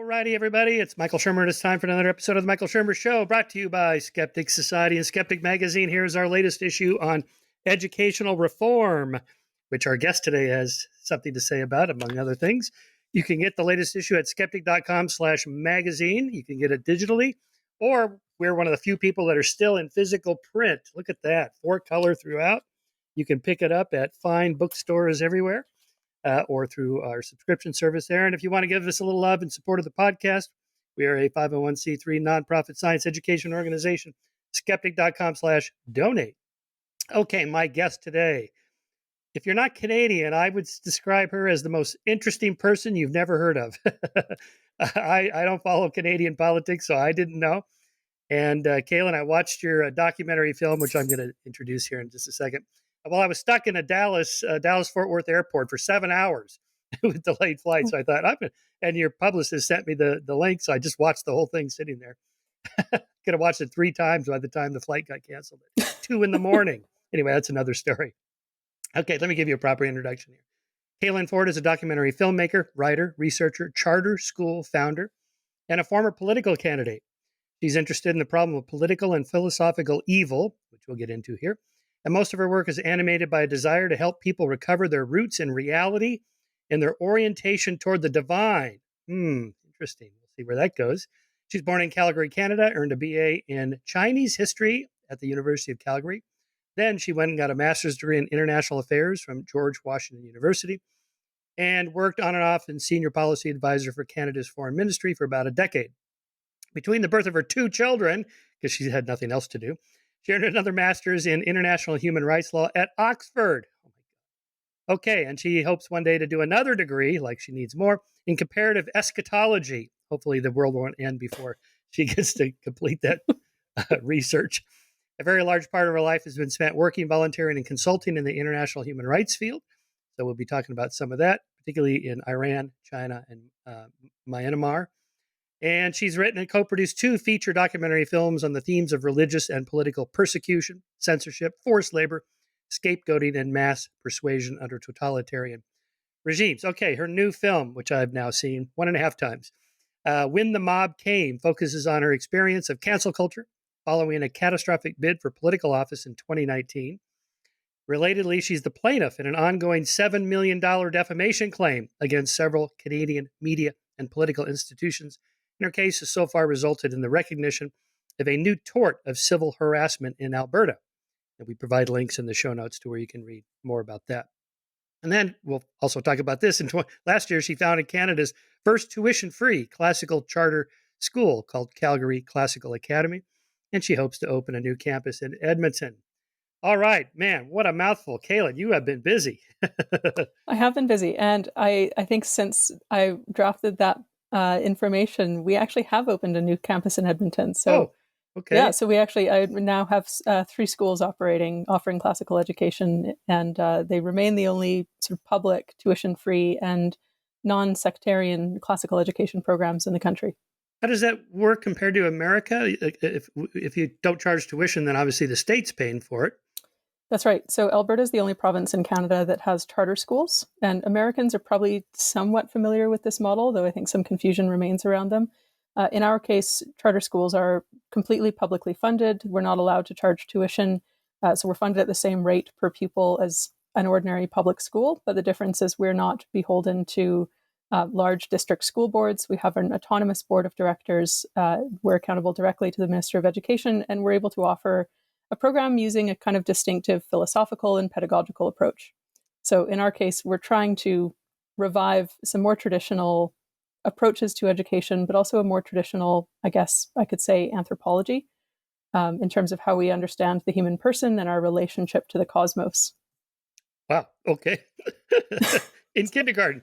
Alrighty, everybody. It's Michael Shermer, and it's time for another episode of the Michael Shermer Show, brought to you by Skeptic Society and Skeptic Magazine. Here's our latest issue on educational reform, which our guest today has something to say about, among other things. You can get the latest issue at skeptic.com/magazine. You can get it digitally, or we're one of the few people that are still in physical print. Look at that, 4-color throughout. You can pick it up at fine bookstores everywhere. Or through our subscription service there. And if you want to give us a little love and support of the podcast, we are a 501c3 nonprofit science education organization, skeptic.com/donate. Okay, my guest today. If you're not Canadian, I would describe her as the most interesting person you've never heard of. I don't follow Canadian politics, so I didn't know. And Caylan, I watched your documentary film, which I'm going to introduce here in just a second. Well, I was stuck in a Dallas-Fort Worth airport for 7 hours with delayed flights. So I thought, and your publicist sent me the link, so I just watched the whole thing sitting there. Could have watched it 3 times by the time the flight got canceled at 2 a.m. Anyway, that's another story. Okay, let me give you a proper introduction here. Caylan Ford is a documentary filmmaker, writer, researcher, charter school founder, and a former political candidate. She's interested in the problem of political and philosophical evil, which we'll get into here. And most of her work is animated by a desire to help people recover their roots in reality and their orientation toward the divine. Interesting. We'll see where that goes. She's born in Calgary, Canada, earned a BA in Chinese history at the University of Calgary. Then she went and got a master's degree in international affairs from George Washington University and worked on and off as senior policy advisor for Canada's foreign ministry for about a decade. Between the birth of her 2 children, because she had nothing else to do, she earned another master's in international human rights law at Oxford. Oh my God. Okay, and she hopes one day to do another degree, like she needs more, in comparative eschatology. Hopefully the world won't end before she gets to complete that research. A very large part of her life has been spent working, volunteering, and consulting in the international human rights field. So we'll be talking about some of that, particularly in Iran, China, and Myanmar. And she's written and co-produced 2 feature documentary films on the themes of religious and political persecution, censorship, forced labor, scapegoating, and mass persuasion under totalitarian regimes. Okay, her new film, which I've now seen 1.5 times, When the Mob Came, focuses on her experience of cancel culture following a catastrophic bid for political office in 2019. Relatedly, she's the plaintiff in an ongoing $7 million defamation claim against several Canadian media and political institutions. And her case has so far resulted in the recognition of a new tort of civil harassment in Alberta. And we provide links in the show notes to where you can read more about that. And then we'll also talk about this. Last year, she founded Canada's first tuition-free classical charter school called Calgary Classical Academy. And she hopes to open a new campus in Edmonton. All right, man, what a mouthful. Caylan, you have been busy. I have been busy. And I think since I drafted that information, we actually have opened a new campus in Edmonton. So, okay. Yeah, so I now have 3 schools offering classical education, and they remain the only sort of public, tuition-free, and non-sectarian classical education programs in the country. How does that work compared to America? If you don't charge tuition, then obviously the state's paying for it. That's right. So Alberta is the only province in Canada that has charter schools, and Americans are probably somewhat familiar with this model, though I think some confusion remains around them. In our case, charter schools are completely publicly funded. We're not allowed to charge tuition, so we're funded at the same rate per pupil as an ordinary public school, but the difference is we're not beholden to large district school boards. We have an autonomous board of directors. We're accountable directly to the Minister of Education, and we're able to offer a program using a kind of distinctive philosophical and pedagogical approach. So in our case, we're trying to revive some more traditional approaches to education, but also a more traditional, I guess I could say, anthropology in terms of how we understand the human person and our relationship to the cosmos. Wow. Okay. In kindergarten.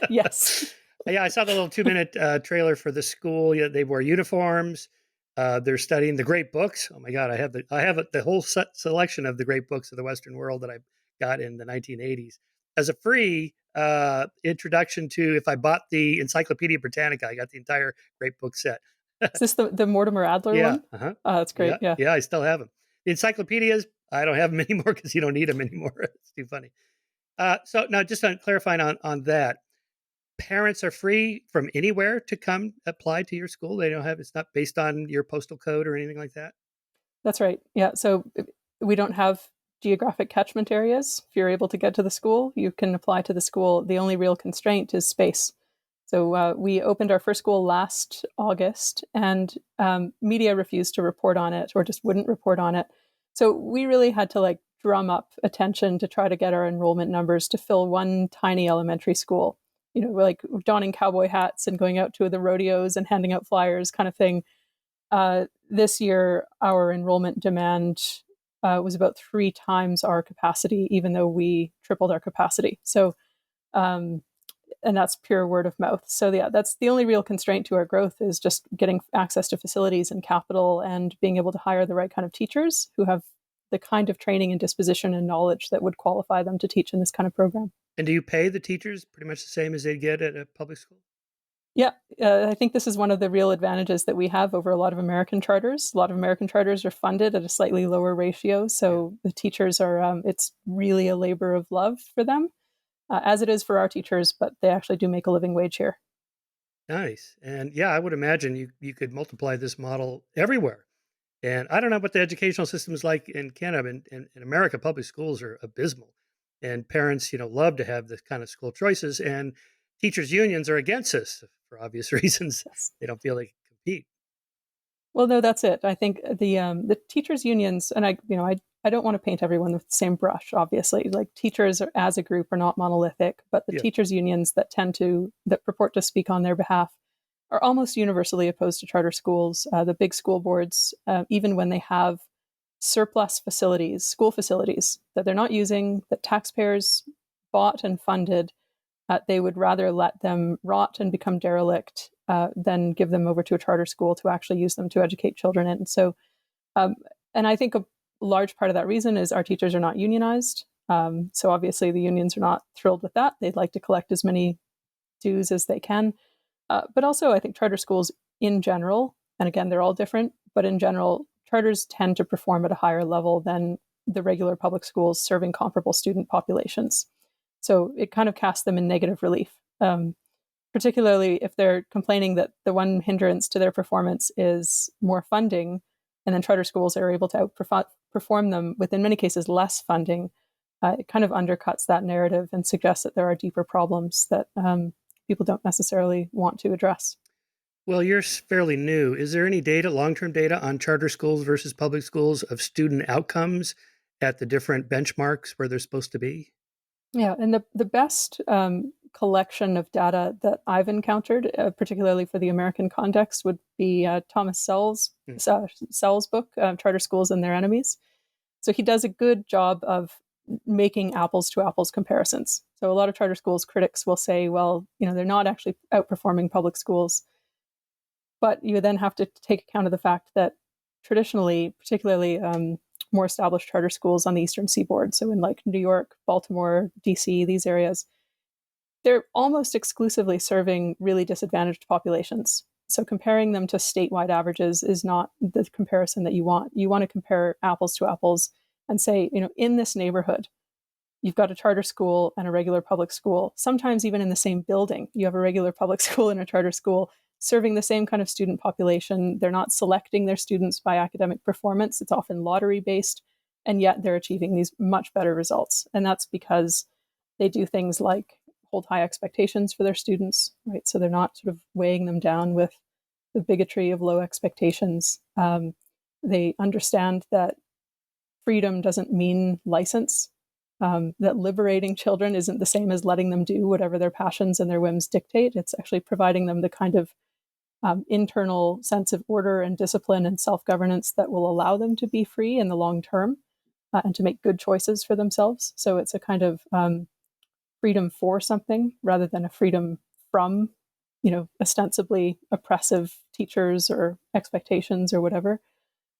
Yes. Yeah, I saw the little 2-minute trailer for the school. Yeah, they wear uniforms. They're studying the great books. Oh my God, I have the whole selection of the great books of the Western world that I got in the 1980s as a free introduction to. If I bought the Encyclopedia Britannica, I got the entire great book set. Is this the Mortimer Adler one? Uh-huh. Oh, that's great. Yeah, I still have them. The encyclopedias, I don't have them anymore because you don't need them anymore. It's too funny. So now, just on clarifying on that, parents are free from anywhere to come apply to your school. They don't have it's not based on your postal code or anything like that. That's right. Yeah. So we don't have geographic catchment areas. If you're able to get to the school, you can apply to the school. The only real constraint is space. So we opened our first school last August, and media refused to report on it, or just wouldn't report on it. So we really had to like drum up attention to try to get our enrollment numbers to fill one tiny elementary school. You know, like donning cowboy hats and going out to the rodeos and handing out flyers, kind of thing. This year, our enrollment demand was about 3 times our capacity, even though we tripled our capacity. So, and that's pure word of mouth. So, yeah, that's the only real constraint to our growth is just getting access to facilities and capital and being able to hire the right kind of teachers who have the kind of training and disposition and knowledge that would qualify them to teach in this kind of program. And do you pay the teachers pretty much the same as they get at a public school? Yeah, I think this is one of the real advantages that we have over a lot of American charters. A lot of American charters are funded at a slightly lower ratio, so the teachers are, it's really a labor of love for them, as it is for our teachers, but they actually do make a living wage here. Nice. And yeah, I would imagine you could multiply this model everywhere. And I don't know what the educational system is like in Canada. In America, public schools are abysmal. And parents, love to have this kind of school choices. And teachers' unions are against this for obvious reasons. Yes. They don't feel they can compete. Well, no, that's it. I think the teachers' unions, and I don't want to paint everyone with the same brush. Obviously, like teachers as a group are not monolithic, but the Yeah. teachers' unions that purport to speak on their behalf are almost universally opposed to charter schools. The big school boards, even when they have surplus facilities, school facilities that they're not using, that taxpayers bought and funded, they would rather let them rot and become derelict than give them over to a charter school to actually use them to educate children in. So, um, and I think a large part of that reason is our teachers are not unionized. So obviously the unions are not thrilled with that. They'd like to collect as many dues as they can. But also, I think charter schools in general, and again, they're all different, but in general, charters tend to perform at a higher level than the regular public schools serving comparable student populations. So it kind of casts them in negative relief, particularly if they're complaining that the one hindrance to their performance is more funding, and then charter schools are able to outperform them with, in many cases, less funding. It kind of undercuts that narrative and suggests that there are deeper problems that people don't necessarily want to address. Well, you're fairly new. Is there any data, long-term data on charter schools versus public schools of student outcomes at the different benchmarks where they're supposed to be? Yeah, and the best collection of data that I've encountered, particularly for the American context, would be Thomas Hmm. Sell's book, Charter Schools and Their Enemies. So he does a good job of making apples to apples comparisons. So a lot of charter schools critics will say, well, they're not actually outperforming public schools. But you then have to take account of the fact that traditionally, particularly more established charter schools on the Eastern Seaboard, so in like New York, Baltimore, DC, these areas, they're almost exclusively serving really disadvantaged populations. So comparing them to statewide averages is not the comparison that you want. You want to compare apples to apples and say, in this neighborhood, you've got a charter school and a regular public school. Sometimes even in the same building, you have a regular public school and a charter school serving the same kind of student population. They're not selecting their students by academic performance. It's often lottery based, and yet they're achieving these much better results. And that's because they do things like hold high expectations for their students, right? So they're not sort of weighing them down with the bigotry of low expectations. They understand that freedom doesn't mean license, that liberating children isn't the same as letting them do whatever their passions and their whims dictate. It's actually providing them the kind of internal sense of order and discipline and self-governance that will allow them to be free in the long term and to make good choices for themselves. So it's a kind of freedom for something rather than a freedom from, ostensibly oppressive teachers or expectations or whatever.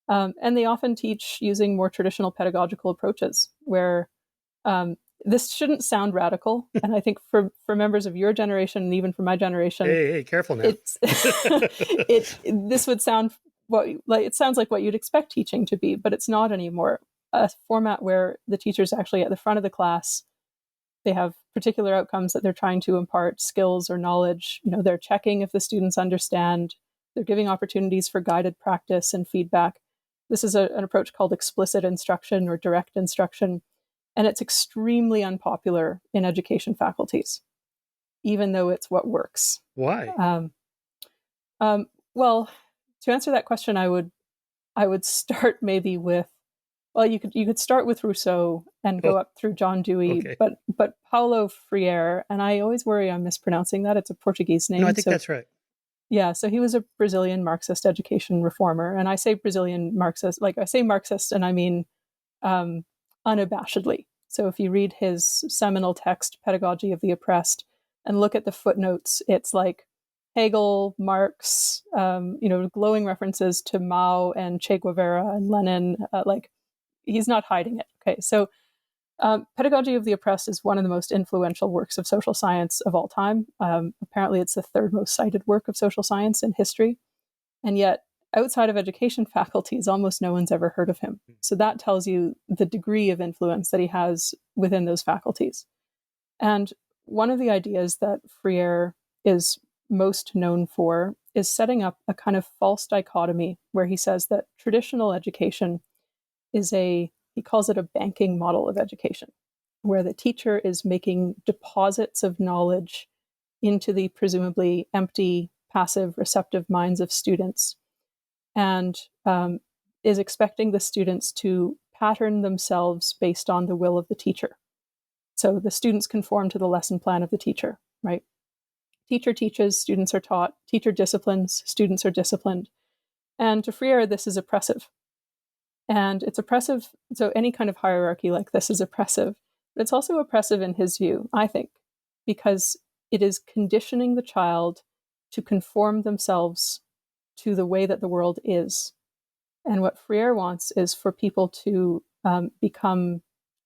And they often teach using more traditional pedagogical approaches where this shouldn't sound radical. And I think for members of your generation and even for my generation, Hey, careful now. it's this would sound it sounds like what you'd expect teaching to be, but it's not anymore. A format where the teacher's actually at the front of the class They have particular outcomes that they're trying to impart, skills or knowledge. They're checking if the students understand. They're giving opportunities for guided practice and feedback. This is an approach called explicit instruction or direct instruction, and it's extremely unpopular in education faculties, even though it's what works. Why? Well, to answer that question, I would start maybe with, well, you could start with Rousseau and go up through John Dewey, Okay. but Paulo Freire, and I always worry I'm mispronouncing that. It's a Portuguese name. No, I think that's right. Yeah, so he was a Brazilian Marxist education reformer, and I say Brazilian Marxist, like I say Marxist, and I mean unabashedly. So if you read his seminal text, Pedagogy of the Oppressed, and look at the footnotes, it's like Hegel, Marx, glowing references to Mao and Che Guevara and Lenin. Like he's not hiding it. Okay, so Pedagogy of the Oppressed is one of the most influential works of social science of all time. Apparently, it's the third most cited work of social science in history. And yet, outside of education faculties, almost no one's ever heard of him. So that tells you the degree of influence that he has within those faculties. And one of the ideas that Freire is most known for is setting up a kind of false dichotomy where he says that traditional education is he calls it a banking model of education, where the teacher is making deposits of knowledge into the presumably empty, passive, receptive minds of students, and is expecting the students to pattern themselves based on the will of the teacher. So the students conform to the lesson plan of the teacher, right? Teacher teaches, students are taught. Teacher disciplines, students are disciplined. And to Freire, this is oppressive. And it's oppressive. So any kind of hierarchy like this is oppressive. But it's also oppressive in his view, I think, because it is conditioning the child to conform themselves to the way that the world is. And what Freire wants is for people to become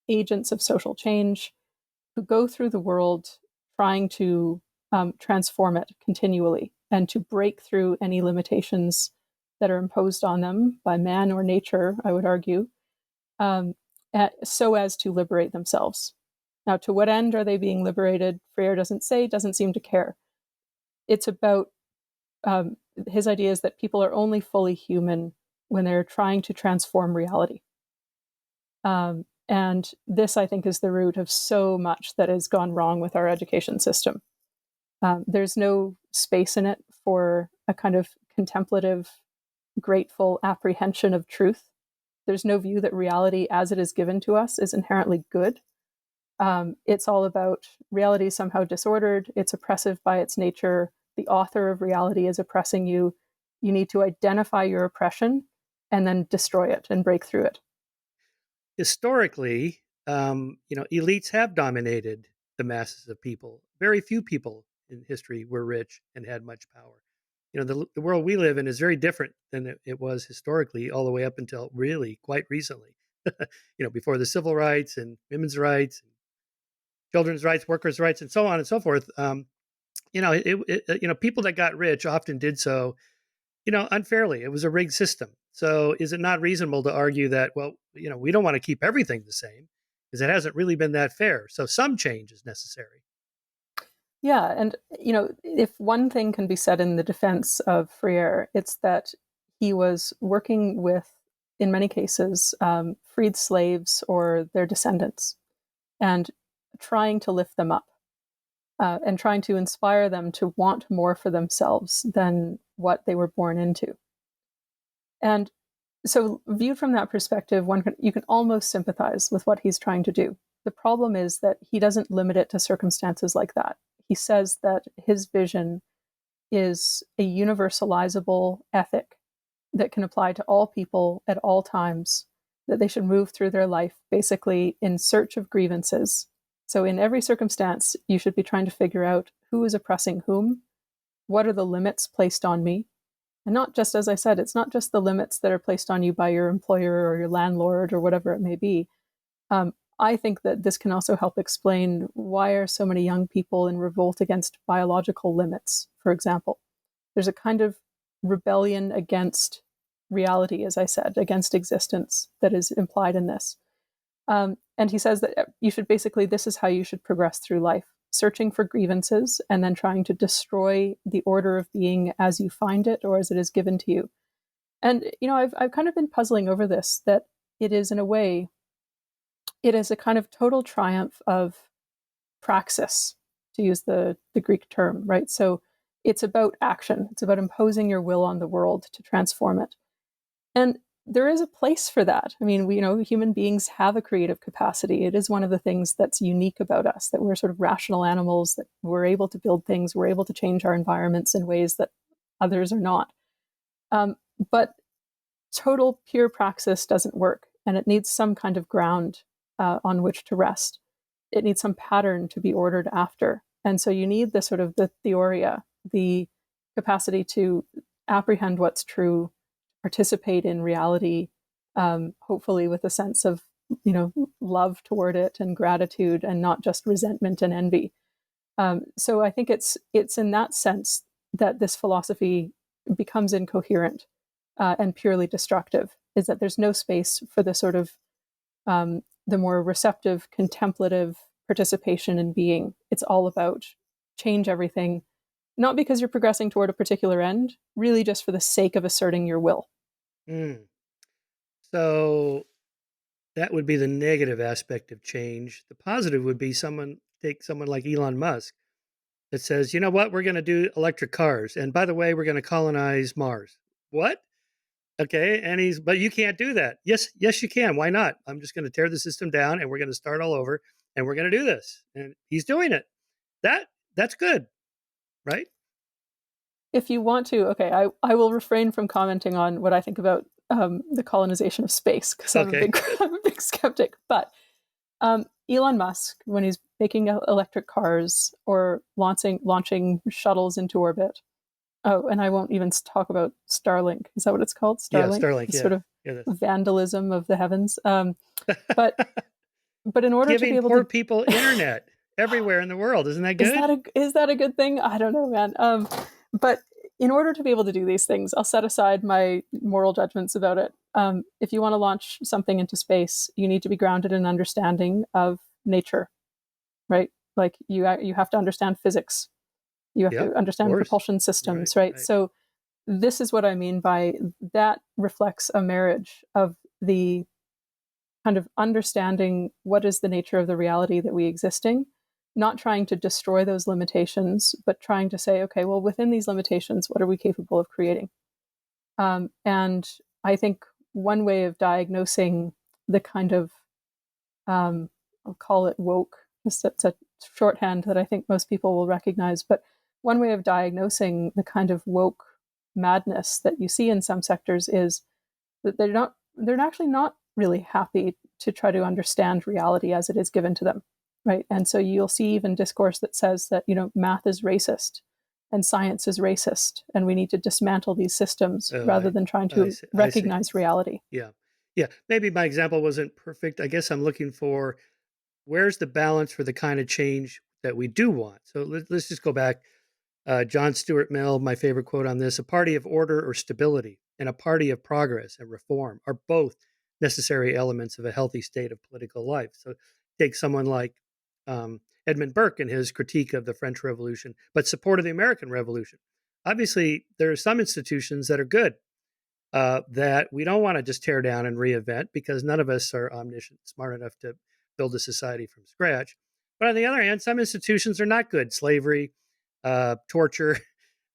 agents of social change, who go through the world trying to transform it continually and to break through any limitations that are imposed on them by man or nature, I would argue, so as to liberate themselves. Now, to what end are they being liberated? Freire doesn't say, doesn't seem to care. It's about his idea is that people are only fully human when they're trying to transform reality. And this, I think, is the root of so much that has gone wrong with our education system. There's no space in it for a kind of contemplative, grateful apprehension of truth. There's no view that reality as it is given to us is inherently good. It's all about reality somehow disordered. It's oppressive by its nature. The author of reality is oppressing you. You need to identify your oppression and then destroy it and break through it. Historically, elites have dominated the masses of people. Very few people in history were rich and had much power. The world we live in is very different than it was historically, all the way up until really quite recently. Before the civil rights and women's rights, and children's rights, workers' rights, and so on and so forth. People that got rich often did so, unfairly. It was a rigged system. So is it not reasonable to argue that, well, we don't want to keep everything the same because it hasn't really been that fair. So some change is necessary. Yeah, and if one thing can be said in the defense of Freire, it's that he was working with, in many cases, freed slaves or their descendants, and trying to lift them up, and trying to inspire them to want more for themselves than what they were born into. And so, viewed from that perspective, you can almost sympathize with what he's trying to do. The problem is that he doesn't limit it to circumstances like that. He says that his vision is a universalizable ethic that can apply to all people at all times, that they should move through their life basically in search of grievances. So in every circumstance, you should be trying to figure out who is oppressing whom, what are the limits placed on me, and not just, as I said, it's not just the limits that are placed on you by your employer or your landlord or whatever it may be. I think that this can also help explain why are so many young people in revolt against biological limits, for example. There's a kind of rebellion against reality, as I said, against existence that is implied in this. And he says that you should basically, this is how you should progress through life, searching for grievances and then trying to destroy the order of being as you find it or as it is given to you. And, I've kind of been puzzling over this, that it is, in a way, it is a kind of total triumph of praxis, to use the Greek term, right? So it's about action. It's about imposing your will on the world to transform it. And there is a place for that. I mean, human beings have a creative capacity. It is one of the things that's unique about us, that we're sort of rational animals, that we're able to build things, we're able to change our environments in ways that others are not. But total pure praxis doesn't work, and it needs some kind of ground on which to rest. It needs some pattern to be ordered after. And so you need the sort of the theoria, the capacity to apprehend what's true, participate in reality, hopefully with a sense of, love toward it and gratitude, and not just resentment and envy. So I think it's in that sense that this philosophy becomes incoherent and purely destructive, is that there's no space for the sort of the more receptive, contemplative participation in being. It's all about change everything, not because you're progressing toward a particular end, really just for the sake of asserting your will. Mm. So that would be the negative aspect of change. The positive would be take someone like Elon Musk that says, you know what, we're going to do electric cars. And by the way, we're going to colonize Mars. What? Okay. But you can't do that. Yes, you can. Why not? I'm just going to tear the system down and we're going to start all over and we're going to do this. And he's doing it. That's good, right? If you want to, okay, I will refrain from commenting on what I think about the colonization of space, because I'm Okay. I'm a big skeptic. But Elon Musk, when he's making electric cars or launching shuttles into orbit. Oh, and I won't even talk about Starlink. Is that what it's called? Yeah, Starlink? Starlink. The Yeah. sort of Yeah. vandalism of the heavens. But in order to be Giving able poor to, people internet everywhere in the world. Isn't that good? is that a good thing? I don't know, man. But in order to be able to do these things, I'll set aside my moral judgments about it. If you want to launch something into space, you need to be grounded in understanding of nature, right? Like you have to understand physics. You have Yeah, to of understand course. propulsion Right, systems, right? right. So this is what I mean by that reflects a marriage of the kind of understanding what is the nature of the reality that we existing, not trying to destroy those limitations, but trying to say, okay, well, within these limitations, what are we capable of creating? And I think one way of diagnosing the kind of, I'll call it woke, just it's a shorthand that I think most people will recognize, but one way of diagnosing the kind of woke madness that you see in some sectors is that they're actually not really happy to try to understand reality as it is given to them, right? And so you'll see even discourse that says that math is racist and science is racist, and we need to dismantle these systems Oh, rather than trying I to see. I see. recognize reality. Yeah. Yeah. Maybe my example wasn't perfect. I guess I'm looking for where's the balance for the kind of change that we do want. So let's just go back. John Stuart Mill, my favorite quote on this: a party of order or stability and a party of progress and reform are both necessary elements of a healthy state of political life. So take someone like Edmund Burke and his critique of the French Revolution, but support of the American Revolution. Obviously, there are some institutions that are good that we don't want to just tear down and reinvent because none of us are omniscient, smart enough to build a society from scratch. But on the other hand, some institutions are not good: slavery, torture,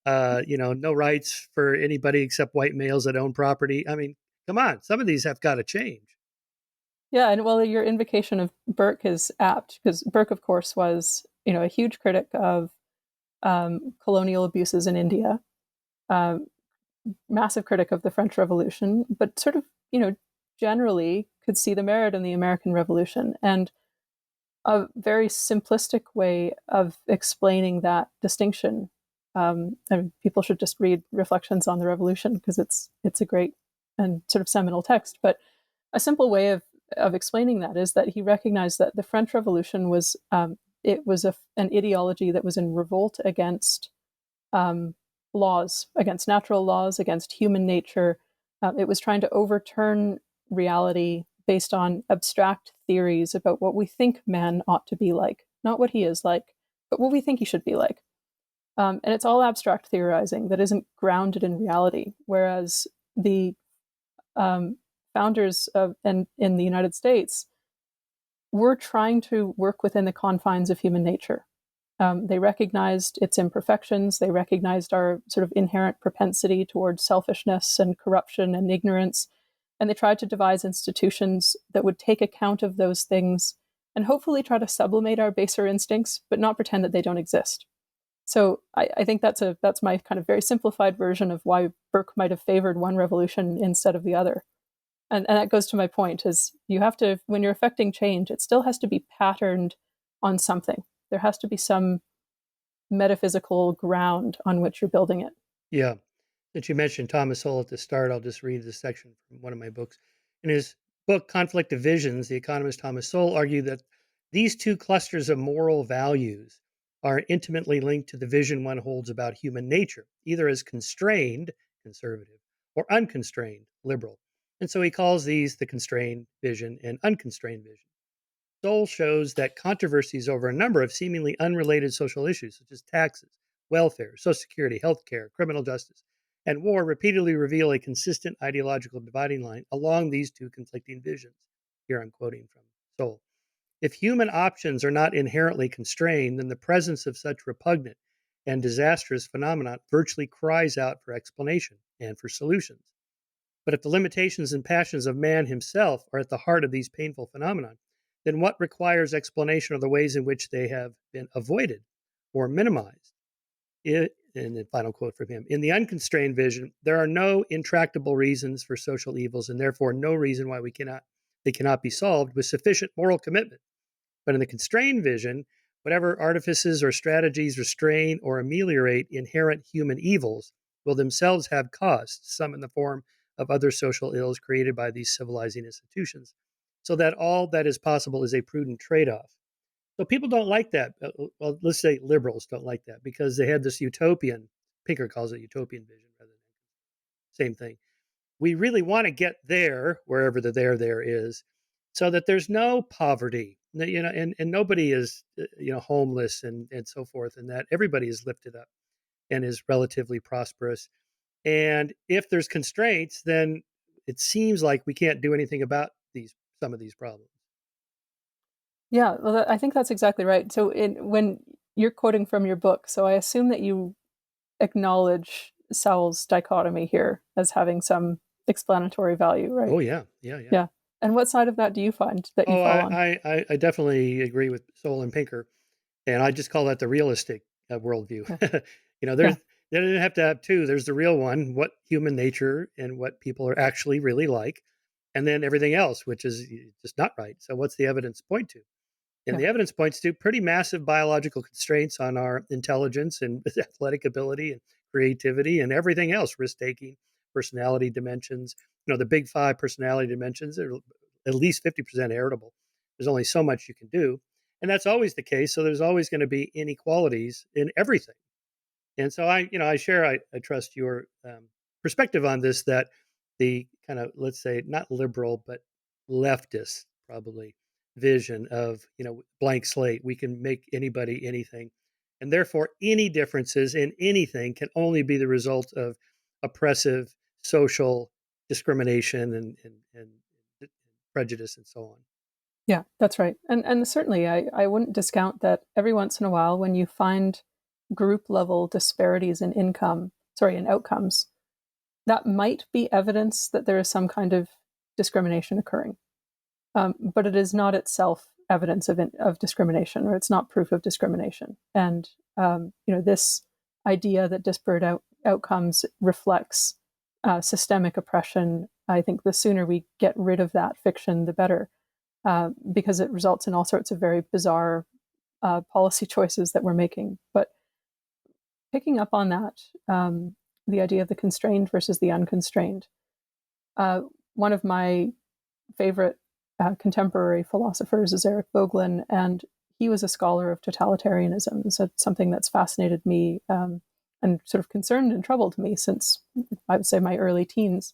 no rights for anybody except white males that own property. I mean, come on, some of these have got to change. Yeah, and well, your invocation of Burke is apt, because Burke, of course, was a huge critic of colonial abuses in India, um, massive critic of the French Revolution, but sort of generally could see the merit in the American Revolution. And a very simplistic way of explaining that distinction. And people should just read Reflections on the Revolution, because it's a great and sort of seminal text. But a simple way of explaining that is that he recognized that the French Revolution was it was an ideology that was in revolt against laws, against natural laws, against human nature. It was trying to overturn reality based on abstract theories about what we think man ought to be like, not what he is like, but what we think he should be like. And it's all abstract theorizing that isn't grounded in reality. Whereas the founders of and in the United States were trying to work within the confines of human nature. They recognized its imperfections. They recognized our sort of inherent propensity towards selfishness and corruption and ignorance. And they tried to devise institutions that would take account of those things and hopefully try to sublimate our baser instincts, but not pretend that they don't exist. So I think that's my kind of very simplified version of why Burke might have favored one revolution instead of the other. And that goes to my point is you have to, when you're affecting change, it still has to be patterned on something. There has to be some metaphysical ground on which you're building it. Yeah. Since you mentioned Thomas Sowell at the start, I'll just read this section from one of my books. In his book, Conflict of Visions, the economist Thomas Sowell argued that these two clusters of moral values are intimately linked to the vision one holds about human nature, either as constrained, conservative, or unconstrained, liberal. And so he calls these the constrained vision and unconstrained vision. Sowell shows that controversies over a number of seemingly unrelated social issues, such as taxes, welfare, Social Security, healthcare, criminal justice, and war, repeatedly reveal a consistent ideological dividing line along these two conflicting visions. Here I'm quoting from Sowell. If human options are not inherently constrained, then the presence of such repugnant and disastrous phenomena virtually cries out for explanation and for solutions. But if the limitations and passions of man himself are at the heart of these painful phenomena, then what requires explanation are the ways in which they have been avoided or minimized. And the final quote from him: in the unconstrained vision, there are no intractable reasons for social evils, and therefore no reason why they cannot be solved with sufficient moral commitment. But in the constrained vision, whatever artifices or strategies restrain or ameliorate inherent human evils will themselves have costs, some in the form of other social ills created by these civilizing institutions, so that all that is possible is a prudent trade-off. So people don't like that. Well, let's say liberals don't like that because they had this utopian, Pinker calls it utopian vision rather than same thing. We really want to get there, wherever the there is, so that there's no poverty, and nobody is, homeless and so forth, and that everybody is lifted up and is relatively prosperous. And if there's constraints, then it seems like we can't do anything about some of these problems. Yeah, well, I think that's exactly right. So when you're quoting from your book, so I assume that you acknowledge Sowell's dichotomy here as having some explanatory value, right? Oh yeah, yeah, yeah. Yeah. And what side of that do you find that you Oh, fall on? I definitely agree with Soul and Pinker, and I just call that the realistic worldview. Yeah. There's Yeah. they didn't have to have two. There's the real one, what human nature and what people are actually really like, and then everything else, which is just not right. So, what's the evidence point to? And Yeah. the evidence points to pretty massive biological constraints on our intelligence and athletic ability and creativity and everything else, risk taking, personality dimensions. The big five personality dimensions are at least 50% heritable. There's only so much you can do. And that's always the case. So there's always going to be inequalities in everything. And so I trust your perspective on this, that the kind of, let's say, not liberal, but leftist probably vision of, blank slate, we can make anybody anything. And therefore, any differences in anything can only be the result of oppressive social discrimination and prejudice and so on. Yeah, that's right. And certainly I wouldn't discount that every once in a while when you find group level disparities in in outcomes, that might be evidence that there is some kind of discrimination occurring. But it is not itself evidence of discrimination, or it's not proof of discrimination. And this idea that disparate outcomes reflects systemic oppression. I think the sooner we get rid of that fiction, the better, because it results in all sorts of very bizarre policy choices that we're making. But picking up on that, the idea of the constrained versus the unconstrained. One of my favorite contemporary philosophers is Eric Voegelin, and he was a scholar of totalitarianism. So it's something that's fascinated me and sort of concerned and troubled me since, I would say, my early teens.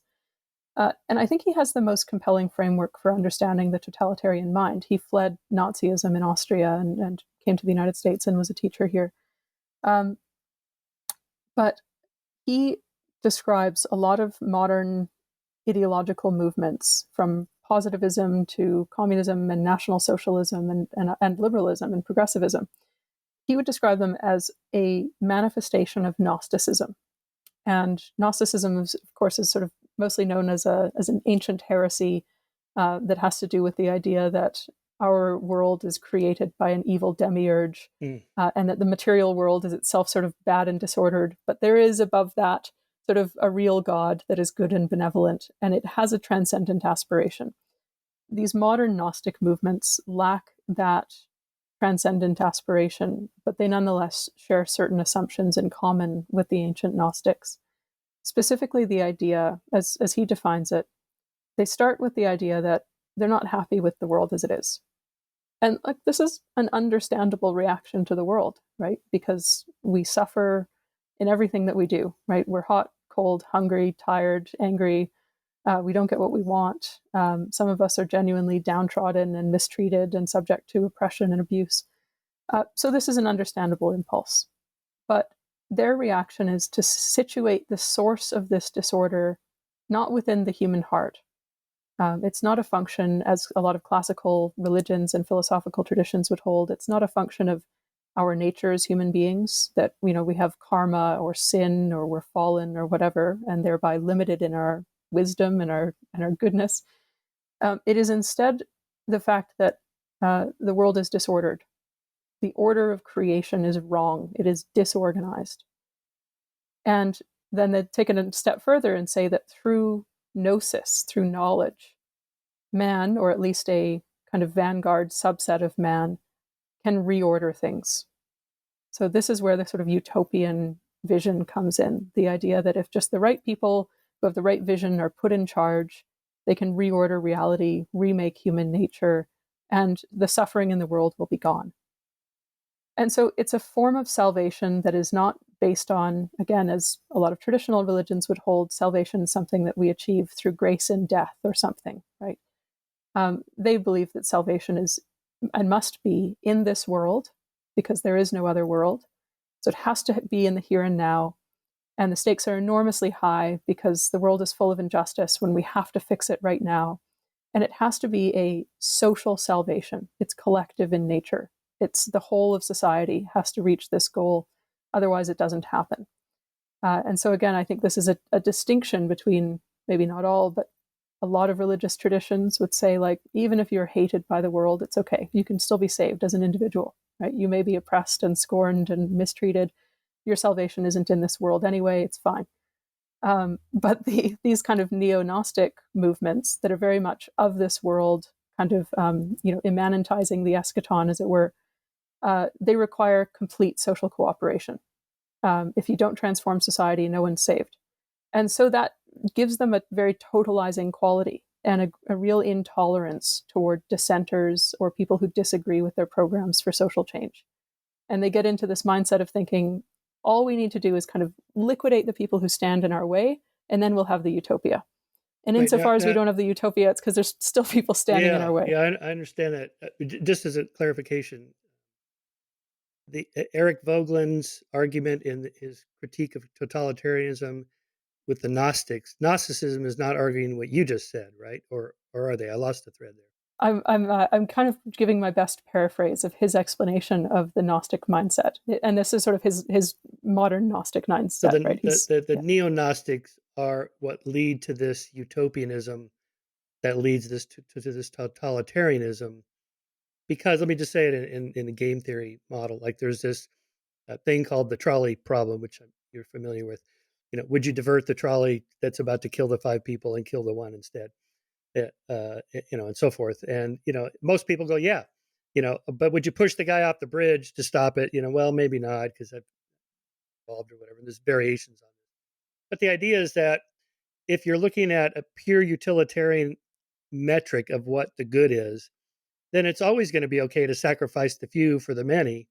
And I think he has the most compelling framework for understanding the totalitarian mind. He fled Nazism in Austria and came to the United States and was a teacher here. Um, but he describes a lot of modern ideological movements, from positivism to communism and National Socialism and liberalism and progressivism. He would describe them as a manifestation of Gnosticism. And Gnosticism, of course, is sort of mostly known as an ancient heresy that has to do with the idea that our world is created by an evil demiurge, and that the material world is itself sort of bad and disordered. But there is above that sort of a real God that is good and benevolent, and it has a transcendent aspiration. These modern Gnostic movements lack that transcendent aspiration, but they nonetheless share certain assumptions in common with the ancient Gnostics. Specifically, the idea, as he defines it, they start with the idea that they're not happy with the world as it is. And like, this is an understandable reaction to the world, right? Because we suffer in everything that we do, right? We're hot, cold, hungry, tired, angry. We don't get what we want. Some of us are genuinely downtrodden and mistreated and subject to oppression and abuse. So this is an understandable impulse. But their reaction is to situate the source of this disorder not within the human heart. It's not a function, as a lot of classical religions and philosophical traditions would hold, it's not a function of our nature as human beings, that we have karma or sin or we're fallen or whatever, and thereby limited in our wisdom and our goodness. It is instead the fact that the world is disordered. The order of creation is wrong. It is disorganized. And then they take it a step further and say that through gnosis, through knowledge, man, or at least a kind of vanguard subset of man, can reorder things. So this is where the sort of utopian vision comes in. The idea that if just the right people who have the right vision are put in charge, they can reorder reality, remake human nature, and the suffering in the world will be gone. And so it's a form of salvation that is not based on, again, as a lot of traditional religions would hold, salvation is something that we achieve through grace and death or something, right? They believe that salvation is and must be in this world because there is no other world. So it has to be in the here and now. And the stakes are enormously high because the world is full of injustice when we have to fix it right now. And it has to be a social salvation. It's collective in nature. It's the whole of society has to reach this goal. Otherwise, it doesn't happen. And so, again, I think this is a distinction between maybe not all, but a lot of religious traditions would say, like, even if you're hated by the world, it's okay. You can still be saved as an individual, right? You may be oppressed and scorned and mistreated. Your salvation isn't in this world anyway. It's fine. But these kind of neo-Gnostic movements that are very much of this world, kind of immanentizing the eschaton, as it were, they require complete social cooperation. If you don't transform society, no one's saved. And so that gives them a very totalizing quality and a real intolerance toward dissenters or people who disagree with their programs for social change. And they get into this mindset of thinking, all we need to do is kind of liquidate the people who stand in our way, and then we'll have the utopia. And Wait, insofar as we don't have the utopia, it's because there's still people standing in our way. Yeah, I understand that. Just as a clarification, the Eric Voegelin's argument in his critique of totalitarianism with the Gnostics, Gnosticism is not arguing what you just said, right? Or are they? I lost the thread there. I'm kind of giving my best paraphrase of his explanation of the Gnostic mindset, and this is sort of his modern Gnostic mindset, So right? the neo-Gnostics are what lead to this utopianism that leads this to this totalitarianism. Because let me just say it in a game theory model, like there's this thing called the trolley problem, which you're familiar with. Would you divert the trolley that's about to kill the 5 people and kill the one instead? And so forth. And most people go, yeah. But would you push the guy off the bridge to stop it? Well, maybe not because I've involved or whatever. And there's variations on this. But the idea is that if you're looking at a pure utilitarian metric of what the good is, then it's always going to be okay to sacrifice the few for the many.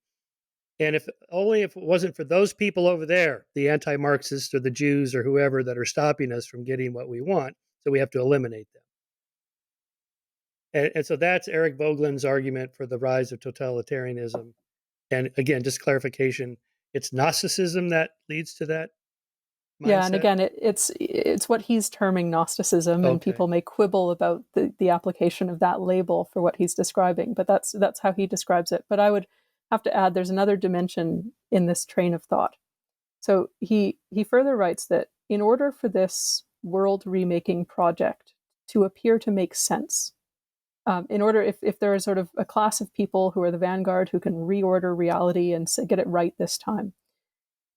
And if it wasn't for those people over there, the anti-Marxists or the Jews or whoever that are stopping us from getting what we want. so we have to eliminate them. And so that's Eric Voegelin's argument for the rise of totalitarianism. And again, just clarification, it's Gnosticism that leads to that Yeah, and mindset? again, it's what he's terming Gnosticism, and Okay. people may quibble about the application of that label for what he's describing, but that's how he describes it. But I would have to add, there's another dimension in this train of thought. So he further writes that in order for this world remaking project to appear to make sense, in order if there is sort of a class of people who are the vanguard who can reorder reality and get it right this time,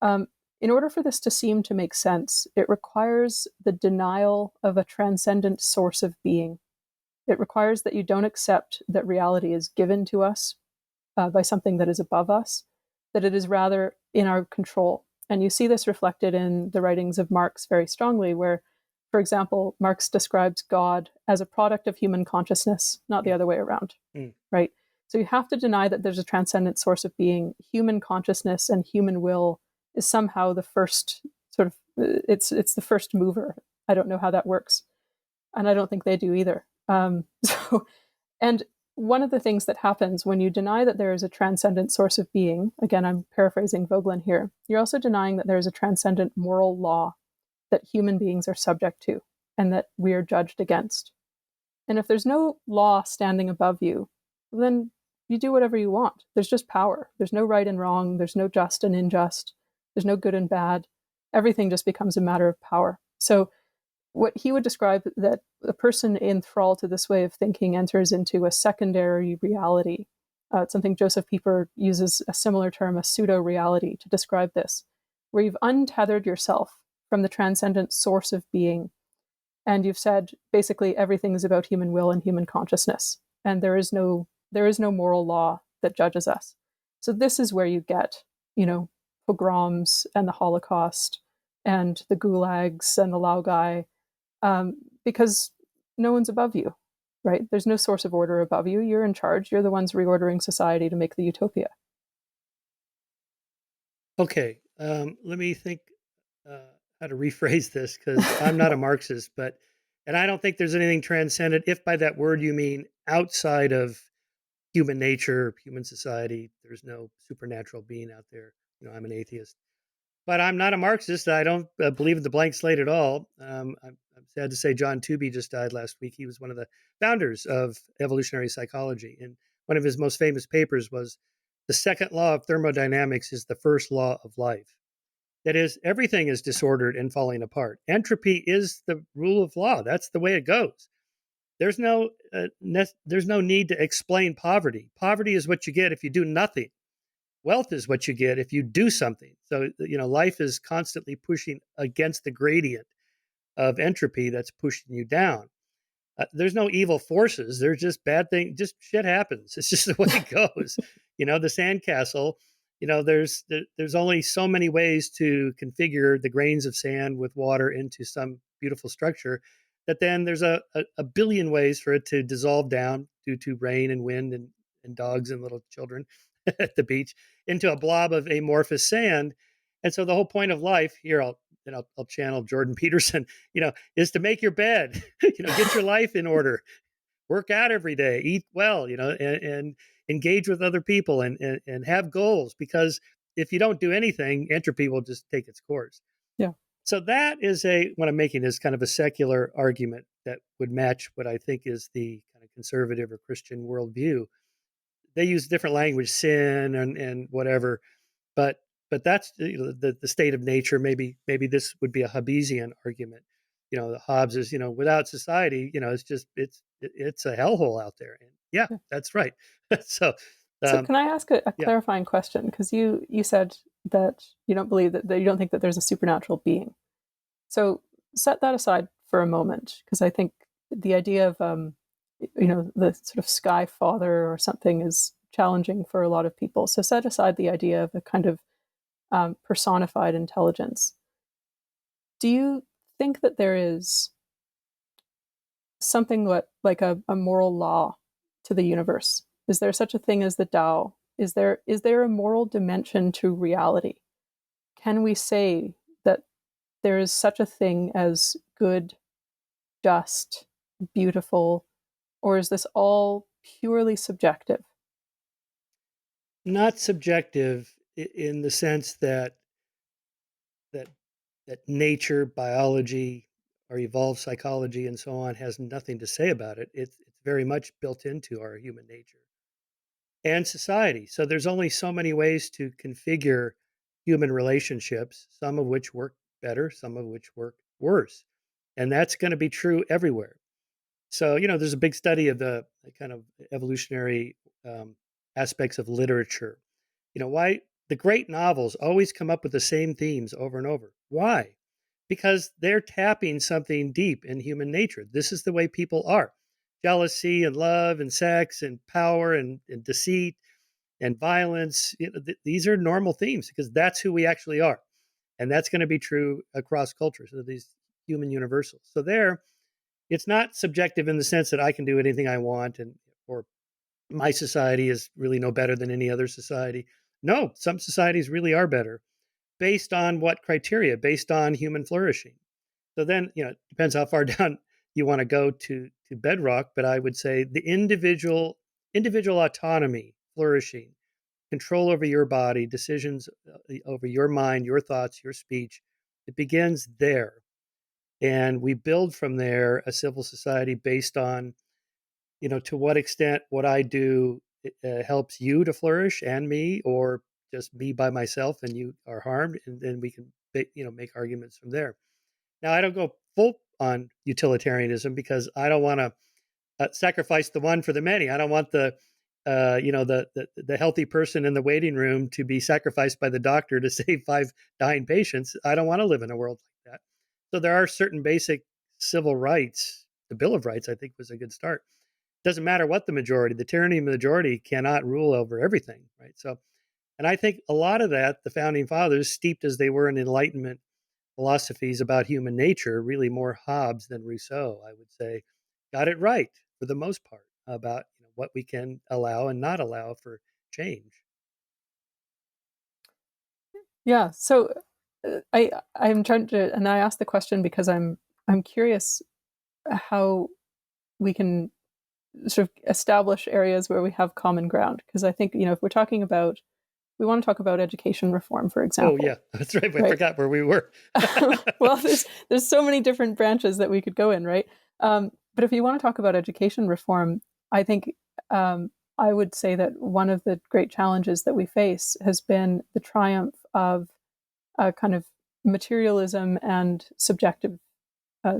um, in order for this to seem to make sense, it requires the denial of a transcendent source of being. It requires that you don't accept that reality is given to us by something that is above us, that it is rather in our control. And you see this reflected in the writings of Marx very strongly, where, for example, Marx describes God as a product of human consciousness, not the other way around, Mm. right? So you have to deny that there's a transcendent source of being. Human consciousness and human will is somehow the first sort of, it's the first mover. I don't know how that works. And I don't think they do either. And one of the things that happens when you deny that there is a transcendent source of being, again, I'm paraphrasing Voegelin here, you're also denying that there is a transcendent moral law that human beings are subject to and that we are judged against. And if there's no law standing above you, then you do whatever you want. There's just power. There's no right and wrong. There's no just and unjust. There's no good and bad. Everything just becomes a matter of power. So what he would describe that a person enthralled to this way of thinking enters into a secondary reality. It's something Joseph Pieper uses a similar term, a pseudo-reality, to describe this, where you've untethered yourself from the transcendent source of being, and you've said basically everything is about human will and human consciousness, and there is no moral law that judges us. So this is where you get, pogroms and the Holocaust and the gulags and the Laogai, because no one's above you, right? There's no source of order above you. You're in charge. You're the ones reordering society to make the utopia. Okay. Let me think how to rephrase this because I'm not a Marxist, and I don't think there's anything transcendent, if by that word you mean outside of human nature, human society. There's no supernatural being out there. I'm an atheist. But I'm not a Marxist. I don't believe in the blank slate at all. I'm sad to say John Tooby just died last week. He was one of the founders of evolutionary psychology. And one of his most famous papers was the second law of thermodynamics is the first law of life. That is, everything is disordered and falling apart. Entropy is the rule of law. That's the way it goes. There's there's no need to explain poverty. Poverty is what you get if you do nothing. Wealth is what you get if you do something. So, life is constantly pushing against the gradient of entropy that's pushing you down. There's no evil forces. There's just bad things. Just shit happens. It's just the way it goes. The sandcastle. There's only so many ways to configure the grains of sand with water into some beautiful structure. That then there's a billion ways for it to dissolve down due to rain and wind and dogs and little children at the beach into a blob of amorphous sand. And so the whole point of life here, I'll channel Jordan Peterson, is to make your bed, get your life in order, work out every day, eat well, and engage with other people and have goals. Because if you don't do anything, entropy will just take its course. Yeah. So that is what I'm making is kind of a secular argument that would match what I think is the kind of conservative or Christian worldview. They use different language, sin and whatever, but that's the state of nature. Maybe this would be a Hobbesian argument. Hobbes is without society, it's a hellhole out there. And yeah, Yeah. that's right. So So um, can I ask a yeah, clarifying question? Because you said that you don't believe that you don't think that there's a supernatural being. So set that aside for a moment, because I think the idea of the sort of sky father or something is challenging for a lot of people. So set aside the idea of a kind of personified intelligence. Do you think that there is something like a moral law to the universe? Is there such a thing as the Tao? Is there a moral dimension to reality? Can we say that there is such a thing as good just, beautiful, or is this all purely subjective? Not subjective in the sense that that nature, biology, or evolved psychology and so on has nothing to say about it. It's very much built into our human nature and society. So there's only so many ways to configure human relationships, some of which work better, some of which work worse. And that's going to be true everywhere. So, there's a big study of the kind of evolutionary um, aspects of literature. Why the great novels always come up with the same themes over and over. Why? Because they're tapping something deep in human nature. This is the way people are. Jealousy and love and sex and power and deceit and violence. These are normal themes because that's who we actually are. And that's going to be true across cultures. So these human universals. So it's not subjective in the sense that I can do anything I want or my society is really no better than any other society. No, some societies really are better based on what criteria? Based on human flourishing. So then, it depends how far down you want to go to bedrock, but I would say the individual autonomy, flourishing, control over your body, decisions over your mind, your thoughts, your speech. It begins there. And we build from there a civil society based on, to what extent what I do helps you to flourish and me, or just me by myself and you are harmed. And then we can, make arguments from there. Now, I don't go full on utilitarianism because I don't want to sacrifice the one for the many. I don't want the healthy person in the waiting room to be sacrificed by the doctor to save five dying patients. I don't want to live in a world like that. So there are certain basic civil rights. The Bill of Rights, I think, was a good start. Doesn't matter what the tyranny of the majority cannot rule over everything, right? So, and I think a lot of that, the founding fathers, steeped as they were in Enlightenment philosophies about human nature, really more Hobbes than Rousseau, I would say, got it right for the most part about what we can allow and not allow for change. Yeah. So I'm trying to, and I asked the question because I'm curious how we can sort of establish areas where we have common ground. Because I think, if we're talking about, we want to talk about education reform, for Oh example, yeah, that's right. I right? forgot where we were. Well, there's so many different branches that we could go in, right? But if you want to talk about education reform, I think I would say that one of the great challenges that we face has been the triumph of kind of materialism and subjective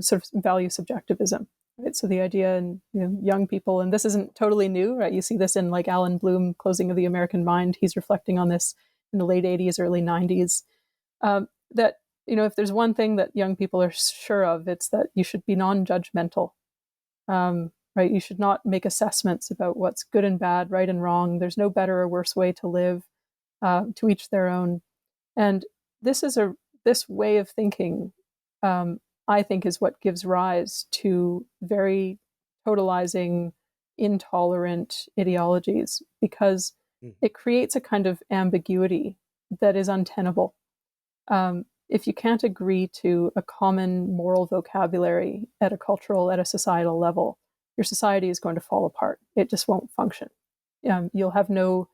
sort of value subjectivism. Right? So the idea in young people, and this isn't totally new, right? You see this in like Alan Bloom, Closing of the American Mind. He's reflecting on this in the late 80s, early 90s. That if there's one thing that young people are sure of, it's that you should be non-judgmental. Right? You should not make assessments about what's good and bad, right and wrong. There's no better or worse way to live. To each their own. And this is this way of thinking, I think, is what gives rise to very totalizing, intolerant ideologies because Mm. it creates a kind of ambiguity that is untenable. If you can't agree to a common moral vocabulary at a cultural, at a societal level, your society is going to fall apart. It just won't function. You'll have no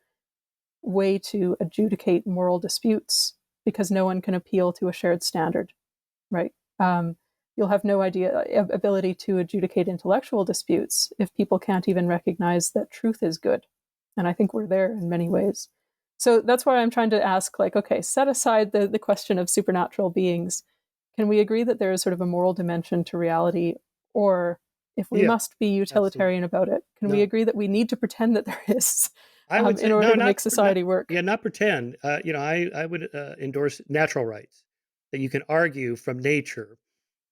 way to adjudicate moral disputes because no one can appeal to a shared standard, right? You'll have no ability to adjudicate intellectual disputes if people can't even recognize that truth is good. And I think we're there in many ways. So that's why I'm trying to ask, like, okay, set aside the question of supernatural beings. Can we agree that there is sort of a moral dimension to reality? Or if we Yeah, must be absolutely. utilitarian about it, can we No, agree that we need to pretend that there is I would in say no, order to make not society work? yeah, not pretend. I would endorse natural rights that you can argue from nature.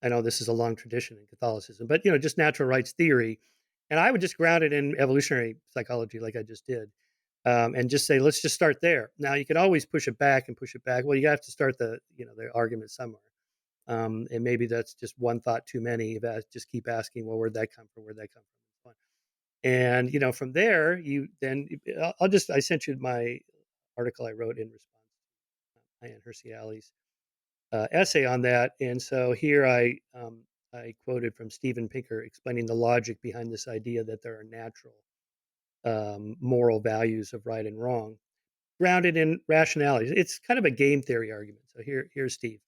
I know this is a long tradition in Catholicism, but just natural rights theory, and I would just ground it in evolutionary psychology, like I just did, and just say let's just start there. Now you can always push it back and push it back. Well, you have to start the argument somewhere, and maybe that's just one thought too many. Just keep asking, well, where'd that come from? Where'd that come from? And from there, you then I sent you my article I wrote in response to Diane Hersey Alley's essay on that. And so here I quoted from Steven Pinker explaining the logic behind this idea that there are natural moral values of right and wrong, grounded in rationality. It's kind of a game theory argument. So here's Steve.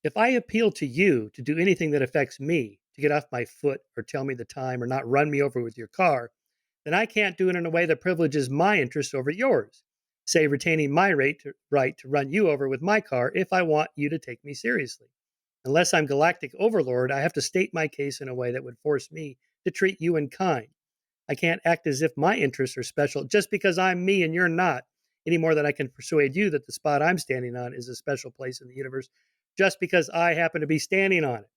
If I appeal to you to do anything that affects me, to get off my foot or tell me the time or not run me over with your car, then I can't do it in a way that privileges my interests over yours. Say, retaining my right to run you over with my car if I want you to take me seriously. Unless I'm galactic overlord, I have to state my case in a way that would force me to treat you in kind. I can't act as if my interests are special just because I'm me and you're not, any more than I can persuade you that the spot I'm standing on is a special place in the universe just because I happen to be standing on it.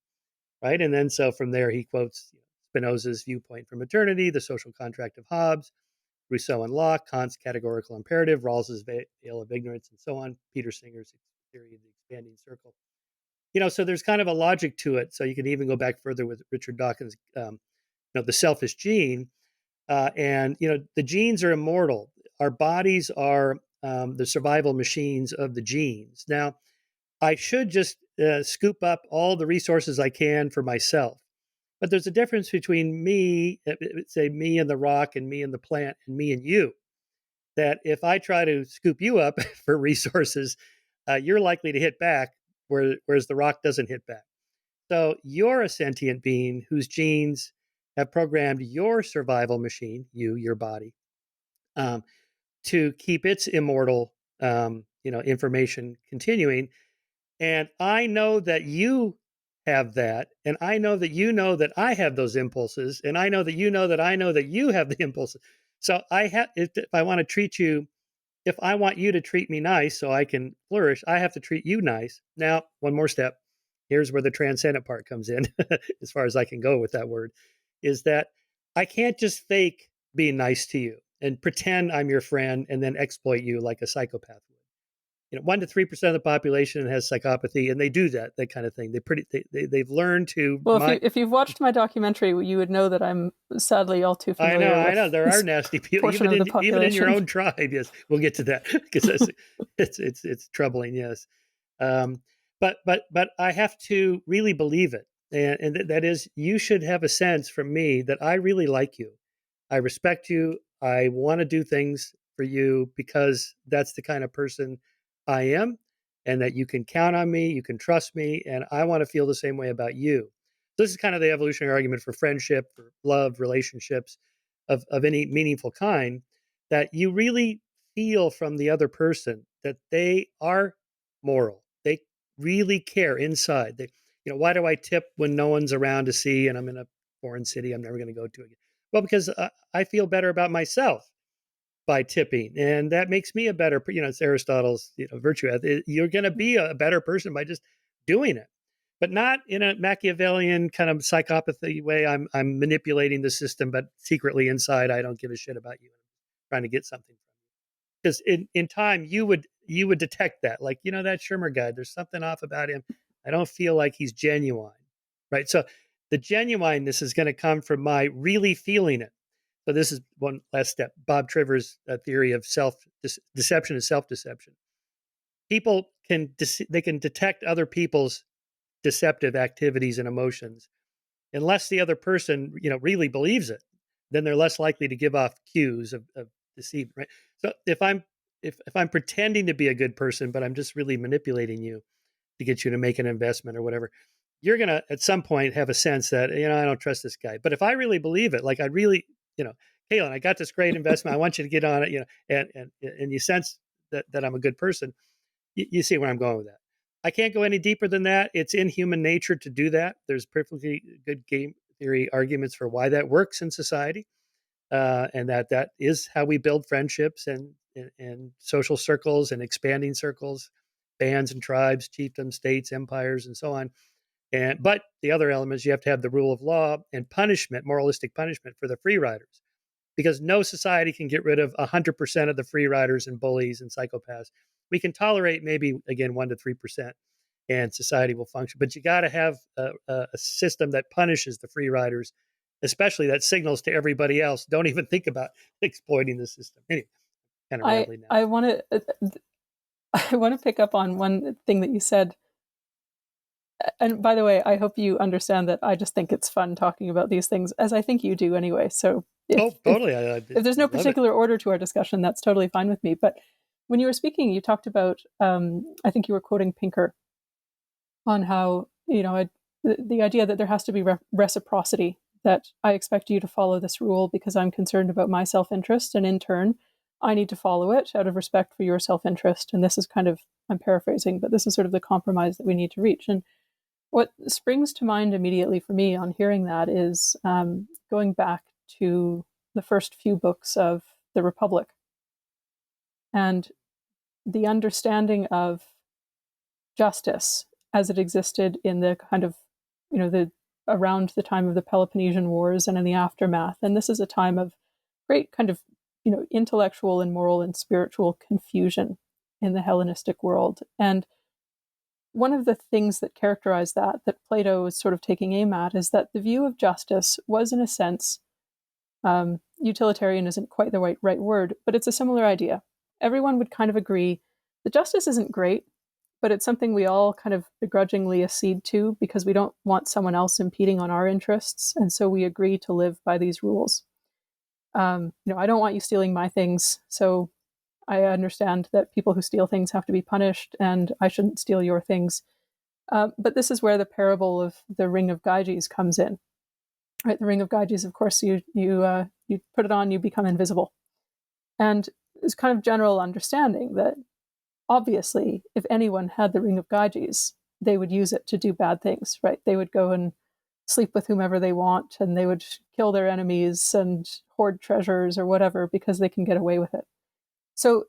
Right. And then so from there, he quotes Spinoza's viewpoint from eternity, the social contract of Hobbes, Rousseau and Locke, Kant's categorical imperative, Rawls's veil of ignorance, and so on, Peter Singer's theory of the expanding circle. So there's kind of a logic to it. So you can even go back further with Richard Dawkins, the selfish gene. And the genes are immortal. Our bodies are the survival machines of the genes. Now, I should just scoop up all the resources I can for myself. But there's a difference between me, say me and the rock, and me and the plant, and me and you. That if I try to scoop you up for resources, you're likely to hit back, whereas the rock doesn't hit back. So you're a sentient being whose genes have programmed your survival machine, your body, um, to keep its immortal, information continuing. And I know that you have that, and I know that you know that I have those impulses, and I know that you know that I know that you have the impulses. So I have, if I want to treat you, if I want you to treat me nice so I can flourish, I have to treat you nice. Now, one more step. Here's where the transcendent part comes in, as far as I can go with that word, is that I can't just fake being nice to you and pretend I'm your friend and then exploit you like a psychopath would. 1 to 3% of the population has psychopathy, and they do that kind of thing. They've learned to Well, if you've watched my documentary, you would know that I'm sadly all too I familiar know, I with know. There are this nasty people, portion of the even in your population. own tribe. Yes, we'll get to that because it's troubling. Yes, um, but I have to really believe it, and that is, you should have a sense from me that I really like you, I respect you, I want to do things for you because that's the kind of person I am, and that you can count on me, you can trust me, and I want to feel the same way about you. This is kind of the evolutionary argument for friendship, for love, relationships of any meaningful kind, that you really feel from the other person that they are moral. They really care inside. Why do I tip when no one's around to see and I'm in a foreign city I'm never going to go to again? Well, because I feel better about myself by tipping, and that makes me a better. It's Aristotle's virtue. You're going to be a better person by just doing it, but not in a Machiavellian kind of psychopathy way. I'm manipulating the system, but secretly inside, I don't give a shit about you. I'm trying to get something from you because in time you would detect that, like that Shermer guy. There's something off about him. I don't feel like he's genuine, right? So the genuineness is going to come from my really feeling it. So this is one last step. Bob Triver's theory of deception is self-deception. People they can detect other people's deceptive activities and emotions unless the other person really believes it. Then they're less likely to give off cues of deceit. Right. So if I'm pretending to be a good person, but I'm just really manipulating you to get you to make an investment or whatever, you're gonna at some point have a sense that I don't trust this guy. But if I really believe it, like I really, Caylan, I got this great investment. I want you to get on it, and you sense that I'm a good person. You see where I'm going with that. I can't go any deeper than that. It's in human nature to do that. There's perfectly good game theory arguments for why that works in society, and that is how we build friendships and social circles and expanding circles, bands and tribes, chiefdoms, states, empires, and so on. But the other element is you have to have the rule of law and punishment, moralistic punishment for the free riders, because no society can get rid of 100% of the free riders and bullies and psychopaths. We can tolerate maybe again 1 to 3%, and society will function. But you got to have a system that punishes the free riders, especially that signals to everybody else, don't even think about exploiting the system. Anyway, kind of I rambling now. I want to I want to pick up on one thing that you said. And by the way, I hope you understand that I just think it's fun talking about these things, as I think you do anyway. So Oh, totally. if there's I no love it. particular order to our discussion, that's totally fine with me. But when you were speaking, you talked about, I think you were quoting Pinker on how, the idea that there has to be reciprocity, that I expect you to follow this rule because I'm concerned about my self interest. And in turn, I need to follow it out of respect for your self interest. And this is kind of, I'm paraphrasing, but this is sort of the compromise that we need to reach. And what springs to mind immediately for me on hearing that is going back to the first few books of the Republic and the understanding of justice as it existed in the kind of, the around the time of the Peloponnesian Wars and in the aftermath. And this is a time of great kind of, intellectual and moral and spiritual confusion in the Hellenistic world. And one of the things that characterized that Plato is sort of taking aim at is that the view of justice was, in a sense, utilitarian isn't quite the right word, but it's a similar idea. Everyone would kind of agree that justice isn't great, but it's something we all kind of begrudgingly accede to because we don't want someone else impeding on our interests. And so we agree to live by these rules. I don't want you stealing my things, so I understand that people who steal things have to be punished, and I shouldn't steal your things. But this is where the parable of the ring of Gyges comes in. Right, the ring of Gyges, of course, you put it on, you become invisible, and it's kind of general understanding that obviously, if anyone had the ring of Gyges, they would use it to do bad things. Right, they would go and sleep with whomever they want, and they would kill their enemies and hoard treasures or whatever because they can get away with it. So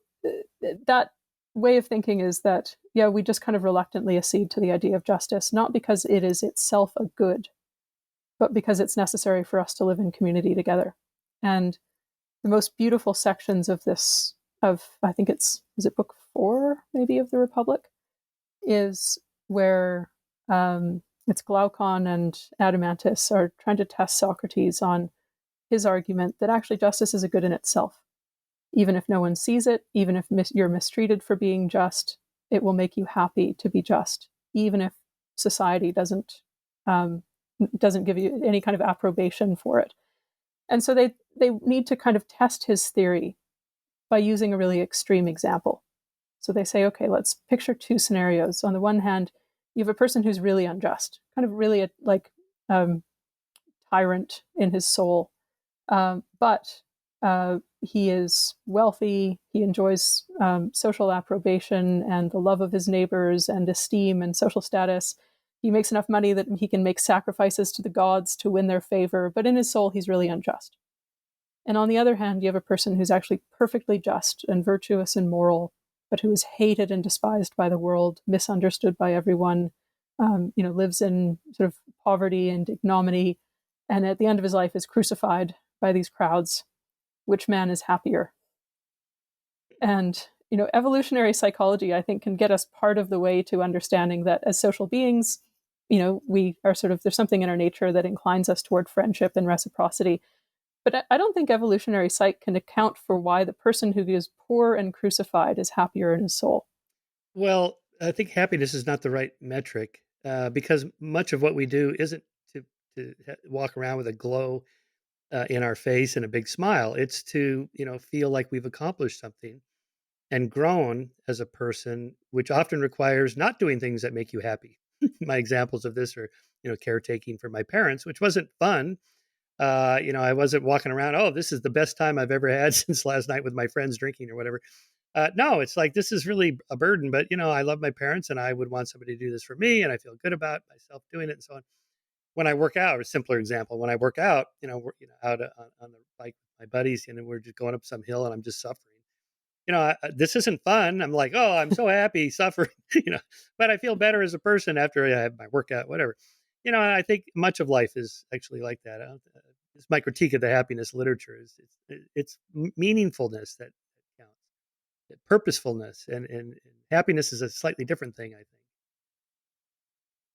that way of thinking is that, yeah, we just kind of reluctantly accede to the idea of justice, not because it is itself a good, but because it's necessary for us to live in community together. And the most beautiful sections of this, I think is it book 4, maybe, of the Republic, is where it's Glaucon and Adeimantus are trying to test Socrates on his argument that actually justice is a good in itself. Even if no one sees it, even if you're mistreated for being just, it will make you happy to be just, even if society doesn't give you any kind of approbation for it. And so they need to kind of test his theory by using a really extreme example. So they say, okay, let's picture 2 scenarios. On the one hand, you have a person who's really unjust, kind of really tyrant in his soul, but he is wealthy, he enjoys social approbation and the love of his neighbors and esteem and social status. He makes enough money that he can make sacrifices to the gods to win their favor, but in his soul, he's really unjust. And on the other hand, you have a person who's actually perfectly just and virtuous and moral, but who is hated and despised by the world, misunderstood by everyone, lives in sort of poverty and ignominy, and at the end of his life is crucified by these crowds. Which man is happier? And evolutionary psychology, I think, can get us part of the way to understanding that as social beings, we are sort of, there's something in our nature that inclines us toward friendship and reciprocity. But I don't think evolutionary psych can account for why the person who is poor and crucified is happier in his soul. Well, I think happiness is not the right metric because much of what we do isn't to walk around with a glow in our face and a big smile. It's to feel like we've accomplished something and grown as a person, which often requires not doing things that make you happy. My examples of this are caretaking for my parents, which wasn't fun. I wasn't walking around, oh, this is the best time I've ever had since last night with my friends drinking or whatever. No, it's like this is really a burden, but I love my parents and I would want somebody to do this for me, and I feel good about myself doing it and so on. When I work out, a simpler example, when I work out, we're out on the bike with my buddies, and we're just going up some hill, and I'm just suffering. This isn't fun. I'm like, oh, I'm so happy suffering, but I feel better as a person after I have my workout, whatever. And I think much of life is actually like that. It's my critique of the happiness literature is it's meaningfulness that counts, purposefulness, and happiness is a slightly different thing, I think.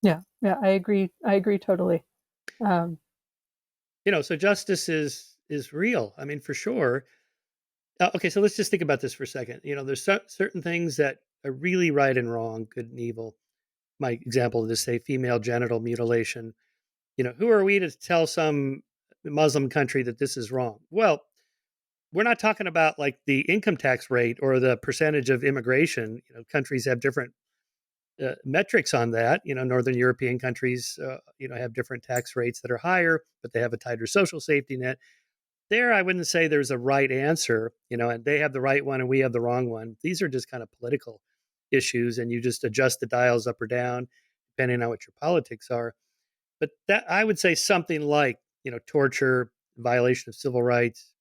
Yeah, I agree. I agree totally. Um, So justice is real. I mean, for sure. Okay, so let's just think about this for a second. There's certain things that are really right and wrong, good and evil. my example to say female genital mutilation. Who are we to tell some Muslim country that this is wrong? Well, we're not talking about like the income tax rate or the percentage of immigration. Countries have different metrics on that. Northern European countries, have different tax rates that are higher, but they have a tighter social safety net. There, I wouldn't say there's a right answer, and they have the right one and we have the wrong one. These are just kind of political issues, and you just adjust the dials up or down depending on what your politics are. But that I would say something like, torture, violation of civil rights,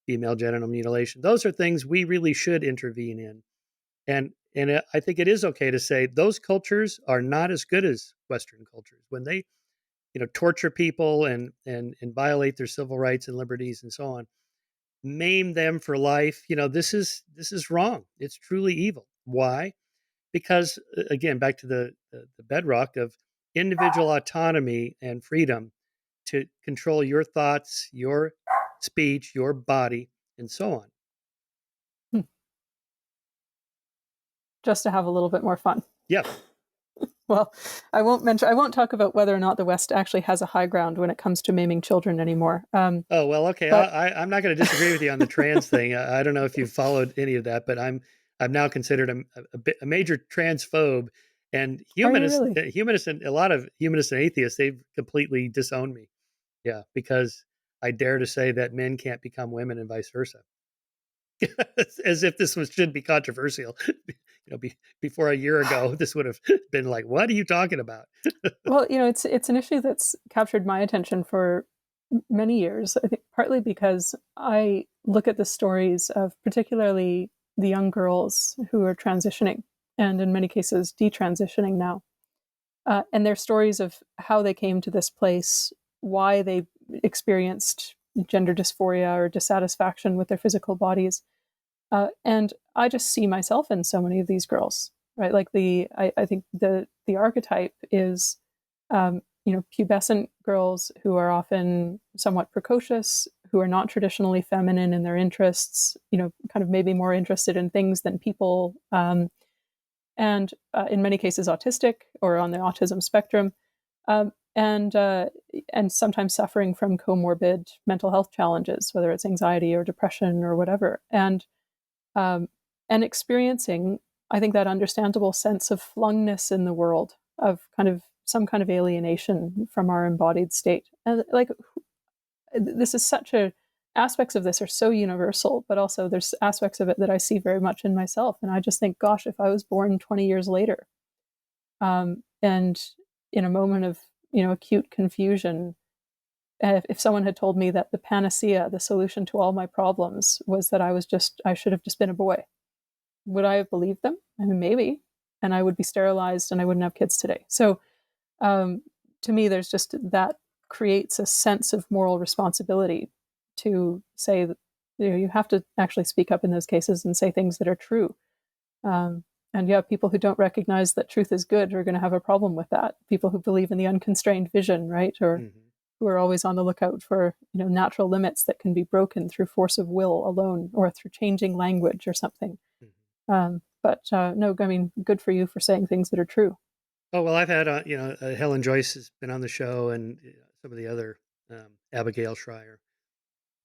female genital mutilation. Those are things we really should intervene in. And I think it is okay to say those cultures are not as good as Western cultures when they, torture people and violate their civil rights and liberties and so on, maim them for life. This is wrong. It's truly evil. Why? Because again, back to the bedrock of individual autonomy and freedom to control your thoughts, your speech, your body, and so on. Hmm. Just to have a little bit more fun. Yeah. Well, I won't talk about whether or not the West actually has a high ground when it comes to maiming children anymore. Oh, well, okay. But I'm not going to disagree with you on the trans thing. I don't know if you've followed any of that, but I'm now considered a major transphobe, and are you really? humanists and a lot of humanists and atheists, they've completely disowned me. Yeah, because I dare to say that men can't become women and vice versa. As if this should be controversial. Before a year ago, this would have been like, "What are you talking about?" Well, it's an issue that's captured my attention for many years. I think partly because I look at the stories of particularly the young girls who are transitioning and in many cases detransitioning now, and their stories of how they came to this place, why they experienced gender dysphoria or dissatisfaction with their physical bodies. And I just see myself in so many of these girls, right? Like I think the archetype is, pubescent girls who are often somewhat precocious, who are not traditionally feminine in their interests, kind of maybe more interested in things than people, and in many cases autistic or on the autism spectrum, um, and uh, and sometimes suffering from comorbid mental health challenges, whether it's anxiety or depression or whatever, um, and experiencing, I think, that understandable sense of flungness in the world, of kind of some kind of alienation from our embodied state. And like, this is such a aspects of this are so universal, but also there's aspects of it that I see very much in myself. And I just think, gosh, if I was born 20 years later, and in a moment of acute confusion, if someone had told me that the panacea, the solution to all my problems, was that I should have just been a boy, would I have believed them? I mean, maybe, and I would be sterilized and I wouldn't have kids today. So, to me, there's just that creates a sense of moral responsibility to say that you have to actually speak up in those cases and say things that are true. And yeah, people who don't recognize that truth is good are going to have a problem with that. People who believe in the unconstrained vision, right, or Mm-hmm. who are always on the lookout for natural limits that can be broken through force of will alone or through changing language or something. Mm-hmm. But no, I mean, good for you for saying things that are true. Oh, well, I've had, Helen Joyce has been on the show, and some of the other, Abigail Schreier,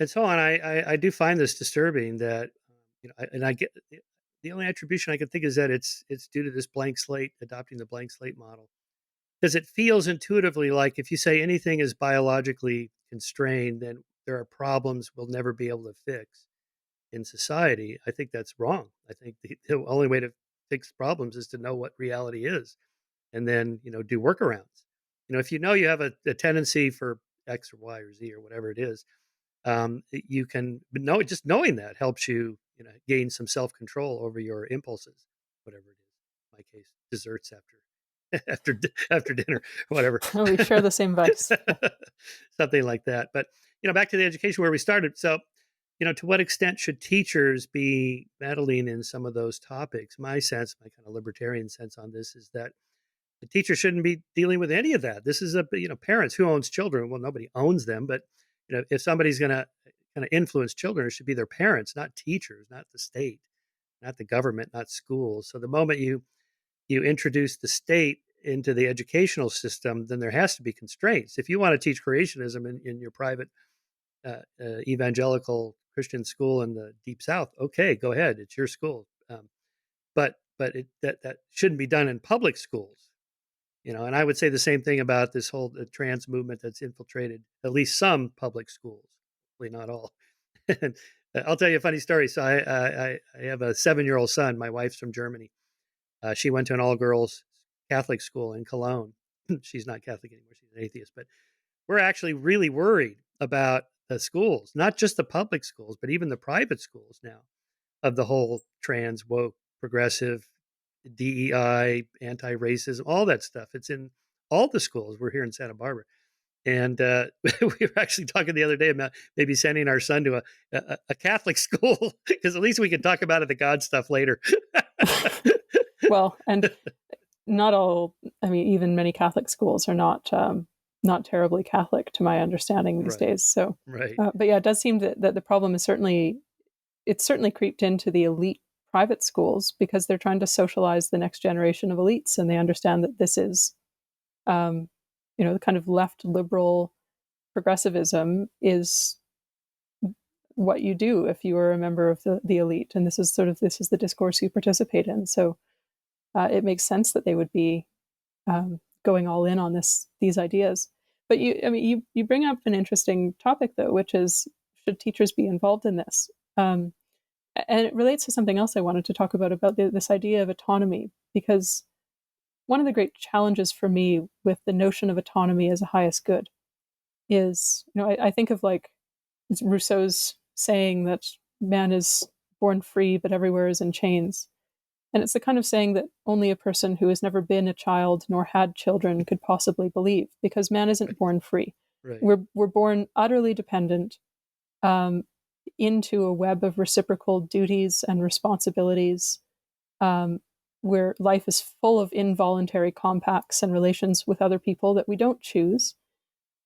and so on. I do find this disturbing that, and I get the only attribution I can think is that it's due to this blank slate, adopting the blank slate model, because it feels intuitively like if you say anything is biologically constrained, then there are problems we'll never be able to fix in society. I think that's wrong. I think the only way to fix problems is to know what reality is, and then do workarounds. If you have a tendency for X or Y or Z or whatever it is, you can know, just knowing that helps you gain some self control over your impulses, whatever it is. In my case, desserts after dinner, whatever. Oh, we share the same vice. Yeah. Something like that. But back to the education where we started. So, to what extent should teachers be meddling in some of those topics? My sense, my kind of libertarian sense on this is that the teacher shouldn't be dealing with any of that. This is parents. Who owns children? Well, nobody owns them, but if somebody's going to kind of influence children, it should be their parents, not teachers, not the state, not the government, not schools. So the moment you introduce the state into the educational system, then there has to be constraints. If you want to teach creationism in your private evangelical Christian school in the Deep South, okay, go ahead, it's your school. That shouldn't be done in public schools, And I would say the same thing about this whole trans movement that's infiltrated at least some public schools, hopefully not all. And I'll tell you a funny story. So I have a 7-year-old son. My wife's from Germany. She went to an all-girls Catholic school in Cologne. She's not Catholic anymore. She's an atheist. But we're actually really worried about the schools, not just the public schools, but even the private schools now, of the whole trans, woke, progressive, DEI, anti-racism, all that stuff. It's in all the schools. We're here in Santa Barbara. And we were actually talking the other day about maybe sending our son to a Catholic school, because at least we can talk about it, the God stuff later. Well, and not all, I mean, even many Catholic schools are not terribly Catholic to my understanding these days. So, right. But yeah, it does seem that the problem is certainly creeped into the elite private schools, because they're trying to socialize the next generation of elites, and they understand that this is, the kind of left liberal progressivism is what you do if you are a member of the elite, and this is the discourse you participate in. So it makes sense that they would be going all in on these ideas. But you bring up an interesting topic, though, which is, should teachers be involved in this? And it relates to something else I wanted to talk about this idea of autonomy, because one of the great challenges for me with the notion of autonomy as a highest good is, I think of like Rousseau's saying that man is born free, but everywhere is in chains. And it's the kind of saying that only a person who has never been a child nor had children could possibly believe, because man isn't born free. Right. We're born utterly dependent into a web of reciprocal duties and responsibilities, where life is full of involuntary compacts and relations with other people that we don't choose.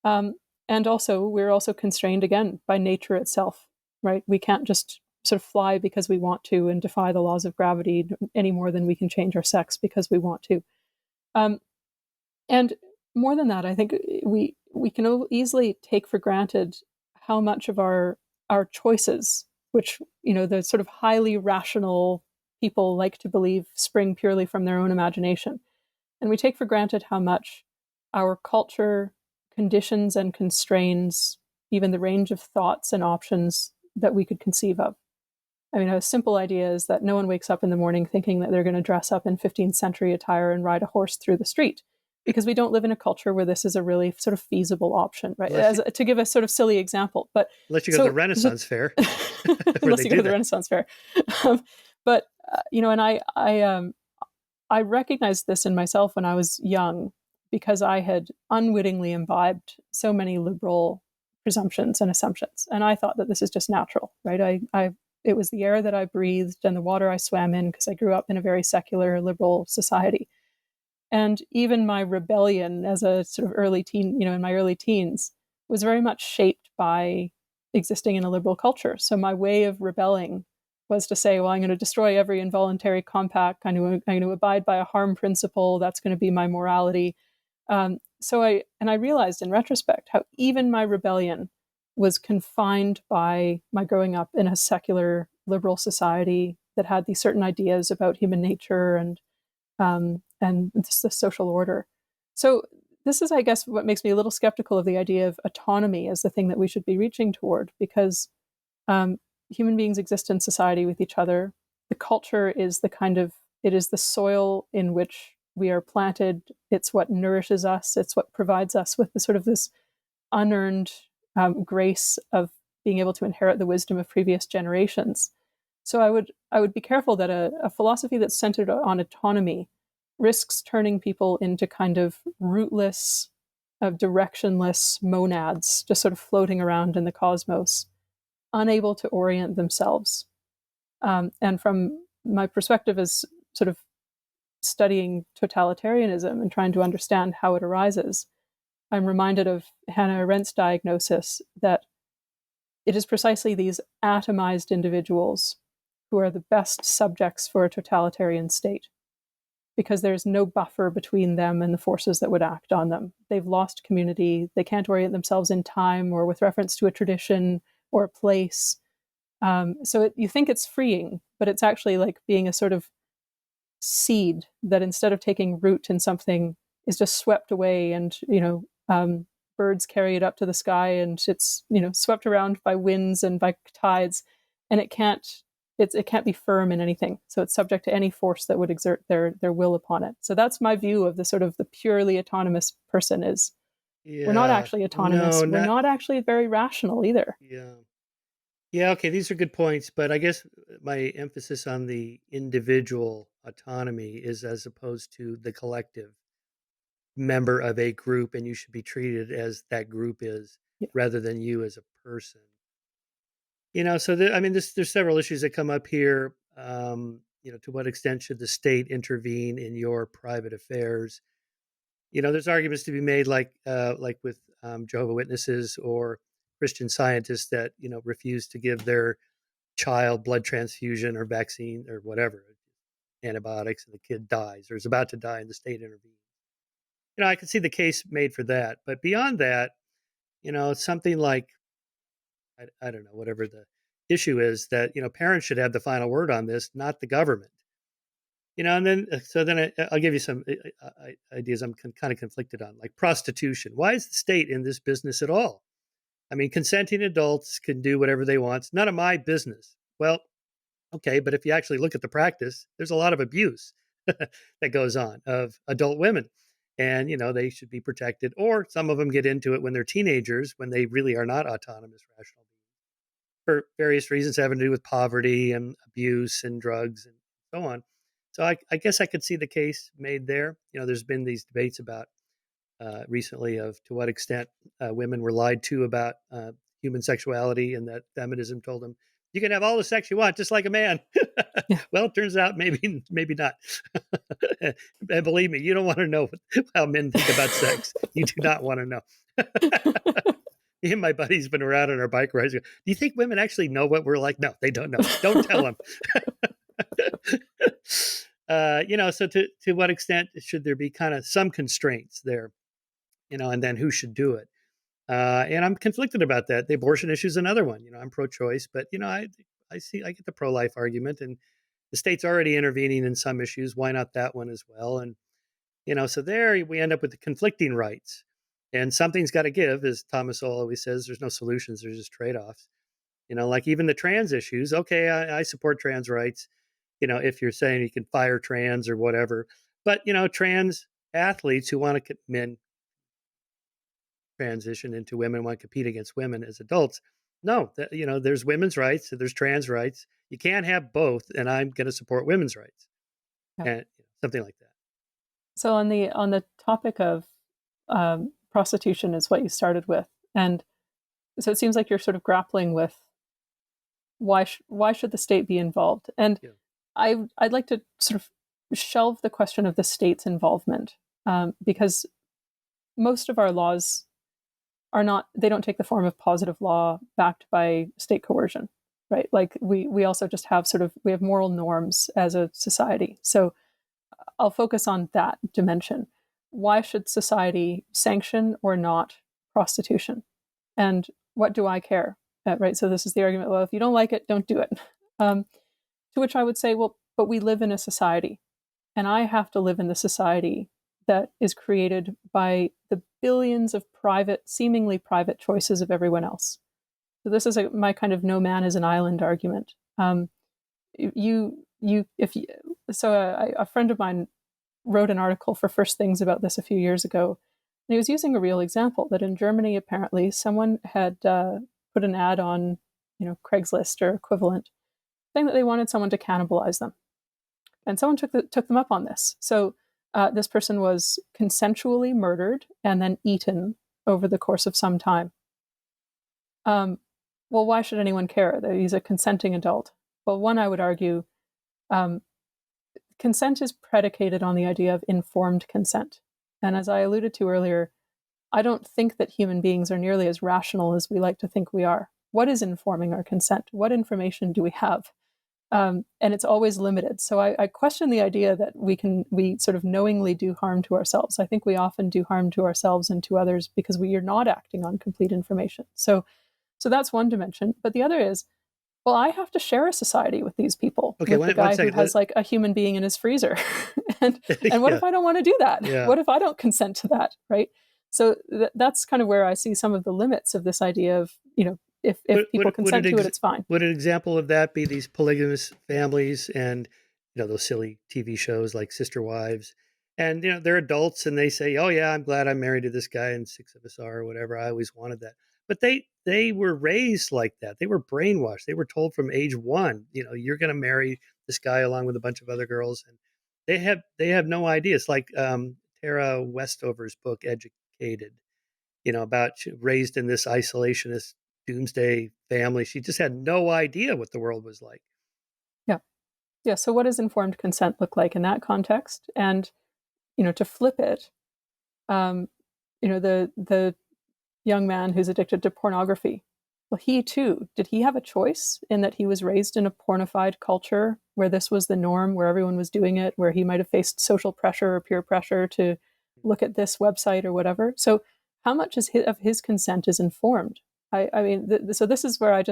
And also, we're also constrained, again, by nature itself, right? We can't just sort of fly because we want to and defy the laws of gravity any more than we can change our sex because we want to. And more than that, I think we can easily take for granted how much of our choices, which, the sort of highly rational people like to believe spring purely from their own imagination. And we take for granted how much our culture conditions and constrains even the range of thoughts and options that we could conceive of. I mean, a simple idea is that no one wakes up in the morning thinking that they're going to dress up in 15th century attire and ride a horse through the street, because we don't live in a culture where this is a really sort of feasible option, right? To give a sort of silly example, but unless you go to the Renaissance Fair, unless you go to the Renaissance Fair, but and I recognized this in myself when I was young, because I had unwittingly imbibed so many liberal presumptions and assumptions, and I thought that this is just natural, right? It was the air that I breathed and the water I swam in, because I grew up in a very secular, liberal society. And even my rebellion as a sort of early teen, in my early teens, was very much shaped by existing in a liberal culture. So my way of rebelling was to say, well, I'm going to destroy every involuntary compact. I'm going to abide by a harm principle. That's going to be my morality. So I realized in retrospect how even my rebellion was confined by my growing up in a secular liberal society that had these certain ideas about human nature and just the social order. So this is, I guess, what makes me a little skeptical of the idea of autonomy as the thing that we should be reaching toward, because human beings exist in society with each other. The culture is it is the soil in which we are planted. It's what nourishes us. It's what provides us with the sort of this unearned grace of being able to inherit the wisdom of previous generations. So I would be careful that a philosophy that's centered on autonomy risks turning people into kind of rootless, directionless monads, just sort of floating around in the cosmos, unable to orient themselves. And from my perspective as sort of studying totalitarianism and trying to understand how it arises, I'm reminded of Hannah Arendt's diagnosis that it is precisely these atomized individuals who are the best subjects for a totalitarian state, because there's no buffer between them and the forces that would act on them. They've lost community. They can't orient themselves in time or with reference to a tradition or a place. You think it's freeing, but it's actually like being a sort of seed that instead of taking root in something is just swept away, and birds carry it up to the sky, and it's swept around by winds and by tides, and it can't be firm in anything. So it's subject to any force that would exert their will upon it. So that's my view of the sort of the purely autonomous person is we're not Yeah. actually autonomous. No, We're not not actually very rational either. yeah. Yeah, okay, these are good points, but I guess my emphasis on the individual autonomy is as opposed to the collective member of a group, and you should be treated as that group is Yeah. rather than you as a person. So I mean, there's several issues that come up here. To what extent should the state intervene in your private affairs? There's arguments to be made, like with Jehovah Witnesses or Christian scientists that refuse to give their child blood transfusion or vaccine or whatever antibiotics, and the kid dies or is about to die, and the state intervenes. I could see the case made for that, but beyond that, something like I don't know, whatever the issue is, that parents should have the final word on this, not the government. And then I'll give you some ideas I'm kind of conflicted on, like prostitution. Why is the state in this business at all? I mean, consenting adults can do whatever they want. It's none of my business. Well, okay, but if you actually look at the practice, there's a lot of abuse that goes on of adult women. And, they should be protected. Or some of them get into it when they're teenagers, when they really are not autonomous, rational beings for various reasons having to do with poverty and abuse and drugs and so on. So I guess I could see the case made there. There's been these debates about recently of to what extent women were lied to about human sexuality, and that feminism told them you can have all the sex you want, just like a man. Yeah. Well, it turns out maybe not. And believe me, you don't want to know how men think about sex. You do not want to know. Me and my buddies been around on our bike rides. Do you think women actually know what we're like? No, they don't know. Don't tell them. So to what extent should there be kind of some constraints there? And then who should do it? And I'm conflicted about that. The abortion issue is another one. I'm pro-choice, but I get the pro-life argument, and the state's already intervening in some issues. Why not that one as well? And so there we end up with the conflicting rights, and something's got to give, as Thomas Sowell always says. There's no solutions. There's just trade-offs. Like even the trans issues. Okay, I support trans rights. If you're saying you can fire trans or whatever, but trans athletes who want to men transition into women, want to compete against women as adults. No, there's women's rights, there's trans rights. You can't have both, and I'm going to support women's rights, Yeah. and something like that. So on the topic of prostitution is what you started with, and so it seems like you're sort of grappling with why should the state be involved? And Yeah. I'd like to sort of shelve the question of the state's involvement, because most of our laws they don't take the form of positive law backed by state coercion, right? Like we also just have we have moral norms as a society. So I'll focus on that dimension. Why should society sanction or not prostitution? And what do I care? Right. So this is the argument. Well, if you don't like it, don't do it. To which I would say, well, but we live in a society, and I have to live in the society that is created by the billions of seemingly private choices of everyone else. So this is my kind of no man is an island argument. A friend of mine wrote an article for First Things about this a few years ago, and he was using a real example that in Germany, apparently, someone had put an ad on, Craigslist or equivalent, saying that they wanted someone to cannibalize them, and someone took them up on this. So this person was consensually murdered and then eaten over the course of some time. Well, why should anyone care? He's a consenting adult. Well, one, I would argue, consent is predicated on the idea of informed consent. And as I alluded to earlier, I don't think that human beings are nearly as rational as we like to think we are. What is informing our consent? What information do we have? and it's always limited. So I question the idea that we sort of knowingly do harm to ourselves. I think we often do harm to ourselves and to others because we are not acting on complete information. So that's one dimension. But the other is, well, I have to share a society with these people, Okay, with the one guy who second. has like a human being in his freezer. and what Yeah, if I don't want to do that? yeah. What if I don't consent to that? Right. So that's kind of where I see some of the limits of this idea of, if people consent to it, it's fine. Would an example of that be these polygamous families and those silly TV shows like Sister Wives, and they're adults and they say, "Oh yeah, I'm glad I'm married to this guy, and six of us are, or whatever. I always wanted that." But they were raised like that. They were brainwashed. They were told from age one, you're going to marry this guy along with a bunch of other girls, and they have no idea. It's like Tara Westover's book, Educated. About raised in this isolationist doomsday family. She just had no idea what the world was like. Yeah. Yeah. So what does informed consent look like in that context? And, to flip it, um, the young man who's addicted to pornography, well, he too, did he have a choice in that he was raised in a pornified culture where this was the norm, where everyone was doing it, where he might have faced social pressure or peer pressure to look at this website or whatever? So how much of his consent is informed? I mean, so this is where I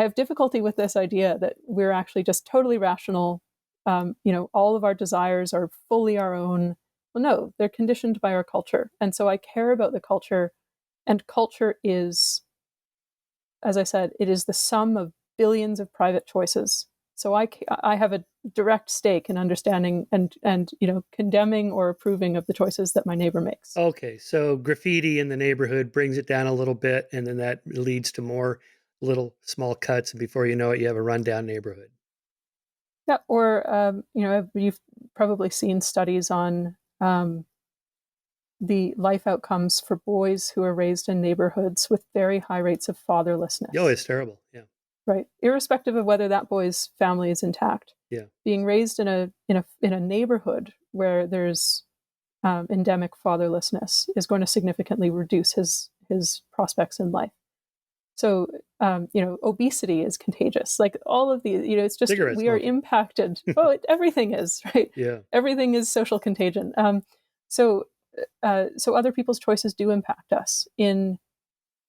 have difficulty with this idea that we're actually just totally rational. All of our desires are fully our own. Well, no, they're conditioned by our culture. And so I care about the culture, and culture is, as I said, it is the sum of billions of private choices. So I have a direct stake in understanding and condemning or approving of the choices that my neighbor makes. Okay, so graffiti in the neighborhood brings it down a little bit, and then that leads to more little small cuts, and before you know it, you have a rundown neighborhood. Yeah, or you've probably seen studies on the life outcomes for boys who are raised in neighborhoods with very high rates of Oh, fatherlessness. it's terrible. Yeah, Right, irrespective of whether that boy's family is intact. yeah. Being raised in a neighborhood where there's endemic fatherlessness is going to significantly reduce his prospects in life. So obesity is contagious. Like all of these, it's just Cigarette we are smoking. impacted. Oh, everything is right. Yeah. Everything is social contagion. So other people's choices do impact us in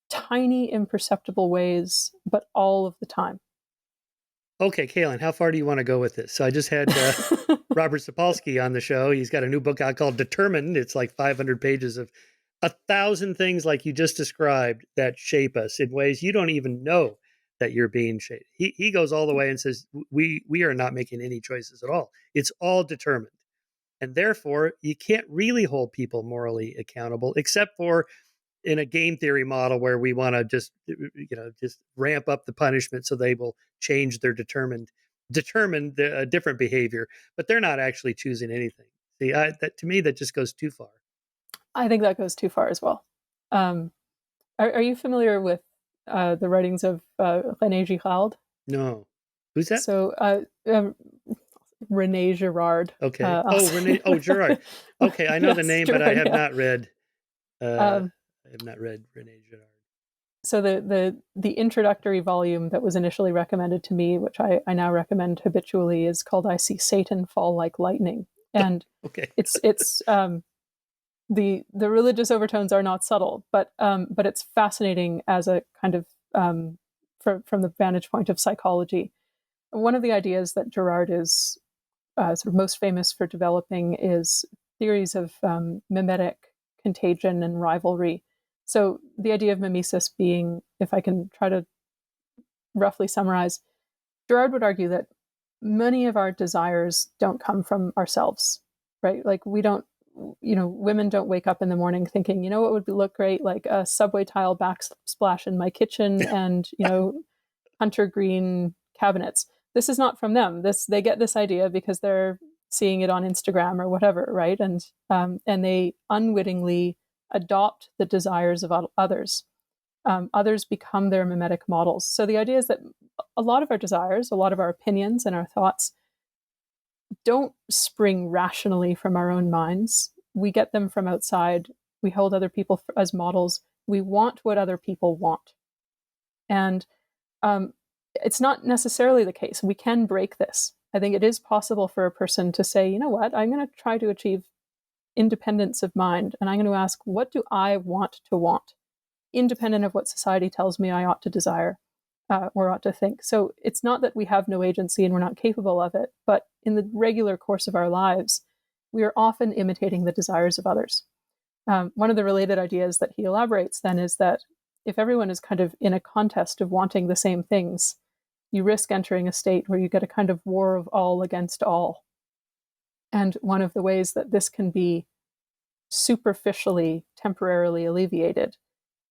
tiny, imperceptible ways, but all of the time. Okay, Caylan, how far do you want to go with this? So I just had Robert Sapolsky on the show. He's got a new book out called Determined. It's like 500 pages of 1,000 things like you just described that shape us in ways you don't even know that you're being shaped. He goes all the way and says we are not making any choices at all. It's all determined. And therefore, you can't really hold people morally accountable except for in a game theory model where we want to just ramp up the punishment so they will change their determined different behavior, but they're not actually choosing anything. See, that to me that just goes too far. I think that goes too far as well. Um, are you familiar with the writings of René Girard? No, who's that? So Rene Girard. Okay. Oh, Renee. Oh, Gerard. Okay, I know the Yes, name, but I Girard. have Yeah. not read. Um, I have not read Renee Girard. so the introductory volume that was initially recommended to me, which I now recommend habitually, is called "I See Satan Fall Like Lightning," and Okay. it's the religious overtones are not subtle, but it's fascinating as a kind of from the vantage point of psychology. One of the ideas that Girard is sort of most famous for developing is theories of mimetic contagion and rivalry. So the idea of mimesis being, if I can try to roughly summarize, Girard would argue that many of our desires don't come from ourselves, right? Like we don't, women don't wake up in the morning thinking, what would look great, like a subway tile backsplash in my kitchen and, hunter green cabinets. This is not from them. They get this idea because they're seeing it on Instagram or whatever, right? And they unwittingly adopt the desires of others. Others become their mimetic models. So the idea is that a lot of our desires, a lot of our opinions and our thoughts don't spring rationally from our own minds. We get them from outside. We hold other people as models. We want what other people want. And it's not necessarily the case. We can break this. I think it is possible for a person to say, you know what, I'm going to try to achieve independence of mind, and I'm going to ask, what do I want to want, independent of what society tells me I ought to desire or ought to think. So it's not that we have no agency and we're not capable of it, but in the regular course of our lives, we are often imitating the desires of others. One of the related ideas that he elaborates then is that if everyone is kind of in a contest of wanting the same things, you risk entering a state where you get a kind of war of all against all. And one of the ways that this can be superficially, temporarily alleviated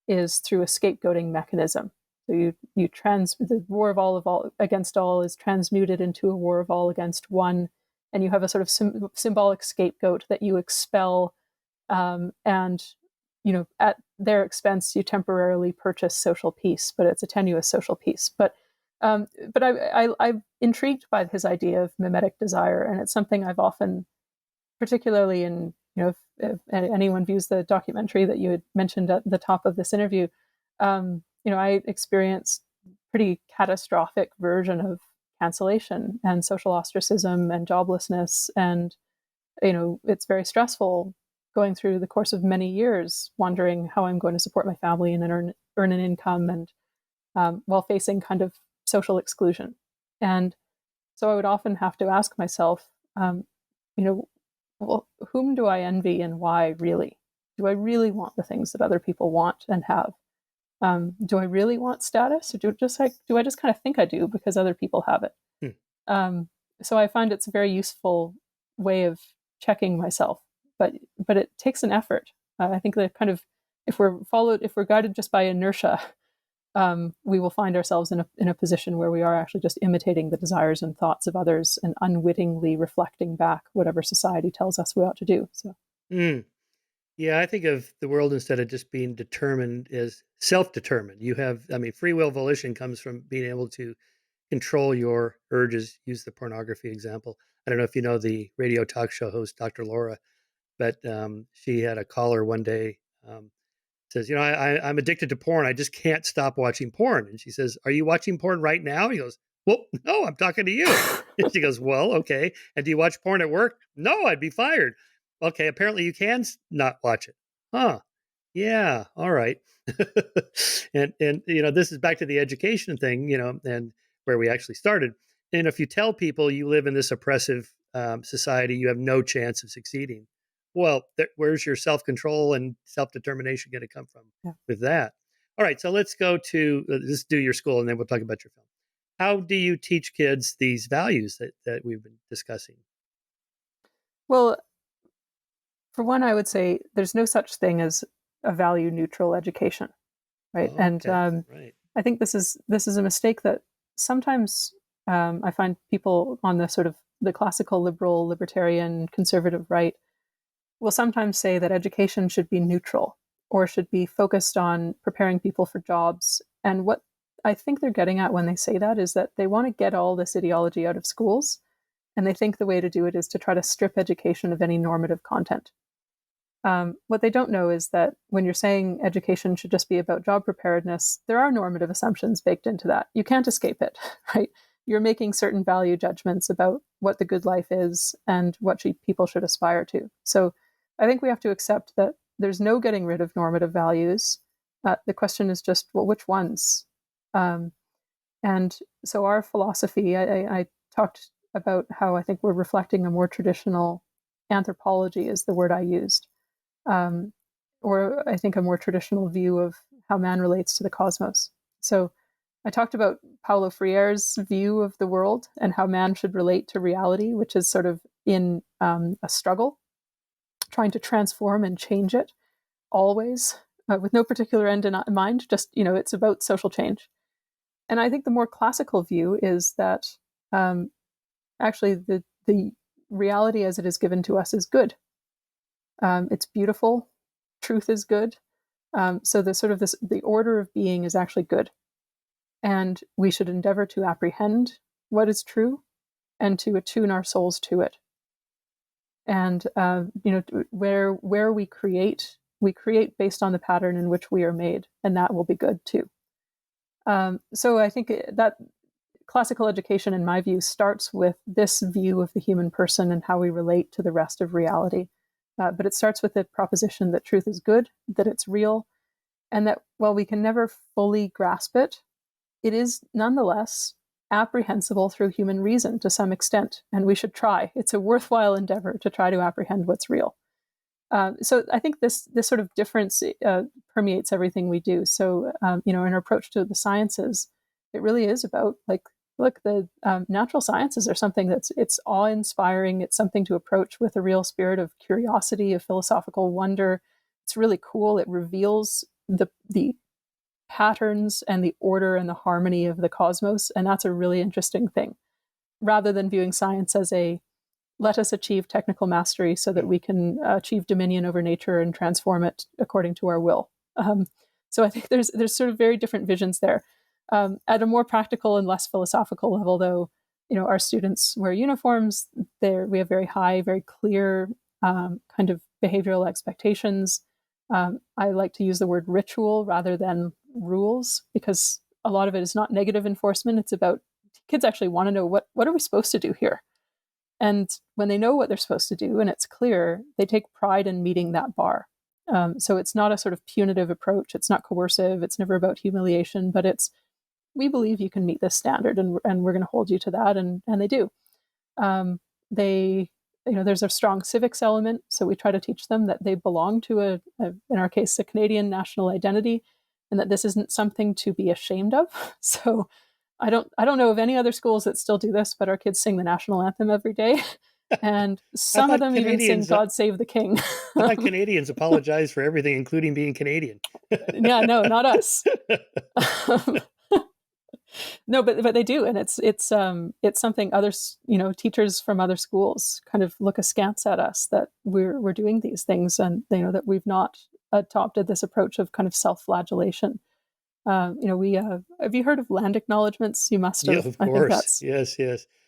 is through a scapegoating mechanism. So the war of all against all is transmuted into a war of all against one, and you have a sort of symbolic scapegoat that you expel, and at their expense you temporarily purchase social peace, but it's a tenuous social peace. But I'm intrigued by his idea of mimetic desire, and it's something I've often, particularly in if anyone views the documentary that you had mentioned at the top of this interview, I experienced pretty catastrophic version of cancellation and social ostracism and joblessness, and it's very stressful going through the course of many years, wondering how I'm going to support my family and earn an income, and while facing kind of social exclusion. And so I would often have to ask myself, well, whom do I envy and why, really? Do I really want the things that other people want and have? Do I really want status, or do I just kind of think I do because other people have it? So I find it's a very useful way of checking myself, but it takes an effort. I think that kind of if we're guided just by inertia, we will find ourselves in a position where we are actually just imitating the desires and thoughts of others and unwittingly reflecting back whatever society tells us we ought to do. So, yeah, I think of the world instead of just being determined as self-determined. Free will volition comes from being able to control your urges. Use the pornography example. I don't know if you know the radio talk show host, Dr. Laura, but she had a caller one day. Says, I'm addicted to porn. I just can't stop watching porn. And she says, are you watching porn right now? He goes, well, no, I'm talking to you. And she goes, well, okay. And do you watch porn at work? No, I'd be fired. Okay, apparently you can not watch it. Huh. Yeah, all right. and this is back to the education thing, and where we actually started. And if you tell people you live in this oppressive society, you have no chance of succeeding. Well, where's your self-control and self-determination going to come from with that? All right, so let's go to just do your school, and then we'll talk about your film. How do you teach kids these values that we've been discussing? Well, for one, I would say there's no such thing as a value-neutral education, right? Oh, okay. And right. I think this is a mistake that sometimes I find people on the sort of the classical liberal, libertarian, conservative right will sometimes say that education should be neutral or should be focused on preparing people for jobs. And what I think they're getting at when they say that is that they want to get all this ideology out of schools, and they think the way to do it is to try to strip education of any normative content. What they don't know is that when you're saying education should just be about job preparedness, there are normative assumptions baked into that. You can't escape it, right? You're making certain value judgments about what the good life is and what people should aspire to. So I think we have to accept that there's no getting rid of normative values. The question is just, well, which ones? And so our philosophy, I talked about how I think we're reflecting a more traditional anthropology is the word I used. Or I think a more traditional view of how man relates to the cosmos. So I talked about Paulo Freire's view of the world and how man should relate to reality, which is sort of in a struggle, trying to transform and change it always with no particular end in mind. Just, it's about social change. And I think the more classical view is that actually the reality as it is given to us is good. It's beautiful. Truth is good. So the order of being is actually good. And we should endeavor to apprehend what is true and to attune our souls to it. And, where we create based on the pattern in which we are made, and that will be good too. So I think that classical education, in my view, starts with this view of the human person and how we relate to the rest of reality. But it starts with the proposition that truth is good, that it's real, and that while we can never fully grasp it, it is nonetheless apprehensible through human reason to some extent, and we should try. It's a worthwhile endeavor to try to apprehend what's real. So I think this sort of difference permeates everything we do. So in our approach to the sciences, it really is about look, the natural sciences are something it's awe-inspiring. It's something to approach with a real spirit of curiosity, of philosophical wonder. It's really cool. It reveals the patterns and the order and the harmony of the cosmos, and that's a really interesting thing. Rather than viewing science as a let us achieve technical mastery so that we can achieve dominion over nature and transform it according to our will. So I think there's sort of very different visions there. At a more practical and less philosophical level, though, our students wear uniforms. We have very high, very clear kind of behavioral expectations. I like to use the word ritual rather than rules, because a lot of it is not negative enforcement. It's about kids actually want to know what are we supposed to do here? And when they know what they're supposed to do and it's clear, they take pride in meeting that bar. So it's not a sort of punitive approach. It's not coercive. It's never about humiliation, but we believe you can meet this standard, and we're going to hold you to that. And they do. There's a strong civics element. So we try to teach them that they belong to in our case, a Canadian national identity, and that this isn't something to be ashamed of. So I don't know of any other schools that still do this, but our kids sing the national anthem every day. And some of them even sing God Save the King. I thought Canadians apologize for everything, including being Canadian. Yeah, no, not us. No, but they do, and it's something others, teachers from other schools kind of look askance at us that we're doing these things, and that we've not adopted this approach of kind of self-flagellation. Have you heard of land acknowledgements? You must have. Yeah, of course. Yes.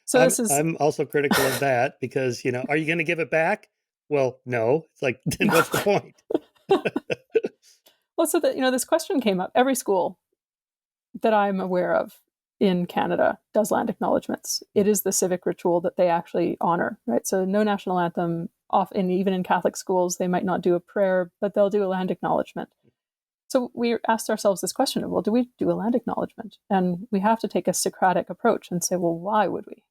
So I'm also critical of that because, are you going to give it back? Well, no. It's like, then what's the point? Well, so that, this question came up. Every school that I'm aware of in Canada does land acknowledgements. It is the civic ritual that they actually honor, right? So no national anthem. Often, even in Catholic schools, they might not do a prayer, but they'll do a land acknowledgement. So we asked ourselves this question of, well, do we do a land acknowledgement? And we have to take a Socratic approach and say, well, why would we?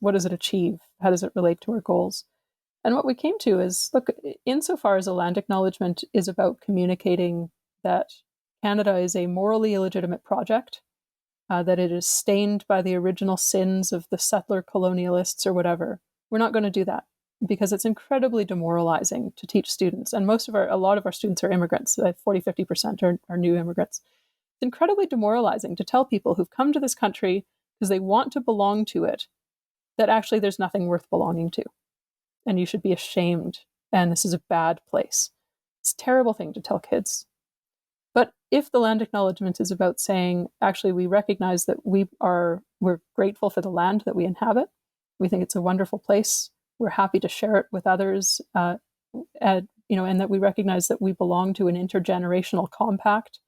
What does it achieve? How does it relate to our goals? And what we came to is, look, insofar as a land acknowledgement is about communicating that Canada is a morally illegitimate project, that it is stained by the original sins of the settler colonialists or whatever, we're not going to do that, because it's incredibly demoralizing to teach students. And a lot of our students are immigrants. 40-50% are new immigrants. It's incredibly demoralizing to tell people who've come to this country because they want to belong to it that actually there's nothing worth belonging to. And you should be ashamed. And this is a bad place. It's a terrible thing to tell kids. But if the land acknowledgement is about saying, actually, we recognize that we're grateful for the land that we inhabit. We think it's a wonderful place. We're happy to share it with others, and that we recognize that we belong to an intergenerational compact.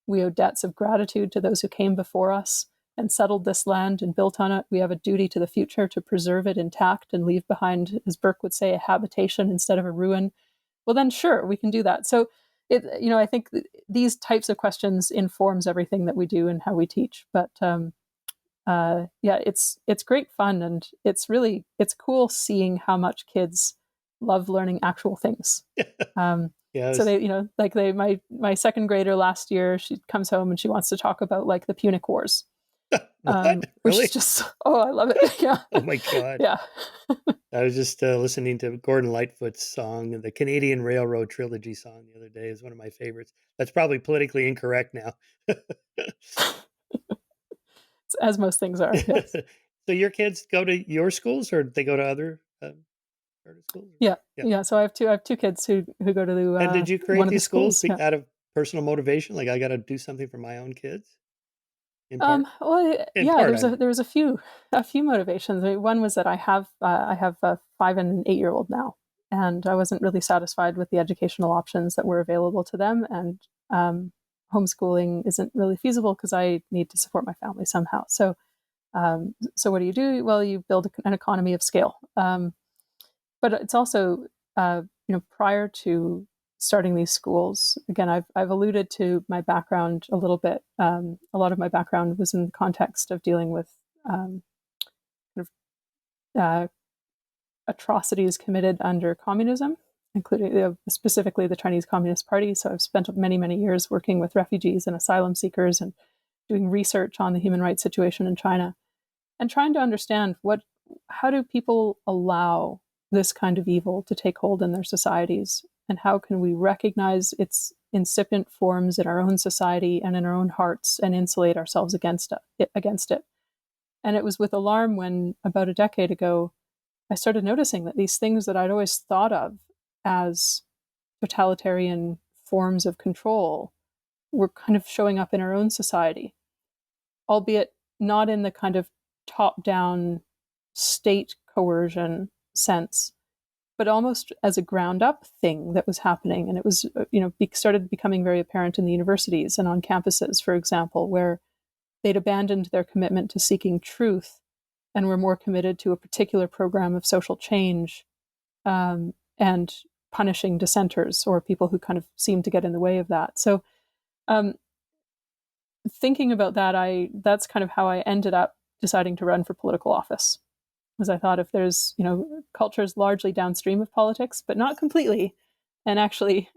We owe debts of gratitude to those who came before us and settled this land and built on it. We have a duty to the future to preserve it intact and leave behind, as Burke would say, a habitation instead of a ruin. Well, then sure, we can do that. So I think these types of questions informs everything that we do and how we teach. But it's great fun, and it's cool seeing how much kids love learning actual things. Yes. So my second grader last year, she comes home and she wants to talk about the Punic Wars. What? Which Really? is just, I love it. Yeah. Oh my God. Yeah. I was just listening to Gordon Lightfoot's song, the Canadian Railroad Trilogy song the other day. Is one of my favorites. That's probably politically incorrect now. As most things are. Yes. So your kids go to your schools, or they go to other charter schools? Yeah. So I have two kids who go to the and did you create one of the these schools yeah. out of personal motivation? Like, I got to do something for my own kids? In part? There was a few motivations. I mean, one was that I have a 5 and an 8-year-old now, and I wasn't really satisfied with the educational options that were available to them, and homeschooling isn't really feasible because I need to support my family somehow. So what do? Well, you build an economy of scale. But it's also, prior to starting these schools, again, I've alluded to my background a little bit. A lot of my background was in the context of dealing with kind of atrocities committed under communism, including specifically the Chinese Communist Party. So I've spent many, many years working with refugees and asylum seekers and doing research on the human rights situation in China and trying to understand how do people allow this kind of evil to take hold in their societies, and how can we recognize its incipient forms in our own society and in our own hearts and insulate ourselves against it. And it was with alarm when, about a decade ago, I started noticing that these things that I'd always thought of as totalitarian forms of control were kind of showing up in our own society, albeit not in the kind of top-down state coercion sense, but almost as a ground-up thing that was happening. And it was, started becoming very apparent in the universities and on campuses, for example, where they'd abandoned their commitment to seeking truth and were more committed to a particular program of social change, and punishing dissenters or people who kind of seemed to get in the way of that. So thinking about that's kind of how I ended up deciding to run for political office. Because I thought, if there's, culture is largely downstream of politics, but not completely. And actually,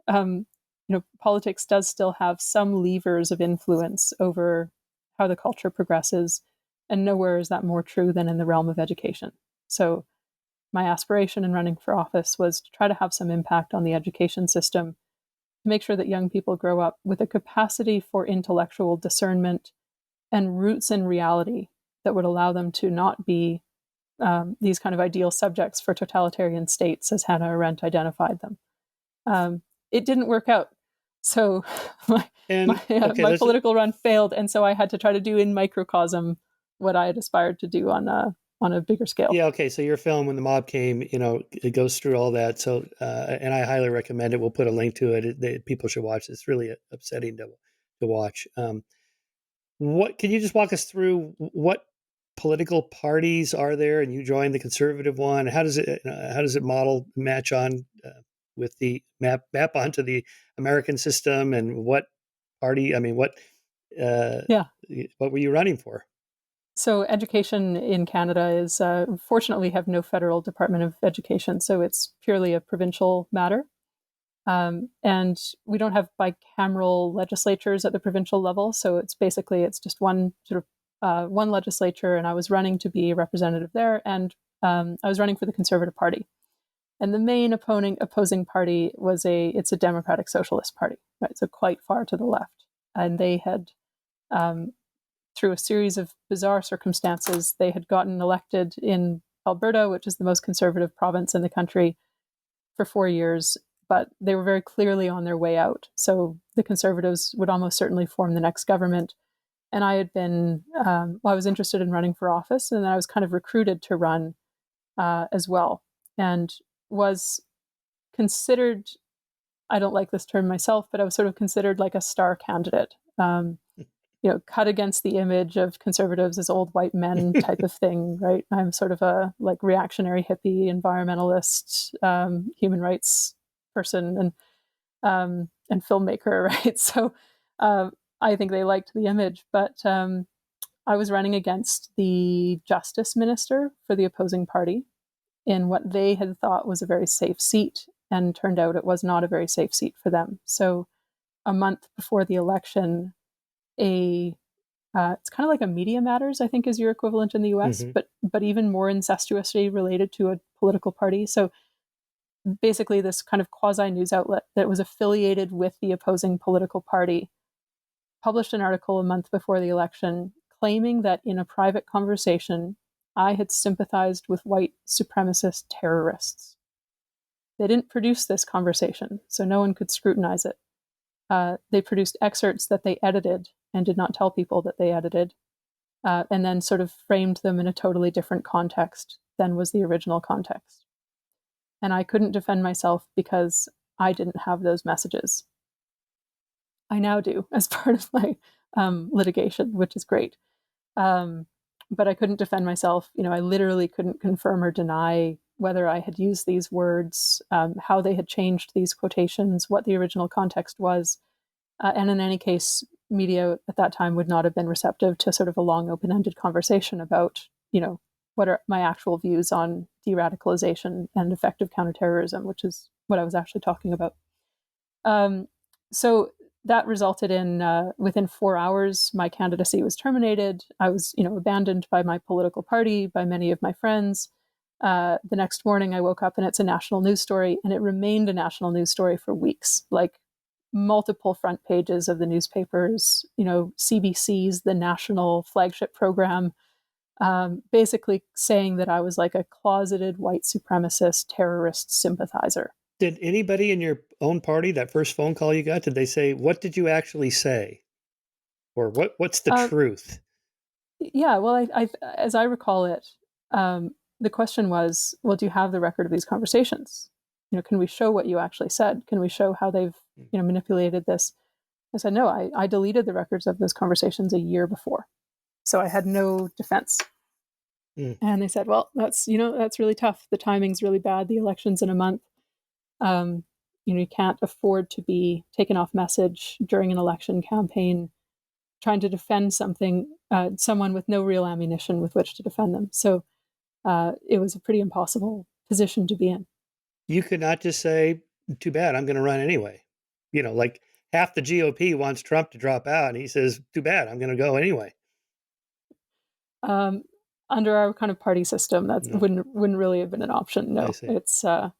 politics does still have some levers of influence over how the culture progresses. And nowhere is that more true than in the realm of education. So my aspiration in running for office was to try to have some impact on the education system, to make sure that young people grow up with a capacity for intellectual discernment and roots in reality that would allow them to not be these kind of ideal subjects for totalitarian states, as Hannah Arendt identified them. It didn't work out. So my political run failed. And so I had to try to do in microcosm what I had aspired to do on a bigger scale. Yeah. Okay. So your film, When the Mob Came, it goes through all that. So, and I highly recommend it. We'll put a link to it. People should watch it. It's really upsetting to watch. What can you just walk us through? What political parties are there? And you joined the conservative one. How does it model match on with the map onto the American system? And what party? I mean, what were you running for? So education in Canada is, fortunately, have no federal Department of Education, so it's purely a provincial matter. And we don't have bicameral legislatures at the provincial level, so it's just one one legislature, and I was running to be a representative there, and I was running for the Conservative Party. And the main opposing party it's a Democratic Socialist Party, right? So quite far to the left. And they had, through a series of bizarre circumstances, they had gotten elected in Alberta, which is the most conservative province in the country, for 4 years, but they were very clearly on their way out. So the Conservatives would almost certainly form the next government. And I had been, I was interested in running for office, and then I was kind of recruited to run as well, and was considered, I don't like this term myself, but I was sort of considered like a star candidate. Cut against the image of conservatives as old white men type of thing, right? I'm sort of a reactionary hippie, environmentalist, human rights person, and filmmaker, right? So I think they liked the image, but I was running against the justice minister for the opposing party in what they had thought was a very safe seat, and turned out it was not a very safe seat for them. So a month before the election, it's kind of like a Media Matters, I think, is your equivalent in the US, but even more incestuously related to a political party. So basically this kind of quasi-news outlet that was affiliated with the opposing political party published an article a month before the election claiming that in a private conversation, I had sympathized with white supremacist terrorists. They didn't produce this conversation, so no one could scrutinize it. They produced excerpts that they edited and did not tell people that they edited, and then sort of framed them in a totally different context than was the original context. And I couldn't defend myself because I didn't have those messages. I now do as part of my litigation, which is great. Um, but I couldn't defend myself. I literally couldn't confirm or deny whether I had used these words, how they had changed these quotations, what the original context was. And in any case, media at that time would not have been receptive to sort of a long, open-ended conversation about, what are my actual views on de-radicalization and effective counterterrorism, which is what I was actually talking about. So that resulted in within 4 hours, my candidacy was terminated. I was, abandoned by my political party, by many of my friends. The next morning, I woke up and it's a national news story, and it remained a national news story for weeks, like multiple front pages of the newspapers. CBC's the national flagship program, basically saying that I was like a closeted white supremacist terrorist sympathizer. Did anybody in your own party, that first phone call you got, did they say, what did you actually say? Or what's the truth? Yeah, well, as I recall it, the question was, well, do you have the record of these conversations? Can we show what you actually said? Can we show how they've, manipulated this? I said, no, I deleted the records of those conversations a year before. So I had no defense. And they said, well, that's really tough. The timing's really bad. The election's in a month. You can't afford to be taken off message during an election campaign trying to defend someone with no real ammunition with which to defend them. So it was a pretty impossible position to be in. You could not just say, too bad, I'm going to run anyway. Like half the GOP wants Trump to drop out, and he says, too bad, I'm going to go anyway. Under our kind of party system, that wouldn't really have been an option. No, it's I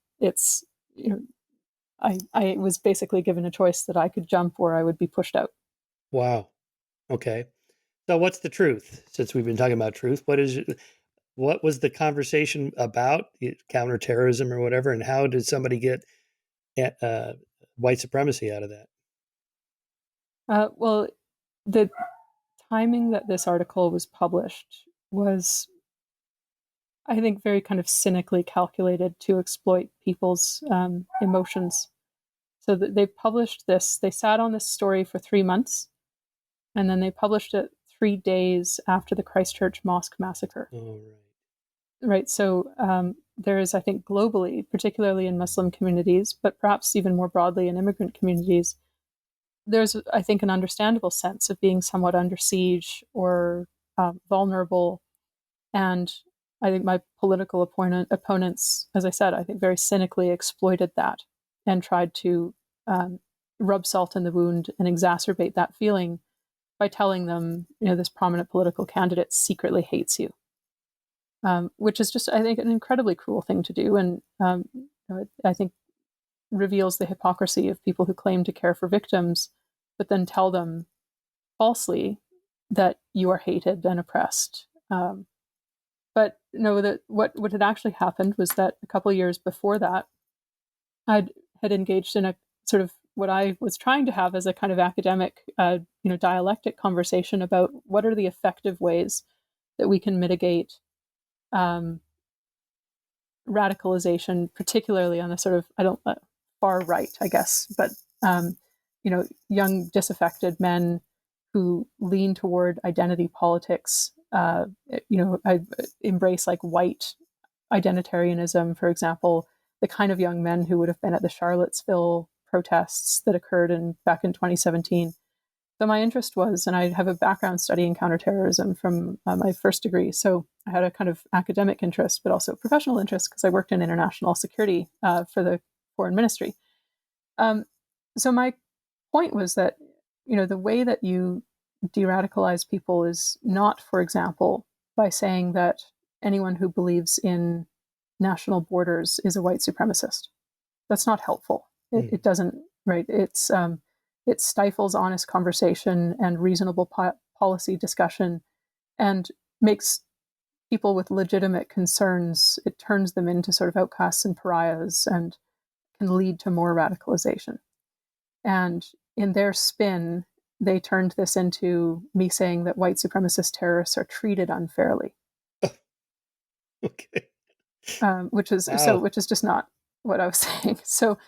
was basically given a choice that I could jump or I would be pushed out. Wow. Okay. So what's the truth? Since we've been talking about truth, what was the conversation about, counterterrorism or whatever, and how did somebody get white supremacy out of that? Well, the timing that this article was published was, I think, very kind of cynically calculated to exploit people's emotions. So that they published this, they sat on this story for 3 months, and then they published it 3 days after the Christchurch mosque massacre. Oh, right. So there is, I think, globally, particularly in Muslim communities, but perhaps even more broadly in immigrant communities, there's, I think, an understandable sense of being somewhat under siege or vulnerable. And I think my political opponents, as I said, I think very cynically exploited that and tried to rub salt in the wound and exacerbate that feeling by telling them, this prominent political candidate secretly hates you, which is just, I think, an incredibly cruel thing to do. And I think reveals the hypocrisy of people who claim to care for victims, but then tell them falsely that you are hated and oppressed. But no, that what had actually happened was that a couple of years before that, I had engaged in a sort of what I was trying to have as a kind of academic, dialectic conversation about what are the effective ways that we can mitigate radicalization, particularly on the sort of, far right, I guess, but young disaffected men who lean toward identity politics. I embrace like white identitarianism, for example, the kind of young men who would have been at the Charlottesville protests that occurred back in 2017. So my interest was, and I have a background studying counterterrorism from my first degree. So I had a kind of academic interest, but also professional interest because I worked in international security for the foreign ministry. So my point was that, the way that you de-radicalize people is not, for example, by saying that anyone who believes in national borders is a white supremacist. That's not helpful. It doesn't, right? It stifles honest conversation and reasonable policy discussion and makes people with legitimate concerns, it turns them into sort of outcasts and pariahs and can lead to more radicalization. And in their spin, they turned this into me saying that white supremacist terrorists are treated unfairly. Okay. Which is Wow. which is just not what I was saying. So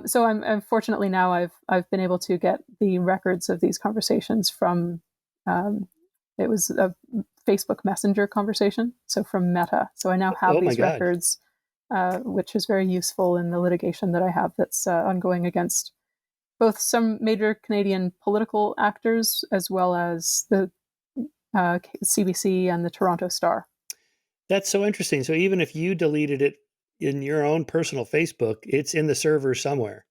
So I'm fortunately now I've been able to get the records of these conversations from it was a Facebook Messenger conversation, so from Meta. So I now have Oh my these God. records, which is very useful in the litigation that I have that's ongoing against both some major Canadian political actors as well as the CBC and the Toronto Star. That's so interesting. So even if you deleted it in your own personal Facebook, it's in the server somewhere.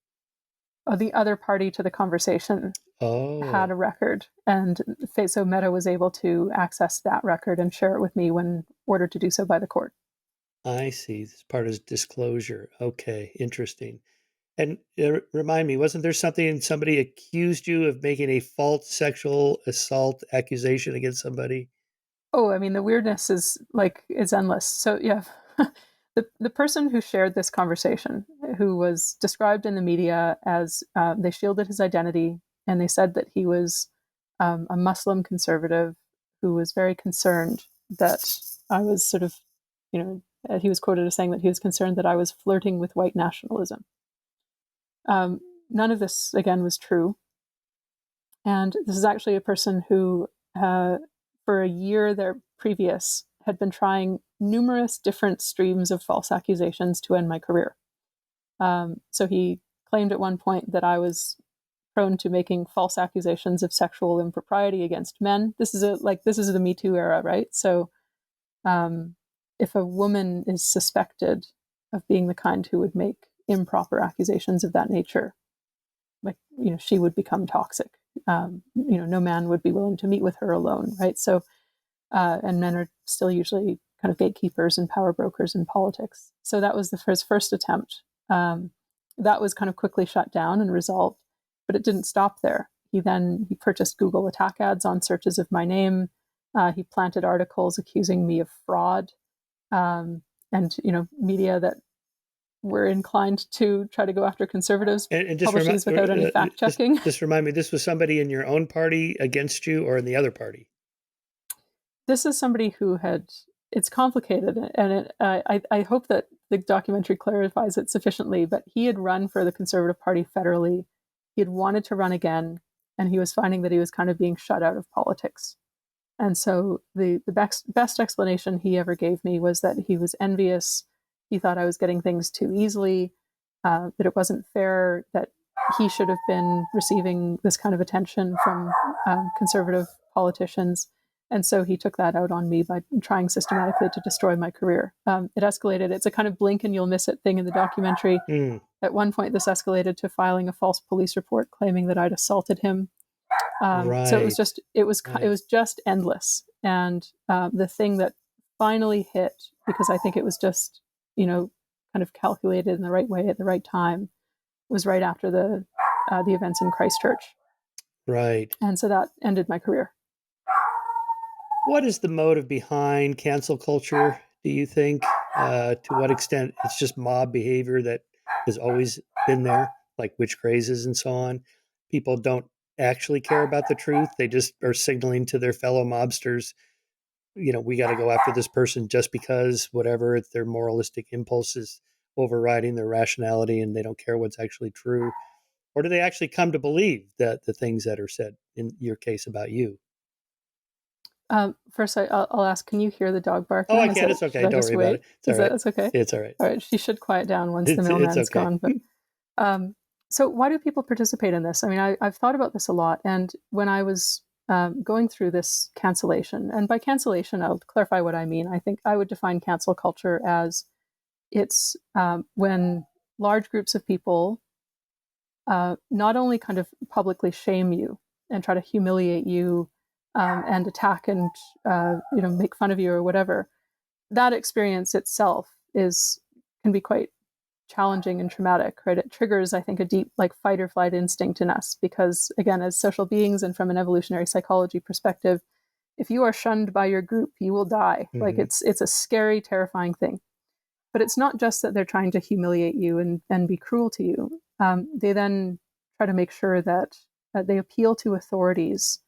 The other party to the conversation had Oh, a record, and so Meta was able to access that record and share it with me when ordered to do so by the court. I see. This part is disclosure. Okay, interesting. And remind me, wasn't there somebody accused you of making a false sexual assault accusation against somebody? Oh, I mean, the weirdness is endless. So yeah, the person who shared this conversation, who was described in the media as they shielded his identity, and they said that he was a Muslim conservative who was very concerned that I was sort of, he was quoted as saying that he was concerned that I was flirting with white nationalism. Um, None of this again was true, and this is actually a person who, for a year there previous, had been trying numerous different streams of false accusations to end my career. So he claimed at one point that I was prone to making false accusations of sexual impropriety against men. This is the Me Too era, right? So um, if a woman is suspected of being the kind who would make improper accusations of that nature, she would become toxic. No man would be willing to meet with her alone, right? So and men are still usually kind of gatekeepers and power brokers in politics. So that was his first attempt. That was kind of quickly shut down and resolved, but it didn't stop there. He purchased Google attack ads on searches of my name. He planted articles accusing me of fraud, and media that were inclined to try to go after conservatives And just publish these without any fact checking. just remind me, this was somebody in your own party against you or in the other party? This is somebody who had, it's complicated, and I hope that the documentary clarifies it sufficiently, but he had run for the Conservative Party federally. He had wanted to run again, and he was finding that he was kind of being shut out of politics. And so the best explanation he ever gave me was that he was envious. He thought I was getting things too easily, that it wasn't fair, that he should have been receiving this kind of attention from conservative politicians. And so he took that out on me by trying systematically to destroy my career. It escalated. It's a kind of blink and you'll miss it thing in the documentary. Mm, At one point, this escalated to filing a false police report claiming that I'd assaulted him. So right. it was just endless. And the thing that finally hit, because I think it was just kind of calculated in the right way at the right time, was right after the events in Christchurch, Right. and so that ended my career. What is the motive behind cancel culture, do you think? To what extent it's just mob behavior that has always been there, like witch crazes and so on? People don't actually care about the truth. They just are signaling to their fellow mobsters, we got to go after this person just because whatever their moralistic impulses overriding their rationality and they don't care what's actually true. Or do they actually come to believe that the things that are said in your case about you? First, I'll ask, can you hear the dog Oh, I barking? can. It's Should okay. I Don't just worry about it. wait? It's all right. That's okay? It's all right. All right, she should quiet down once the It's mailman's okay. gone. But so why do people participate in this? I mean, I've thought about this a lot. And when I was going through this cancellation, and by cancellation, I'll clarify what I mean. I think I would define cancel culture as it's when large groups of people not only kind of publicly shame you and try to humiliate you and attack and make fun of you or whatever. That experience itself is can be quite challenging and traumatic, right? It triggers, I think, a deep like fight or flight instinct in us because, again, as social beings and from an evolutionary psychology perspective, if you are shunned by your group, you will die. Like Mm-hmm. it's a scary, terrifying thing. But it's not just that they're trying to humiliate you and be cruel to you. They then try to make sure that they appeal to authorities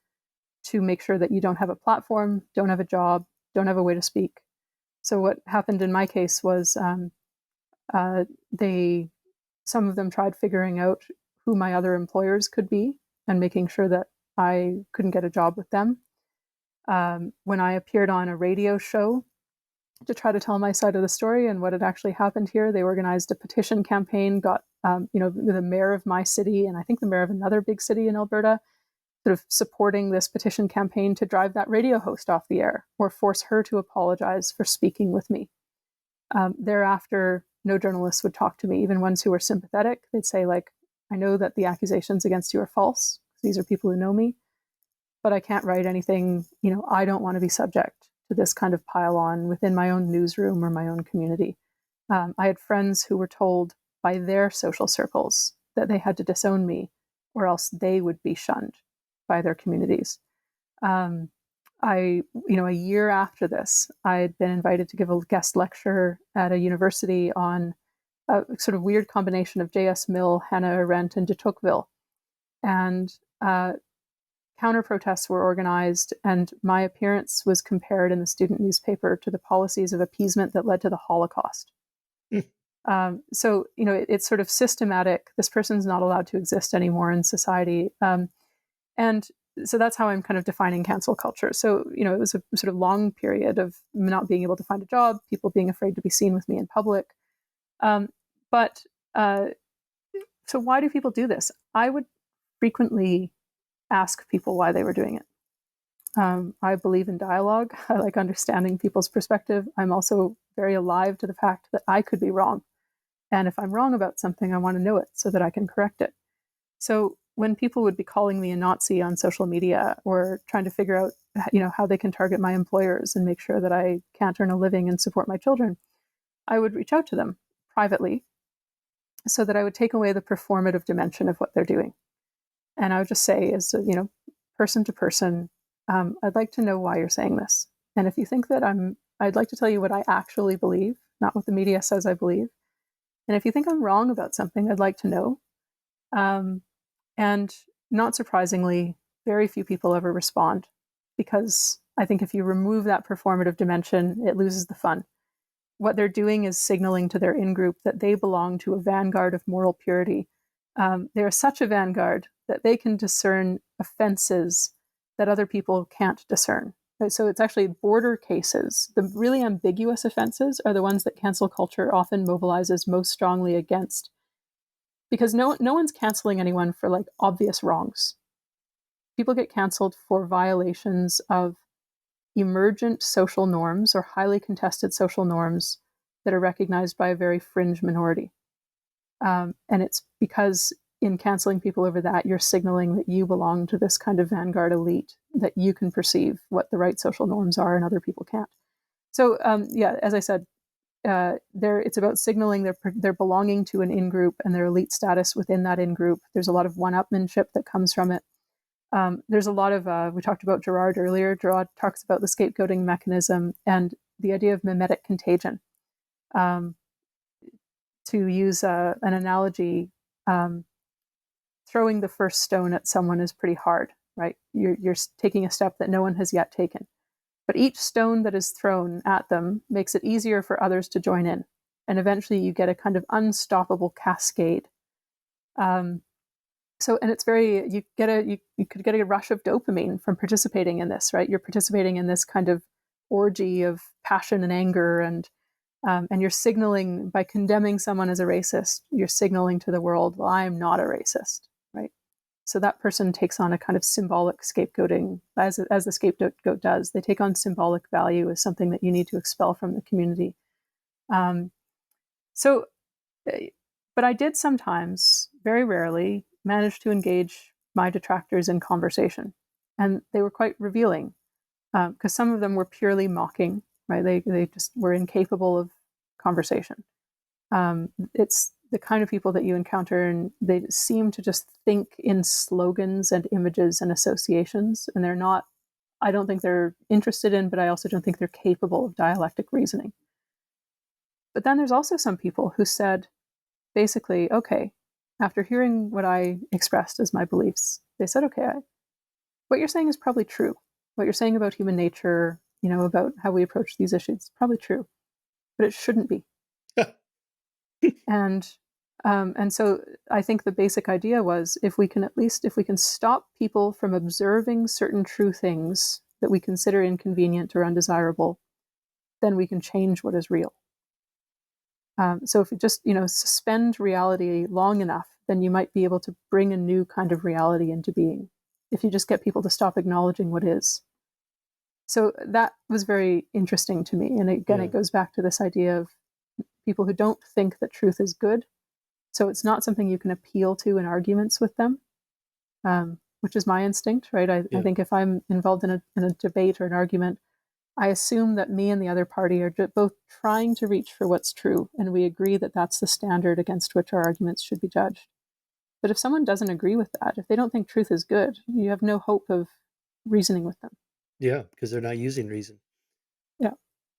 to make sure that you don't have a platform, don't have a job, don't have a way to speak. So what happened in my case was they Some of them tried figuring out who my other employers could be and making sure that I couldn't get a job with them. When I appeared on a radio show to try to tell my side of the story and what had actually happened here, they organized a petition campaign, got the mayor of my city and I think the mayor of another big city in Alberta sort of supporting this petition campaign to drive that radio host off the air or force her to apologize for speaking with me. Thereafter, no journalists would talk to me, even ones who were sympathetic. They'd say, like, I know that the accusations against you are false. These are people who know me, but I can't write anything. I don't want to be subject to this kind of pile on within my own newsroom or my own community. I had friends who were told by their social circles that they had to disown me or else they would be shunned by their communities. A year after this, I had been invited to give a guest lecture at a university on a sort of weird combination of J.S. Mill, Hannah Arendt, and de Tocqueville. And counter protests were organized, and my appearance was compared in the student newspaper to the policies of appeasement that led to the Holocaust. So, it's sort of systematic. This person's not allowed to exist anymore in society. And so that's how I'm kind of defining cancel culture. So, it was a sort of long period of not being able to find a job, people being afraid to be seen with me in public. So why do people do this? I would frequently ask people why they were doing it. I believe in dialogue. I like understanding people's perspective. I'm also very alive to the fact that I could be wrong. And if I'm wrong about something, I want to know it so that I can correct it. So when people would be calling me a Nazi on social media or trying to figure out, how they can target my employers and make sure that I can't earn a living and support my children, I would reach out to them privately so that I would take away the performative dimension of what they're doing. And I would just say, person to person, I'd like to know why you're saying this. And if you think that I'd like to tell you what I actually believe, not what the media says I believe. And if you think I'm wrong about something, I'd like to know. And not surprisingly, very few people ever respond, because I think if you remove that performative dimension, it loses the fun. What they're doing is signaling to their in-group that they belong to a vanguard of moral purity. They are such a vanguard that they can discern offenses that other people can't discern. Right? So it's actually border cases. The really ambiguous offenses are the ones that cancel culture often mobilizes most strongly against, because no one's canceling anyone for like obvious wrongs. People get canceled for violations of emergent social norms or highly contested social norms that are recognized by a very fringe minority. And it's because in canceling people over that, you're signaling that you belong to this kind of vanguard elite, that you can perceive what the right social norms are and other people can't. So, as I said, it's about signaling their belonging to an in-group and their elite status within that in-group. There's a lot of one-upmanship that comes from it. There's a lot of, we talked about Gerard earlier. Gerard talks about the scapegoating mechanism and the idea of mimetic contagion. To use an analogy, throwing the first stone at someone is pretty hard, right? You're taking a step that no one has yet taken. But each stone that is thrown at them makes it easier for others to join in. And eventually you get a kind of unstoppable cascade. And it's you could get a rush of dopamine from participating in this, right? You're participating in this kind of orgy of passion and anger, and you're signaling, by condemning someone as a racist, you're signaling to the world, well, I am not a racist, right? So that person takes on a kind of symbolic scapegoating, as the scapegoat does. They take on symbolic value as something that you need to expel from the community. But I did sometimes, very rarely, manage to engage my detractors in conversation. And they were quite revealing, because some of them were purely mocking, right? They just were incapable of conversation. It's the kind of people that you encounter, and they seem to just think in slogans and images and associations, and I don't think they're interested in, but I also don't think they're capable of dialectic reasoning. But then there's also some people who said, basically, okay, after hearing what I expressed as my beliefs, they said, okay, what you're saying is probably true. What you're saying about human nature, about how we approach these issues, is probably true, but it shouldn't be. And And so I think the basic idea was if we can stop people from observing certain true things that we consider inconvenient or undesirable, then we can change what is real. So if you just suspend reality long enough, then you might be able to bring a new kind of reality into being. If you just get people to stop acknowledging what is. So that was very interesting to me. And again, Yeah. it goes back to this idea of people who don't think that truth is good. So it's not something you can appeal to in arguments with them, which is my instinct, right? I Yeah. think if I'm involved in a debate or an argument, I assume that me and the other party are both trying to reach for what's true, and we agree that that's the standard against which our arguments should be judged. But if someone doesn't agree with that, if they don't think truth is good, you have no hope of reasoning with them. Yeah. Because they're not using reason. Yeah.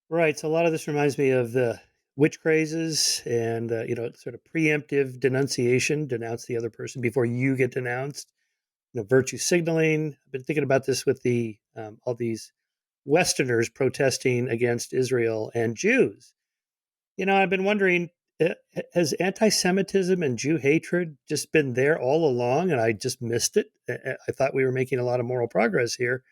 Right. So a lot of this reminds me of the witch crazes and, sort of preemptive denunciation, denounce the other person before you get denounced. Virtue signaling. I've been thinking about this with all these Westerners protesting against Israel and Jews. I've been wondering, has anti-Semitism and Jew hatred just been there all along, and I just missed it? I thought we were making a lot of moral progress here,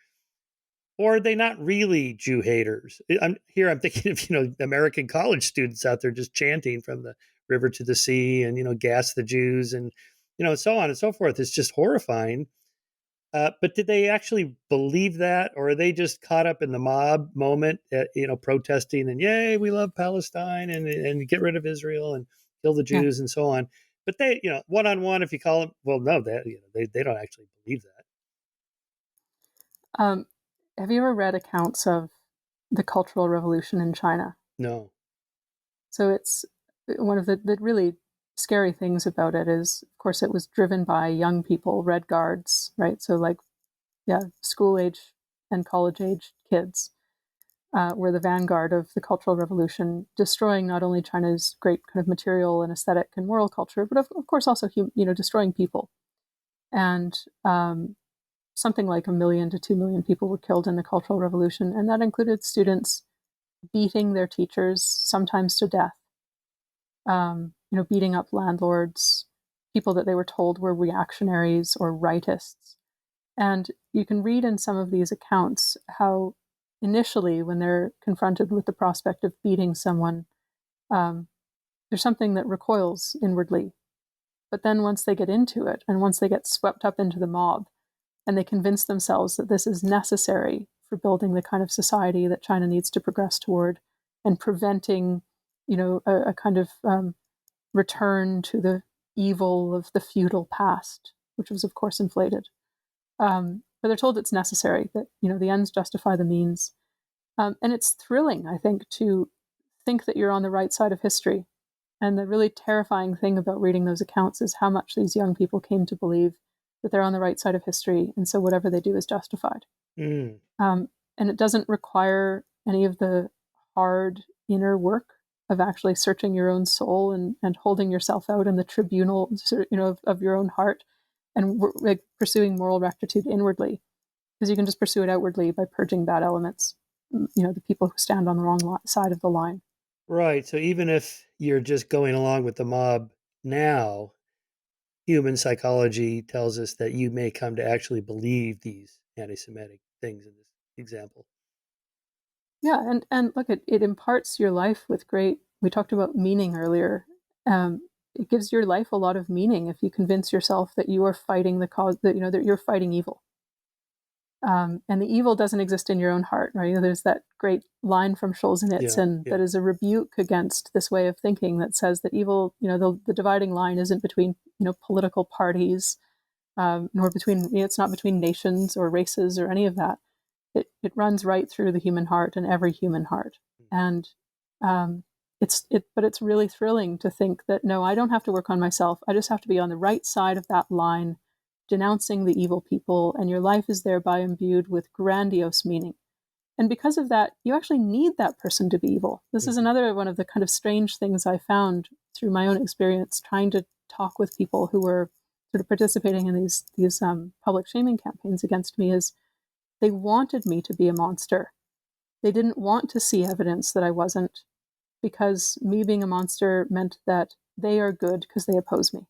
or are they not really Jew haters? I'm thinking of American college students out there just chanting from the river to the sea, and gas the Jews, and so on and so forth. It's just horrifying. But did they actually believe that, or are they just caught up in the mob moment, protesting and yay, we love Palestine and get rid of Israel and kill the Yeah. Jews and so on? But they, one on one, if you call them, well, no, they don't actually believe that. Um, have you ever read accounts of the Cultural Revolution in China? No. So it's one of the really scary things about it is, of course, it was driven by young people, Red Guards, right? So like, yeah, school age and college age kids were the vanguard of the Cultural Revolution, destroying not only China's great kind of material and aesthetic and moral culture, but of course also destroying people. And something like 1 million to 2 million people were killed in the Cultural Revolution, and that included students beating their teachers, sometimes to death. Beating up landlords, people that they were told were reactionaries or rightists. And you can read in some of these accounts how initially, when they're confronted with the prospect of beating someone, um, there's something that recoils inwardly. But then once they get into it, and once they get swept up into the mob, and they convince themselves that this is necessary for building the kind of society that China needs to progress toward, and preventing, a kind of return to the evil of the feudal past, which was, of course, inflated. But they're told it's necessary, that, the ends justify the means. And it's thrilling, I think, to think that you're on the right side of history. And the really terrifying thing about reading those accounts is how much these young people came to believe that they're on the right side of history. And so whatever they do is justified. Mm. And it doesn't require any of the hard inner work of actually searching your own soul and holding yourself out in the tribunal, of your own heart, and like pursuing moral rectitude inwardly, because you can just pursue it outwardly by purging bad elements, the people who stand on the wrong side of the line. Right. So even if you're just going along with the mob now, human psychology tells us that you may come to actually believe these anti-Semitic things in this example. Yeah, and look, it imparts your life with great. We talked about meaning earlier. It gives your life a lot of meaning if you convince yourself that you are fighting the cause, that you're fighting evil. And the evil doesn't exist in your own heart, right? There's that great line from Yeah. Solzhenitsyn Yeah. that is a rebuke against this way of thinking that says that evil, the dividing line isn't between, political parties, nor between, it's not between nations or races or any of that. It runs right through the human heart and every human heart. And but it's really thrilling to think that, no, I don't have to work on myself. I just have to be on the right side of that line, denouncing the evil people, and your life is thereby imbued with grandiose meaning. And because of that, you actually need that person to be evil. This is Mhm. another one of the kind of strange things I found through my own experience trying to talk with people who were sort of participating in these public shaming campaigns against me, is they wanted me to be a monster. They didn't want to see evidence that I wasn't, because me being a monster meant that they are good because they oppose me.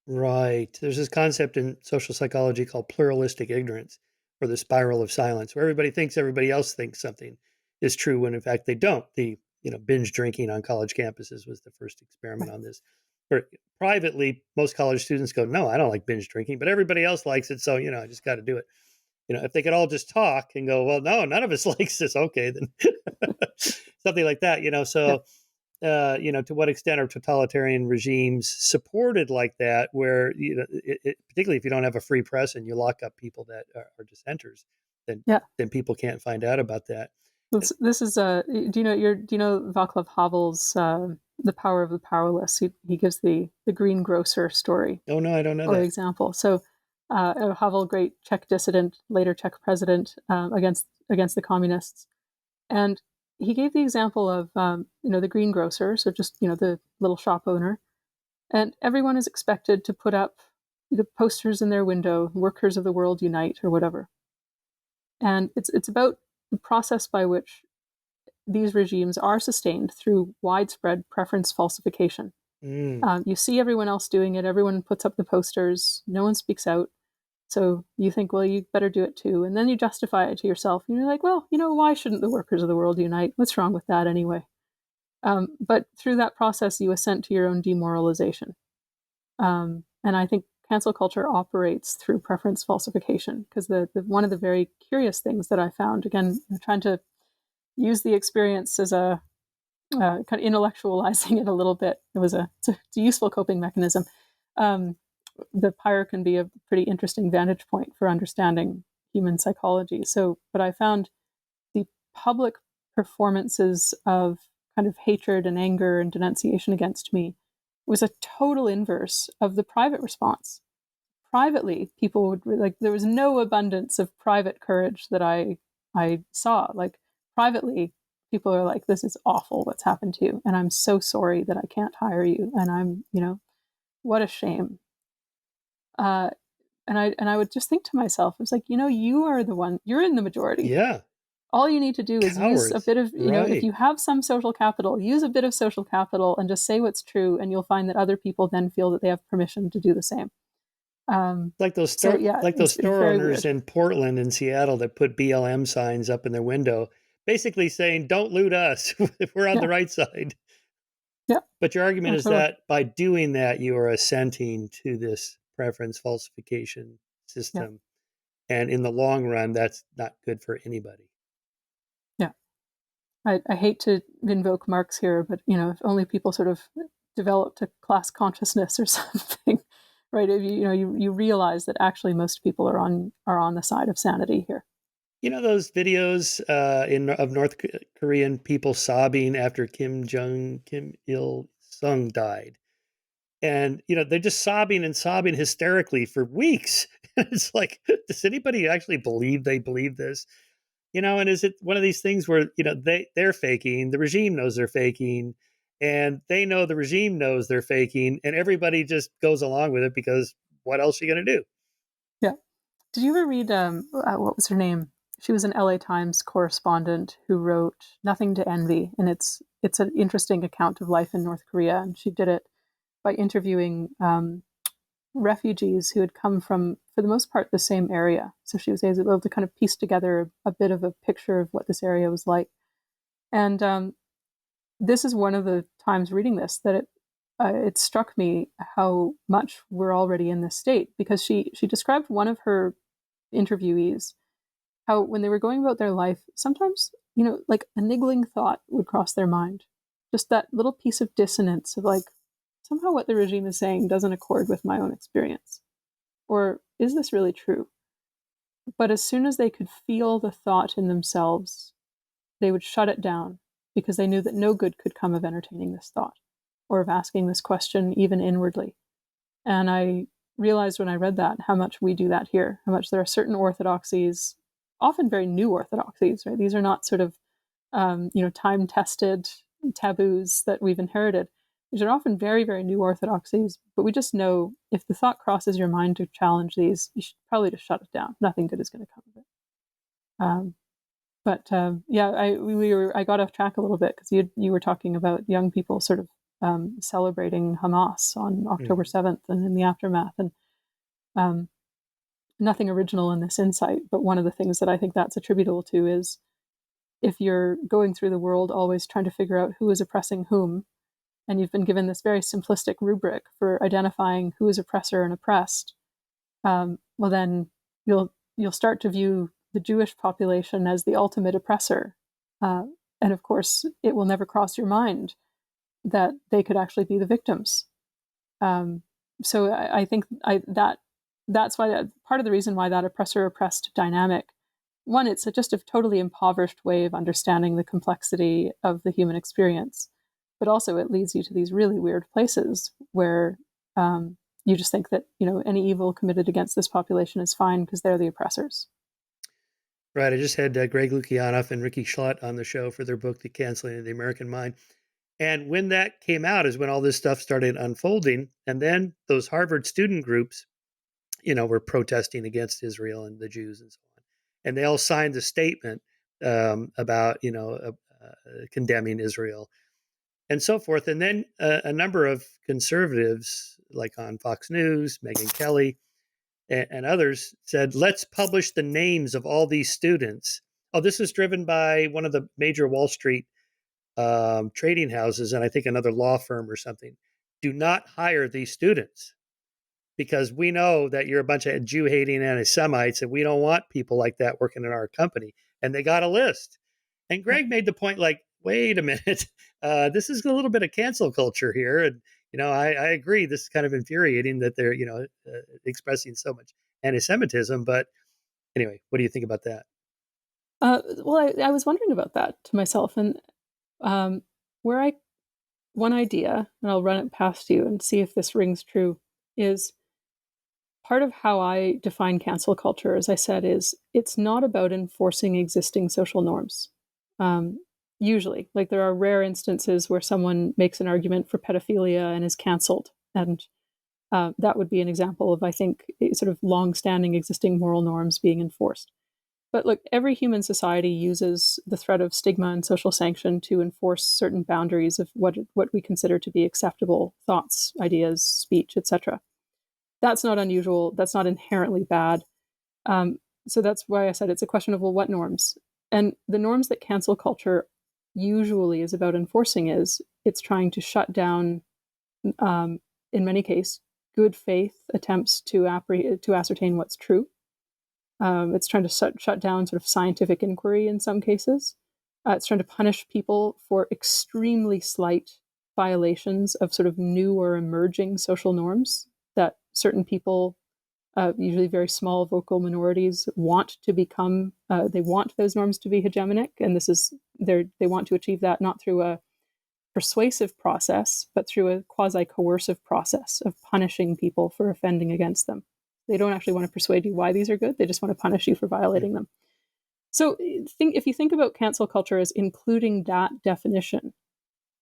Right. There's this concept in social psychology called pluralistic ignorance, or the spiral of silence, where everybody thinks everybody else thinks something is true when in fact they don't. The binge drinking on college campuses was the first experiment Right. on this. Or privately, most college students go, "No, I don't like binge drinking, but everybody else likes it, so I just got to do it." If they could all just talk and go, "Well, no, none of us likes this," okay, then something like that. Yeah. So to what extent are totalitarian regimes supported like that, where particularly if you don't have a free press and you lock up people that are dissenters, then Yeah. people can't find out about that. This is do you know Václav Havel's The Power of the Powerless? He gives the greengrocer story Oh no, I don't know or that. example. So Havel, great Czech dissident, later Czech president, against the communists, and he gave the example of the greengrocer, so just the little shop owner, and everyone is expected to put up the posters in their window, "Workers of the world unite" or whatever, and it's about the process by which these regimes are sustained through widespread preference falsification. Mm. You see everyone else doing it, everyone puts up the posters, no one speaks out. So you think, well, you better do it too. And then you justify it to yourself. And you're like, well, why shouldn't the workers of the world unite? What's wrong with that anyway? But through that process, you assent to your own demoralization. And I think cancel culture operates through preference falsification because the one of the very curious things that I found, again, trying to use the experience as a kind of intellectualizing it a little bit. It's a useful coping mechanism. The pyre can be a pretty interesting vantage point for understanding human psychology. So, but I found the public performances of kind of hatred and anger and denunciation against me was a total inverse of the private response. Privately, people would there was no abundance of private courage that I saw. Like privately, people are like, "This is awful. What's happened to you?" And I'm so sorry that I can't hire you. And I'm, what a shame. Uh, and I would just think to myself, it's like, you are the one. You're in the majority. Yeah, All you need to do is use a cowards. bit of, if Right. you have some social capital, use a bit of social capital and just say what's true, and you'll find that other people then feel that they have permission to do the same. Like those So store yeah, like those it's store very owners weird. in Portland and Seattle that put BLM signs up in their window, basically saying, "Don't loot us if we're on Yeah, the right side." yeah, But your argument yeah, is totally. that by doing that, you are assenting to this preference falsification Yeah, system. And in the long run, that's not good for anybody. yeah. I hate to invoke Marx here, but if only people sort of developed a class consciousness or something, right? If you realize that actually most people are on the side of sanity here. Those videos of North Korean people sobbing after Kim Il Sung died, and they're just sobbing and sobbing hysterically for weeks. It's like, does anybody actually believe they believe this? And is it one of these things where they're faking, the regime knows they're faking, and they know the regime knows they're faking, and everybody just goes along with it because what else are you going to do? Yeah. Did you ever read what was her name? She was an LA Times correspondent who wrote Nothing to Envy, and it's an interesting account of life in North Korea. And she did it by interviewing refugees who had come from, for the most part, the same area. So she was able to kind of piece together a bit of a picture of what this area was like. And this is one of the times reading this that it struck me how much we're already in this state, because she described one of her interviewees how when they were going about their life, sometimes like a niggling thought would cross their mind, just that little piece of dissonance of like, somehow what the regime is saying doesn't accord with my own experience, or is this really true? But as soon as they could feel the thought in themselves, they would shut it down, because they knew that no good could come of entertaining this thought or of asking this question even inwardly. And I realized when I read that how much we do that here, how much there are certain orthodoxies, often very new orthodoxies, right? These are not sort of time-tested taboos that we've inherited. These are often very, very new orthodoxies, but we just know if the thought crosses your mind to challenge these, you should probably just shut it down. Nothing good is going to come of it. But yeah, I got off track a little bit because you were talking about young people sort of celebrating Hamas on October 7th and in the aftermath. And nothing original in this insight, but one of the things that I think that's attributable to is if you're going through the world always trying to figure out who is oppressing whom, and you've been given this very simplistic rubric for identifying who is oppressor and oppressed, well then you'll start to view the Jewish population as the ultimate oppressor, and of course it will never cross your mind that they could actually be the victims. So I think that's why part of the reason why that oppressor-oppressed dynamic, one, it's just a totally impoverished way of understanding the complexity of the human experience, but also it leads you to these really weird places where you just think that any evil committed against this population is fine because they're the oppressors. Right. I just had Greg Lukianoff and Ricky Schlott on the show for their book, The Canceling of the American Mind. And when that came out is when all this stuff started unfolding. And then those Harvard student groups, were protesting against Israel and the Jews and so on. And they all signed a statement about, condemning Israel and so forth. And then a number of conservatives, like on Fox News, Megyn Kelly, and others said, let's publish the names of all these students. Oh, this was driven by one of the major Wall Street trading houses, and I think another law firm or something. Do not hire these students because we know that you're a bunch of Jew-hating anti-Semites, and we don't want people like that working in our company. And they got a list. And Greg made the point, like, wait a minute, this is a little bit of cancel culture here. And, I agree, this is kind of infuriating that they're, expressing so much anti-Semitism. But anyway, what do you think about that? Well, I was wondering about that to myself. And one idea, and I'll run it past you and see if this rings true, is part of how I define cancel culture, as I said, is it's not about enforcing existing social norms. Usually, like there are rare instances where someone makes an argument for pedophilia and is canceled. And that would be an example of, I think, sort of long-standing existing moral norms being enforced. But look, every human society uses the threat of stigma and social sanction to enforce certain boundaries of what we consider to be acceptable thoughts, ideas, speech, etc. That's not unusual. That's not inherently bad. So that's why I said it's a question of, well, what norms? And the norms that cancel culture usually is about enforcing is it's trying to shut down, in many cases, good faith attempts to ascertain what's true. It's trying to shut down sort of scientific inquiry in some cases. It's trying to punish people for extremely slight violations of sort of new or emerging social norms that certain people, usually very small vocal minorities, want to become. They want those norms to be hegemonic, and they want to achieve that not through a persuasive process, but through a quasi-coercive process of punishing people for offending against them. They don't actually want to persuade you why these are good. They just want to punish you for violating them. So if you think about cancel culture as including that definition,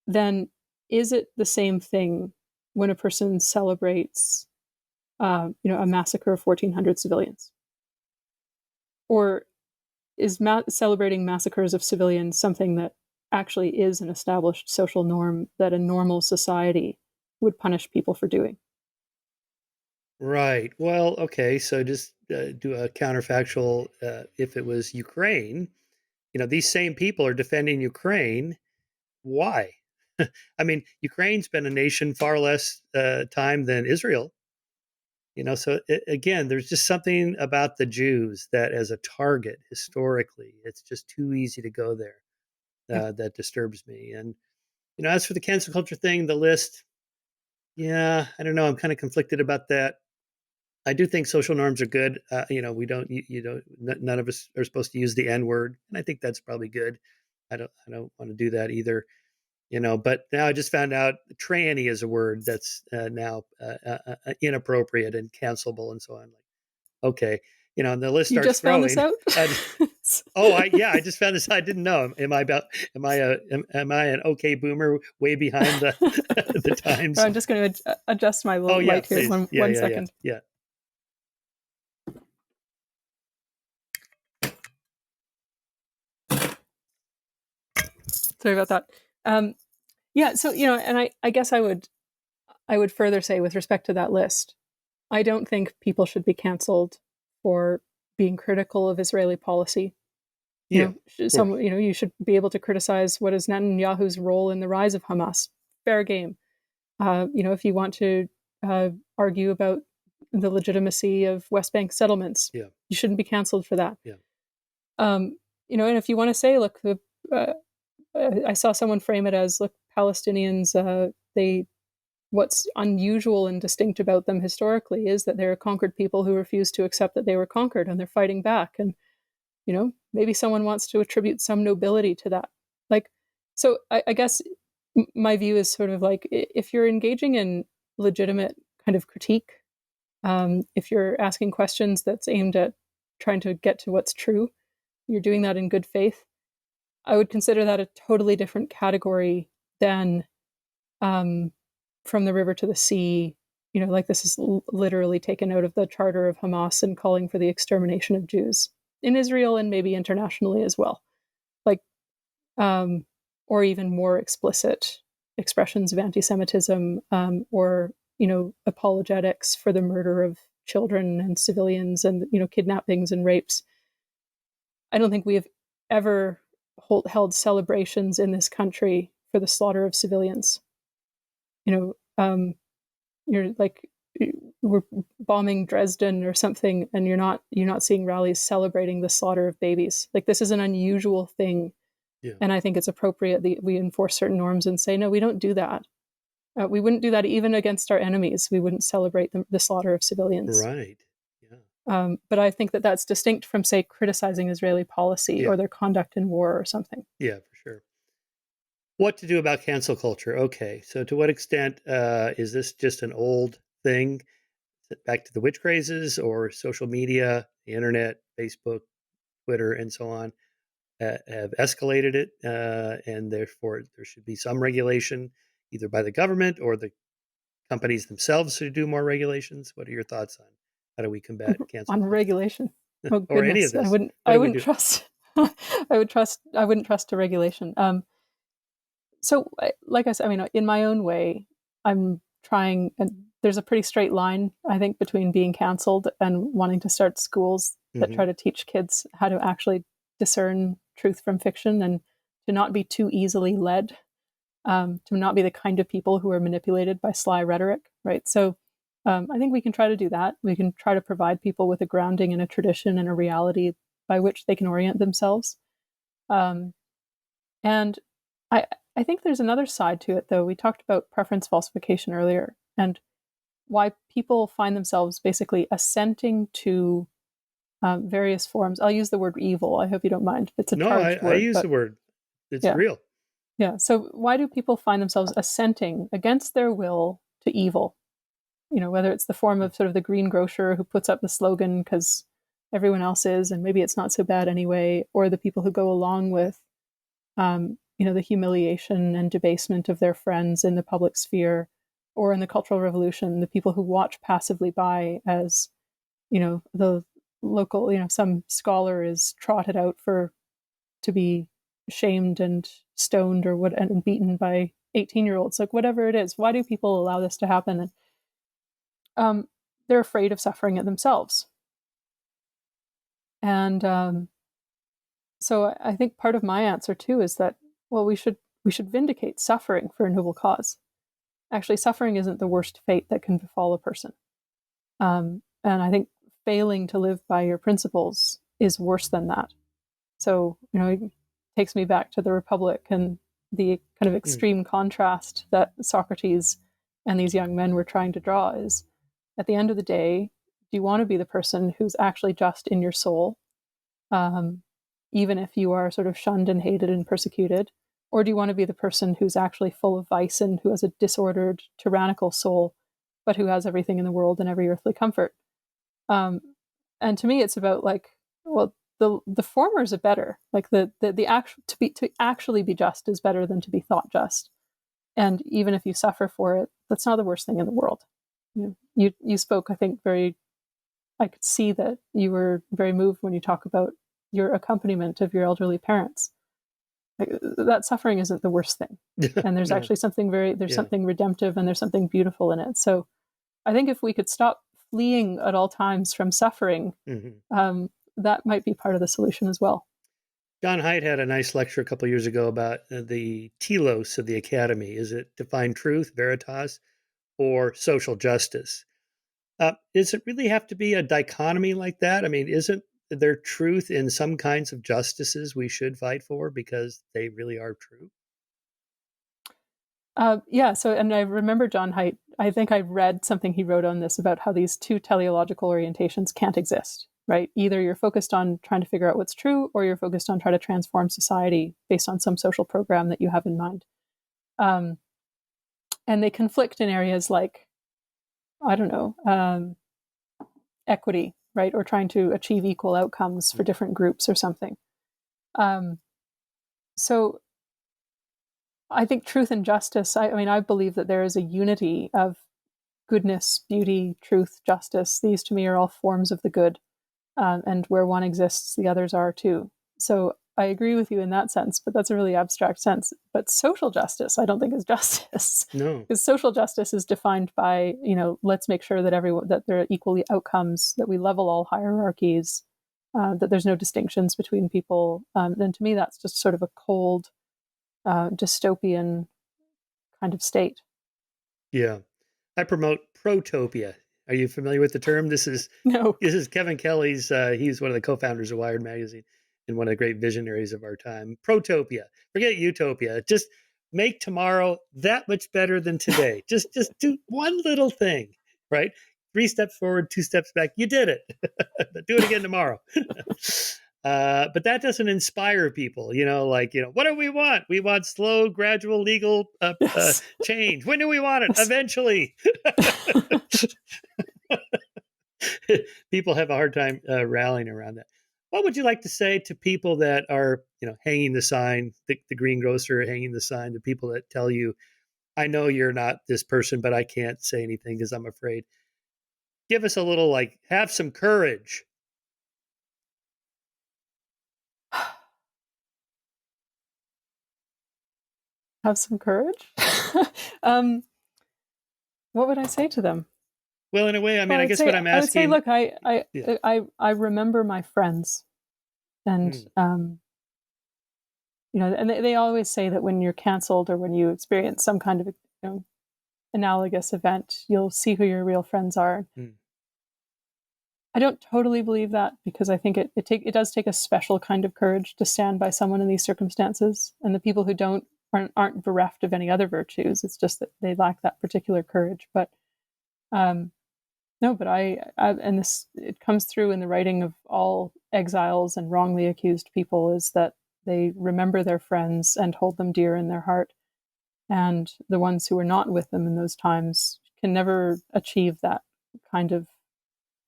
then is it the same thing when a person celebrates, a massacre of 1,400 civilians? Or is celebrating massacres of civilians something that actually is an established social norm that a normal society would punish people for doing? Right. Well, okay. So just do a counterfactual. If it was Ukraine, these same people are defending Ukraine. Why? I mean, Ukraine's been a nation far less time than Israel. So again, there's just something about the Jews that, as a target, historically, it's just too easy to go there. That disturbs me. And as for the cancel culture thing, the list, yeah, I don't know. I'm kind of conflicted about that. I do think social norms are good. We don't, none of us are supposed to use the N word, and I think that's probably good. I don't want to do that either. But now I just found out tranny is a word that's now inappropriate and cancelable and so on. Like, okay, and the list You starts just found this growing. out? I just found this. I didn't know. Am I an okay boomer way behind the the times? I'm just going to adjust my little light here. Please. One second. Yeah. Sorry about that. Yeah. So, and I guess I would further say with respect to that list, I don't think people should be canceled for being critical of Israeli policy. Yeah, of course. You should be able to criticize what is Netanyahu's role in the rise of Hamas. Fair game. If you want to argue about the legitimacy of West Bank settlements, Yeah, you shouldn't be canceled for that. yeah, And if you want to say, look, I saw someone frame it as, look, Palestinians, what's unusual and distinct about them historically is that they're a conquered people who refuse to accept that they were conquered and they're fighting back. And, maybe someone wants to attribute some nobility to that. Like, so I guess my view is sort of like, if you're engaging in legitimate kind of critique, if you're asking questions that's aimed at trying to get to what's true, you're doing that in good faith. I would consider that a totally different category than um, from the river to the sea. Like this is literally taken out of the charter of Hamas and calling for the extermination of Jews in Israel and maybe internationally as well. Like, or even more explicit expressions of anti-Semitism, or apologetics for the murder of children and civilians and kidnappings and rapes. I don't think we have ever held celebrations in this country for the slaughter of civilians. You know, you're like, we're bombing Dresden or something, and you're not seeing rallies celebrating the slaughter of babies. Like, this is an unusual thing, yeah. and I think it's appropriate that we enforce certain norms and say, no, we don't do that. We wouldn't do that even against our enemies. We wouldn't celebrate the slaughter of civilians. Right. Yeah. But I think that that's distinct from, say, criticizing Israeli policy Yeah. or their conduct in war or something. Yeah, for sure. What to do about cancel culture? Okay, so to what extent is this just an old thing, back to the witch crazes, or social media, the internet, Facebook, Twitter, and so on, have escalated it, and therefore there should be some regulation, either by the government or the companies themselves should do more regulations? What are your thoughts on how do we combat cancel On culture regulation? Oh or any of goodness, I this? wouldn't. What I do we wouldn't do? trust. I wouldn't trust a regulation. So, like I said, I mean, in my own way, I'm trying, and there's a pretty straight line, I think, between being canceled and wanting to start schools that Hmm. try to teach kids how to actually discern truth from fiction and to not be too easily led, to not be the kind of people who are manipulated by sly rhetoric, right? So, I think we can try to do that. We can try to provide people with a grounding in a tradition and a reality by which they can orient themselves. Um, and I I think there's another side to it, though. We talked about preference falsification earlier, and why people find themselves basically assenting to various forms. I'll use the word evil. I hope you don't mind. It's a No, charged I word, use the but word. It's yeah, real. yeah. So why do people find themselves assenting against their will to evil? Whether it's the form of sort of the green grocer who puts up the slogan because everyone else is, and maybe it's not so bad anyway, or the people who go along with the humiliation and debasement of their friends in the public sphere, or in the Cultural Revolution, the people who watch passively by as, the local, some scholar is trotted out to be shamed and stoned or what and beaten by 18-year-olds, like whatever it is. Why do people allow this to happen? And they're afraid of suffering it themselves. And so I think part of my answer too is that, well, we should vindicate suffering for a noble cause. Actually, suffering isn't the worst fate that can befall a person. And I think failing to live by your principles is worse than that. So, it takes me back to the Republic and the kind of Mm. extreme contrast that Socrates and these young men were trying to draw is, at the end of the day, do you want to be the person who's actually just in your soul, um, even if you are sort of shunned and hated and persecuted? Or do you want to be the person who's actually full of vice and who has a disordered, tyrannical soul, but who has everything in the world and every earthly comfort? Um, and to me, it's about like, well, the former is a better, like the actual to actually be just is better than to be thought just. And even if you suffer for it, that's not the worst thing in the world. You spoke, I think, very. I could see that you were very moved when you talk about your accompaniment of your elderly parents. that suffering isn't the worst thing, and there's No. actually there's Yeah. something redemptive and there's something beautiful in it. So I think if we could stop fleeing at all times from suffering, Hmm. that might be part of the solution as well. John Haidt had a nice lecture a couple of years ago about the telos of the academy. Is it to find truth, veritas, or social justice? Does it really have to be a dichotomy like that? I mean, isn't there truth in some kinds of justices we should fight for because they really are true? Yeah. So, and I remember John Haidt. I think I read something he wrote on this about how these two teleological orientations can't exist. Right? Either you're focused on trying to figure out what's true, or you're focused on trying to transform society based on some social program that you have in mind. Um, and they conflict in areas like, I don't know, equity, right, or trying to achieve equal outcomes for different groups or something. Um, so I think truth and justice. I mean, I believe that there is a unity of goodness, beauty, truth, justice. These to me are all forms of the good, and where one exists, the others are too. So I agree with you in that sense, but that's a really abstract sense. But social justice, I don't think is justice, No. because social justice is defined by, let's make sure that everyone, that there are equally outcomes, that we level all hierarchies, that there's no distinctions between people. And to me, that's just sort of a cold, dystopian kind of state. Yeah. I promote protopia. Are you familiar with the term? No. This is Kevin Kelly's. He's one of the co-founders of Wired magazine and one of the great visionaries of our time. Protopia. Forget utopia. Just make tomorrow that much better than today. Just do one little thing, right? 3 steps forward, 2 steps back. You did it. Do it again tomorrow. But that doesn't inspire people, what do we want? We want slow, gradual, legal Yes. change. When do we want it? Yes. Eventually. People have a hard time rallying around that. What would you like to say to people that are, hanging the sign, the greengrocer hanging the sign, the people that tell you, I know you're not this person, but I can't say anything because I'm afraid. Give us a little, have some courage. Have some courage. um, what would I say to them? Well, in a way, I Well, mean, I guess what I'm I would say, asking, look, I I yeah. I remember my friends, and Mm, and they always say that when you're canceled or when you experience some kind of analogous event, you'll see who your real friends are. mm, I don't totally believe that, because I think it does take a special kind of courage to stand by someone in these circumstances, and the people who don't aren't bereft of any other virtues. It's just that they lack that particular courage. But um, no, but and this, it comes through in the writing of all exiles and wrongly accused people, is that they remember their friends and hold them dear in their heart, and the ones who are not with them in those times can never achieve that kind of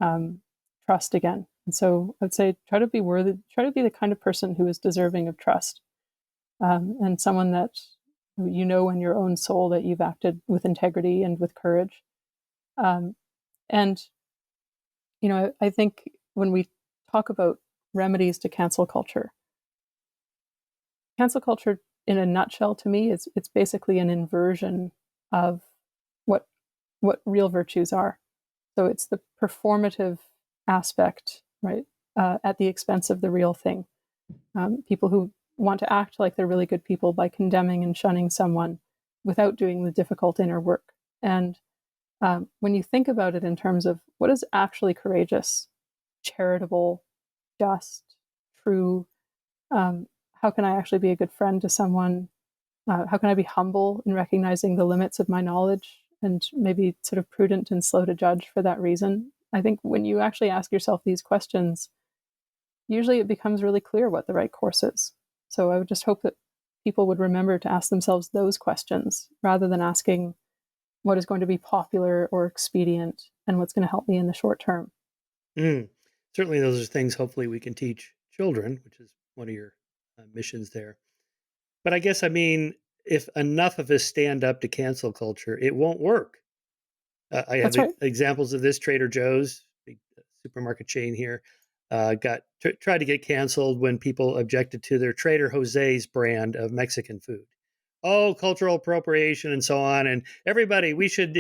um, trust again. And so I'd say try to be worthy, try to be the kind of person who is deserving of trust, and someone that in your own soul that you've acted with integrity and with courage. Um, and I think when we talk about remedies to cancel culture in a nutshell, to me, is it's basically an inversion of what real virtues are. So it's the performative aspect, right, at the expense of the real thing. People who want to act like they're really good people by condemning and shunning someone without doing the difficult inner work. And when you think about it in terms of what is actually courageous, charitable, just, true, how can I actually be a good friend to someone? How can I be humble in recognizing the limits of my knowledge, and maybe sort of prudent and slow to judge for that reason? I think when you actually ask yourself these questions, usually it becomes really clear what the right course is. So I would just hope that people would remember to ask themselves those questions rather than asking what is going to be popular or expedient and what's going to help me in the short term. mm. Certainly, those are things hopefully we can teach children, which is one of your missions there. But I guess, I mean, if enough of us stand up to cancel culture, it won't work. I have That's right. examples of this. Trader Joe's, big supermarket chain here. tried to get canceled when people objected to their Trader Jose's brand of Mexican food. Oh, cultural appropriation and so on, and everybody, we should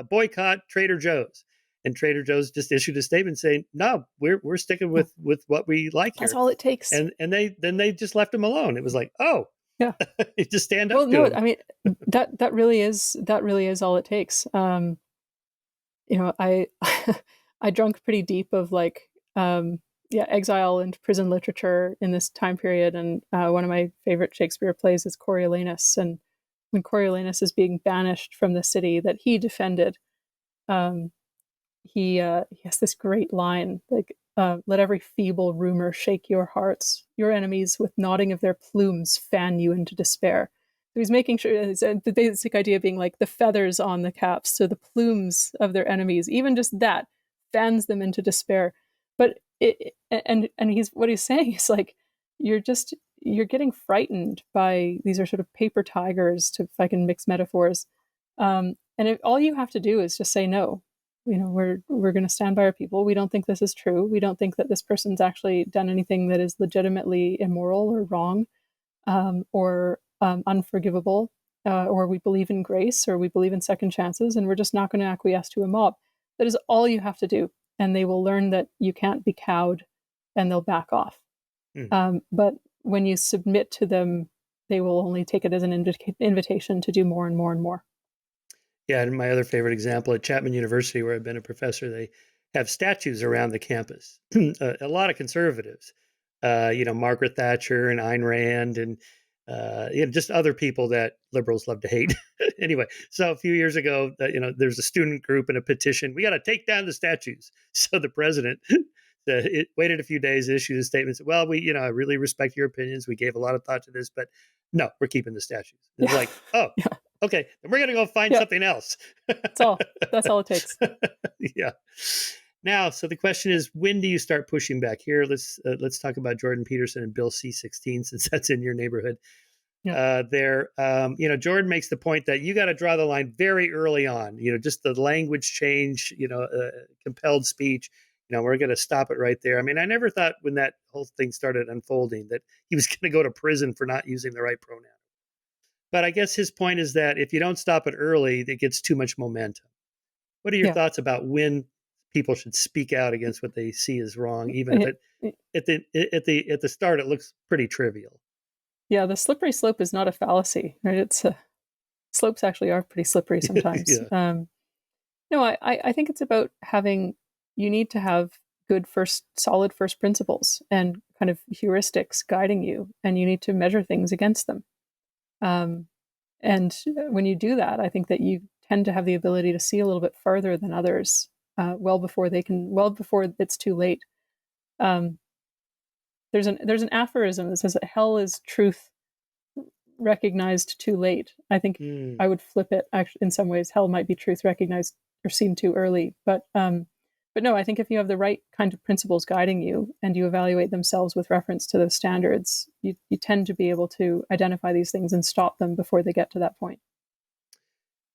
boycott Trader Joe's. And Trader Joe's just issued a statement saying, "No, we're sticking with what we like That's here." all it takes. And they just left him alone. It was like, oh, Yeah. you just stand Well, up to no, him. I mean that really is all it takes. I I drunk pretty deep of exile and prison literature in this time period, and one of my favorite Shakespeare plays is Coriolanus. And when Coriolanus is being banished from the city that he defended, um, he has this great line like, "Let every feeble rumor shake your hearts. Your enemies, with nodding of their plumes, fan you into despair." So he's making sure the basic idea being like the feathers on the caps, so the plumes of their enemies, even just that fans them into despair. But he's what he's saying is like you're getting frightened by these are sort of paper tigers, to if I can mix metaphors. All you have to do is just say no. We're going to stand by our people. We don't think this is true. We don't think that this person's actually done anything that is legitimately immoral or wrong, or unforgivable, or we believe in grace, or we believe in second chances, and we're just not going to acquiesce to a mob. That is all you have to do, and they will learn that you can't be cowed, and they'll back off. But when you submit to them, they will only take it as an invitation to do more and more and more. Yeah, and my other favorite example at Chapman University, where I've been a professor, they have statues around the campus. A lot of conservatives, Margaret Thatcher and Ayn Rand, and just other people that liberals love to hate. Anyway, so a few years ago, there's a student group and a petition. We got to take down the statues. So the president waited a few days, issued a statement. Said, well, I really respect your opinions. We gave a lot of thought to this, but no, we're keeping the statues. It's like, oh, Yeah. Okay, then we're going to go find something else. That's all it takes. Yeah. Now, so the question is, when do you start pushing back? Here, let's talk about Jordan Peterson and Bill C-16, since that's in your neighborhood. Yeah. Jordan makes the point that you got to draw the line very early on. Just the language change. Compelled speech. We're going to stop it right there. I mean, I never thought when that whole thing started unfolding that he was going to go to prison for not using the right pronoun. But I guess his point is that if you don't stop it early, it gets too much momentum. What are your thoughts about when people should speak out against what they see as wrong, even if at the start it looks pretty trivial? Yeah, the slippery slope is not a fallacy, right? Slopes actually are pretty slippery sometimes. Yeah. No, I think it's about you need to have solid first principles and kind of heuristics guiding you, and you need to measure things against them. And when you do that, I think that you tend to have the ability to see a little bit farther than others, well before it's too late. There's an aphorism that says that hell is truth recognized too late. I think I would flip it. Actually, in some ways, hell might be truth recognized or seen too early. But no, I think if you have the right kind of principles guiding you and you evaluate themselves with reference to those standards, you tend to be able to identify these things and stop them before they get to that point.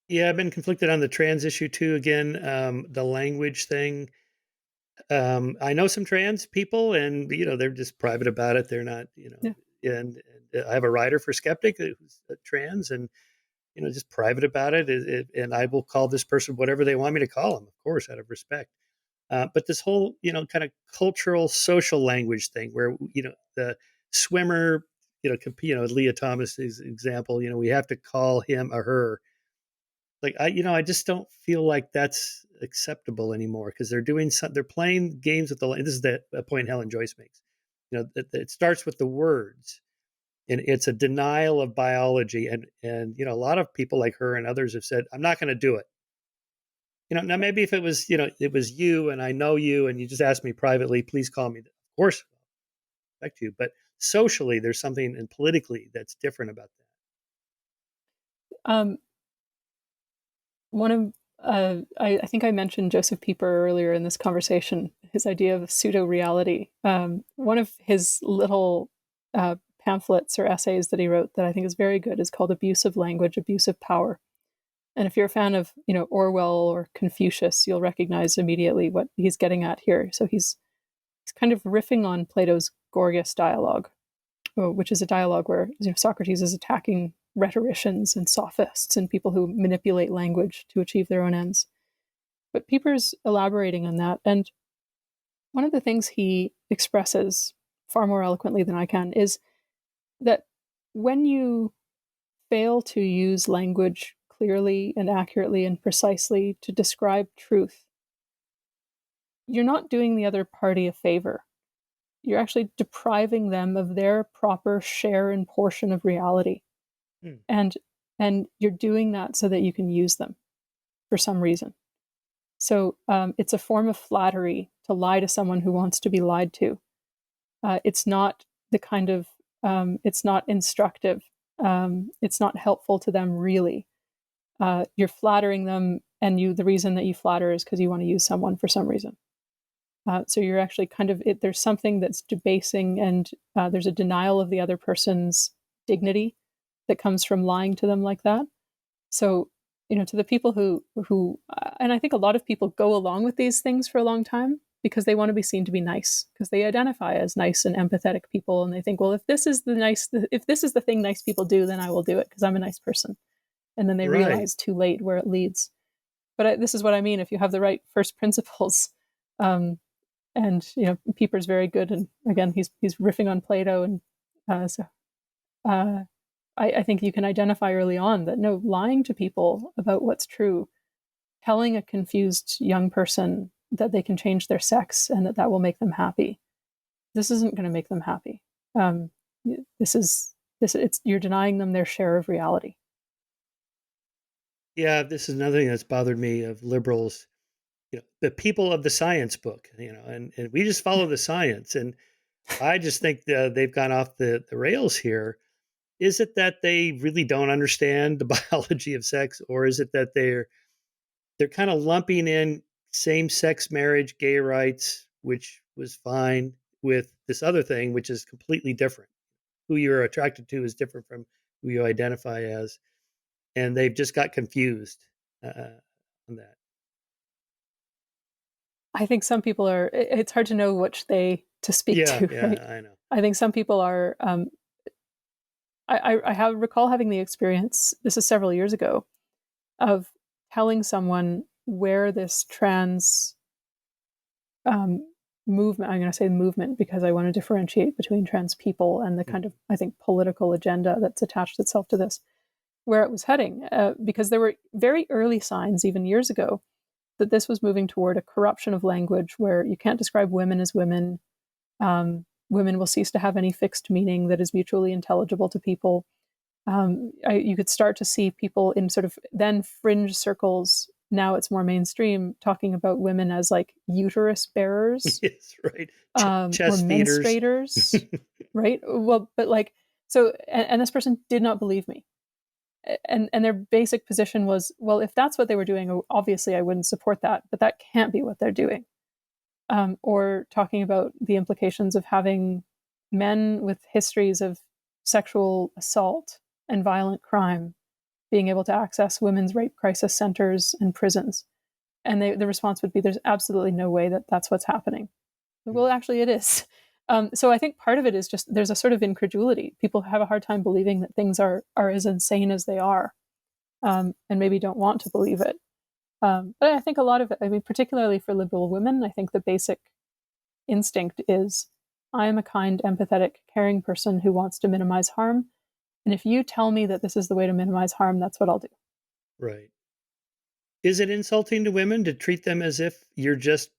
Yeah, I've been conflicted on the trans issue too. Again, the language thing. I know some trans people, and they're just private about it. They're not, and I have a writer for Skeptic who's trans, and just private about it. And I will call this person whatever they want me to call them, of course, out of respect. But this whole, kind of cultural, social language thing, where the swimmer, Leah Thomas's example, we have to call him or her. Like I just don't feel like that's acceptable anymore, because they're playing games with this is the point Helen Joyce makes. It starts with the words, and it's a denial of biology, and a lot of people like her and others have said, I'm not going to do it. Now maybe if it was you and I know you and you just asked me privately, please call me. Of course, I'll respect you. But socially, there's something, and politically, that's different about that. I think I mentioned Joseph Pieper earlier in this conversation, his idea of pseudo-reality. One of his little pamphlets or essays that he wrote that I think is very good is called Abuse of Language, Abuse of Power. And if you're a fan of, Orwell or Confucius, you'll recognize immediately what he's getting at here. So he's it's kind of riffing on Plato's Gorgias dialogue, which is a dialogue where Socrates is attacking rhetoricians and sophists and people who manipulate language to achieve their own ends. But Pieper's elaborating on that, and one of the things he expresses far more eloquently than I can is that when you fail to use language clearly and accurately and precisely to describe truth, you're not doing the other party a favor. You're actually depriving them of their proper share and portion of reality. Hmm. And you're doing that so that you can use them for some reason. So it's a form of flattery to lie to someone who wants to be lied to. It's not the kind of, it's not instructive. It's not helpful to them, really. You're flattering them, and the reason that you flatter is because you want to use someone for some reason. So you're actually kind of, there's something that's debasing, and there's a denial of the other person's dignity that comes from lying to them like that. So, to the people who, and I think a lot of people go along with these things for a long time because they want to be seen to be nice, because they identify as nice and empathetic people, and they think, well, if this is the thing nice people do, then I will do it because I'm a nice person. And then they realize too late where it leads. But this is what I mean. If you have the right first principles, and Pieper's very good, and again, he's riffing on Plato, and I think you can identify early on that no, lying to people about what's true, telling a confused young person that they can change their sex and that will make them happy, this isn't going to make them happy. You're denying them their share of reality. Yeah, this is another thing that's bothered me of liberals. The people of the science book. And we just follow the science, and I just think they've gone off the rails here. Is it that they really don't understand the biology of sex, or is it that they're kind of lumping in same-sex marriage, gay rights, which was fine, with this other thing, which is completely different? Who you're attracted to is different from who you identify as, and they've just got confused on that. I think some people are. It's hard to know which they to speak to. Yeah, Right? I know. I think some people are. I recall having the experience. This is several years ago, of telling someone where this trans movement. I'm going to say movement because I want to differentiate between trans people and the kind of, I think, political agenda that's attached itself to this, where it was heading. Because there were very early signs, even years ago, that this was moving toward a corruption of language where you can't describe women as women. Women will cease to have any fixed meaning that is mutually intelligible to people. You could start to see people in sort of then fringe circles. Now it's more mainstream, talking about women as like uterus bearers. Yes, right. Or Chest feeders. menstruators, right? Well, but like, so, and this person did not believe me. And their basic position was, well, if that's what they were doing, obviously I wouldn't support that, but that can't be what they're doing. Or talking about the implications of having men with histories of sexual assault and violent crime being able to access women's rape crisis centers and prisons. And the response would be, there's absolutely no way that that's what's happening. Well, actually, it is. So I think part of it is just there's a sort of incredulity. People have a hard time believing that things are as insane as they are, and maybe don't want to believe it. But I think a lot of it, I mean, particularly for liberal women, I think the basic instinct is, I am a kind, empathetic, caring person who wants to minimize harm. And if you tell me that this is the way to minimize harm, that's what I'll do. Right. Is it insulting to women to treat them as if you're just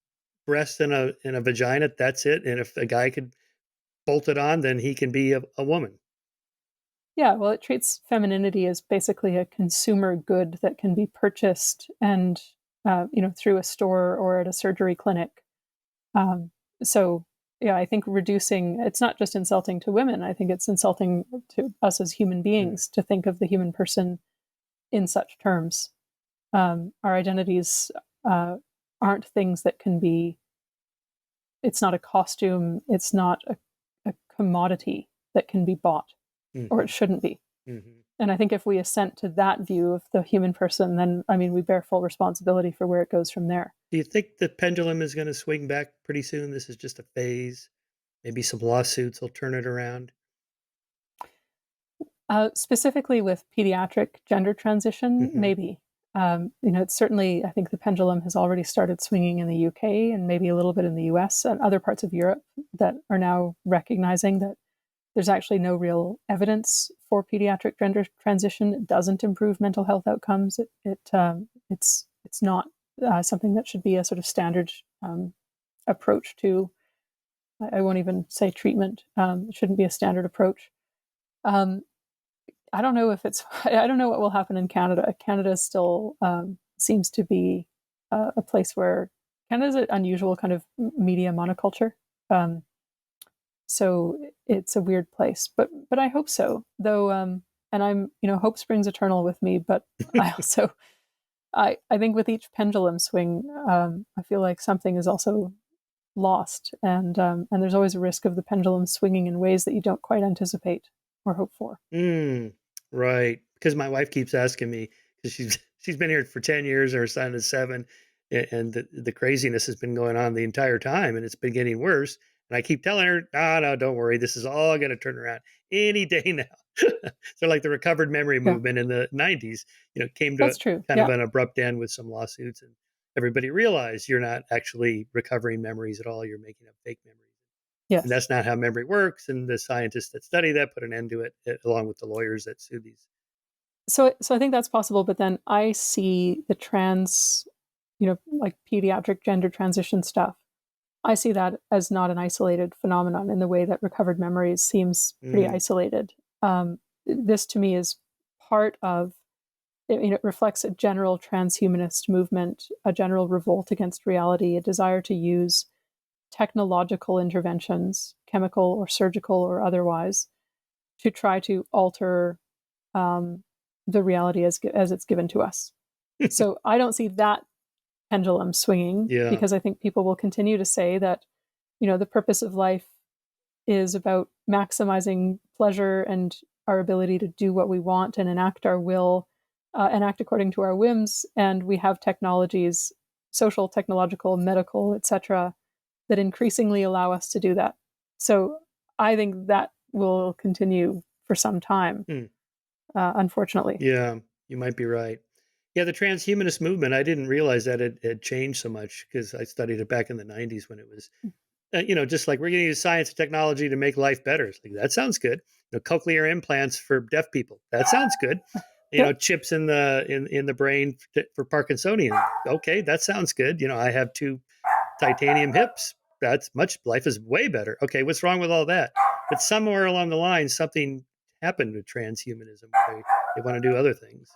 breast in a vagina? That's it. And if a guy could bolt it on, then he can be a woman. Yeah, well, it treats femininity as basically a consumer good that can be purchased and, through a store or at a surgery clinic. So, yeah, I think reducing, it's not just insulting to women. I think it's insulting to us as human beings to think of the human person in such terms. Our identities aren't things that can be, it's not a costume, it's not a commodity that can be bought, or it shouldn't be. Mm-hmm. And I think if we assent to that view of the human person, then, I mean, we bear full responsibility for where it goes from there. Do you think the pendulum is going to swing back pretty soon? This is just a phase. Maybe some lawsuits will turn it around. Specifically with pediatric gender transition, Hmm. maybe. It's certainly, I think the pendulum has already started swinging in the UK and maybe a little bit in the US and other parts of Europe that are now recognizing that there's actually no real evidence for pediatric gender transition. It doesn't improve mental health outcomes. It's not something that should be a sort of standard approach to. I won't even say treatment. It shouldn't be a standard approach. Um, I don't know if it's. I don't know what will happen in Canada. Canada still seems to be a place where Canada is an unusual kind of media monoculture. Um, so it's a weird place, but I hope so. Though, and I'm hope springs eternal with me. But I also I think with each pendulum swing, I feel like something is also lost, and there's always a risk of the pendulum swinging in ways that you don't quite anticipate or hope for. Mm, right. Because my wife keeps asking me because she's been here for 10 years and her son is 7, and the craziness has been going on the entire time, and it's been getting worse. And I keep telling her, no, no, don't worry, this is all going to turn around any day now. So, like the recovered memory Yeah, movement in the '90s, came to that's true. kind of Yeah. an abrupt end with some lawsuits, and everybody realized you're not actually recovering memories at all; you're making up fake memories. And Yes. that's not how memory works. And the scientists that study that put an end to it, along with the lawyers that sue these. So I think that's possible, but then I see the trans, like pediatric gender transition stuff. I see that as not an isolated phenomenon in the way that recovered memories seems pretty Mm, isolated. This to me is part of it reflects a general transhumanist movement, a general revolt against reality, a desire to use technological interventions, chemical or surgical or otherwise, to try to alter um, the reality as it's given to us. So I don't see that pendulum swinging yeah. because I think people will continue to say that the purpose of life is about maximizing pleasure and our ability to do what we want and enact our will and act according to our whims. And we have technologies, social, technological, medical, etc., that increasingly allow us to do that. So I think that will continue for some time, Hmm. unfortunately. Yeah. You might be right. Yeah. The transhumanist movement, I didn't realize that it had changed so much because I studied it back in the '90s when it was, just like we're going to use science and technology to make life better. It's like, that sounds good. Cochlear implants for deaf people. That sounds good. Yep. Chips in the brain for Parkinsonian. Okay, that sounds good. I have 2 titanium hips. Life is way better. Okay, what's wrong with all that? But somewhere along the line, something happened with transhumanism. They want to do other things.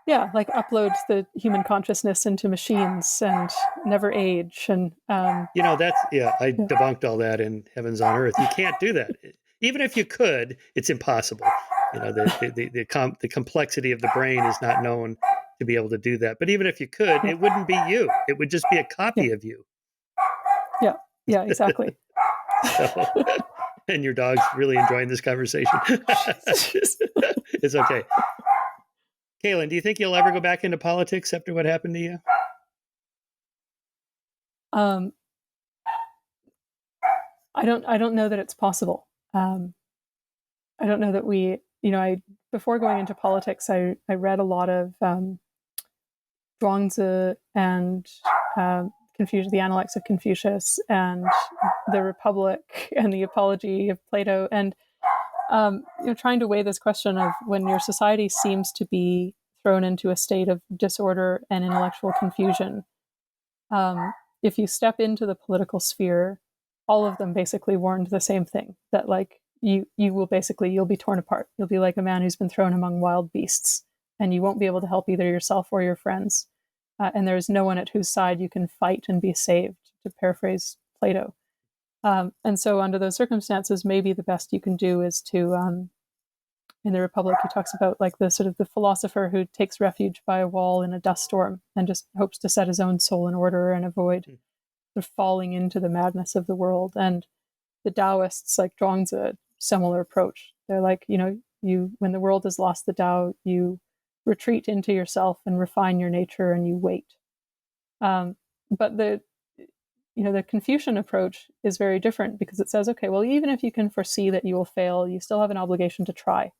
Yeah, like upload the human consciousness into machines and never age. And That's yeah. I yeah, debunked all that in Heavens on Earth. You can't do that. Even if you could, it's impossible. The complexity of the brain is not known to be able to do that. But even if you could, yeah, it wouldn't be you. It would just be a yeah, copy of you. yeah, yeah, exactly. So, and your dog's really enjoying this conversation. It's okay. Caylan, do you think you'll ever go back into politics after what happened to you? um, I don't know that it's possible. I don't know that I before going into politics, I read a lot of Zhuangzi and Confucius, the Analects of Confucius, and the Republic, and the Apology of Plato, and trying to weigh this question of when your society seems to be thrown into a state of disorder and intellectual confusion. If you step into the political sphere, all of them basically warned the same thing, that like you'll be torn apart. You'll be like a man who's been thrown among wild beasts, and you won't be able to help either yourself or your friends. And there's no one at whose side you can fight and be saved, to paraphrase Plato. And so, under those circumstances, maybe the best you can do is to, in the Republic, he talks about like the sort of the philosopher who takes refuge by a wall in a dust storm and just hopes to set his own soul in order and avoid sort of falling into the madness of the world. And the Taoists, like Zhuangzi, similar approach. They're like, When the world has lost the Tao, you retreat into yourself and refine your nature, and you wait. But the Confucian approach is very different, because it says, okay, well, even if you can foresee that you will fail, you still have an obligation to try.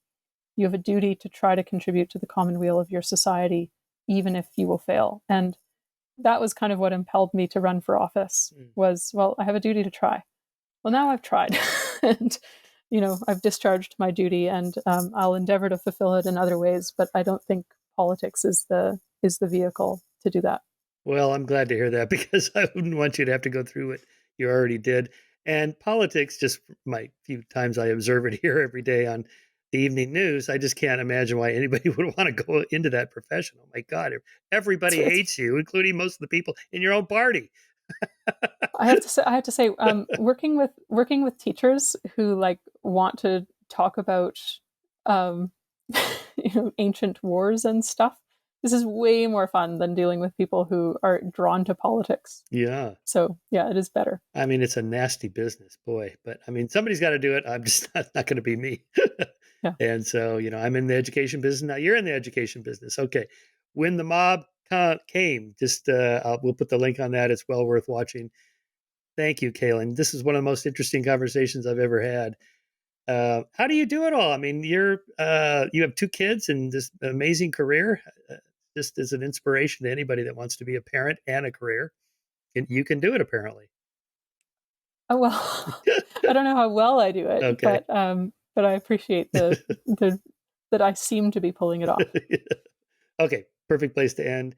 You have a duty to try to contribute to the common weal of your society, even if you will fail. And that was kind of what impelled me to run for office, was, well, I have a duty to try. Well, now I've tried. And I've discharged my duty, and I'll endeavor to fulfill it in other ways, but I don't think politics is the vehicle to do that. Well, I'm glad to hear that, because I wouldn't want you to have to go through what you already did. And politics, just my few times I observe it here every day on the evening news, I just can't imagine why anybody would want to go into that profession. Oh my God, everybody hates you, including most of the people in your own party. I have to say, working with teachers who want to talk about ancient wars and stuff. This is way more fun than dealing with people who are drawn to politics. Yeah. So yeah, it is better. I mean, it's a nasty business, boy. But I mean, somebody's got to do it. I'm just not going to be me. Yeah. And so, I'm in the education business now. You're in the education business. Okay. When the mob came, just we'll put the link on that. It's well worth watching. Thank you, Caylan. This is one of the most interesting conversations I've ever had. How do you do it all? I mean, you have 2 kids and this amazing career. Just as an inspiration to anybody that wants to be a parent and a career, and you can do it apparently. Oh well, I don't know how well I do it, Okay. but I appreciate the that I seem to be pulling it off. Okay, perfect place to end.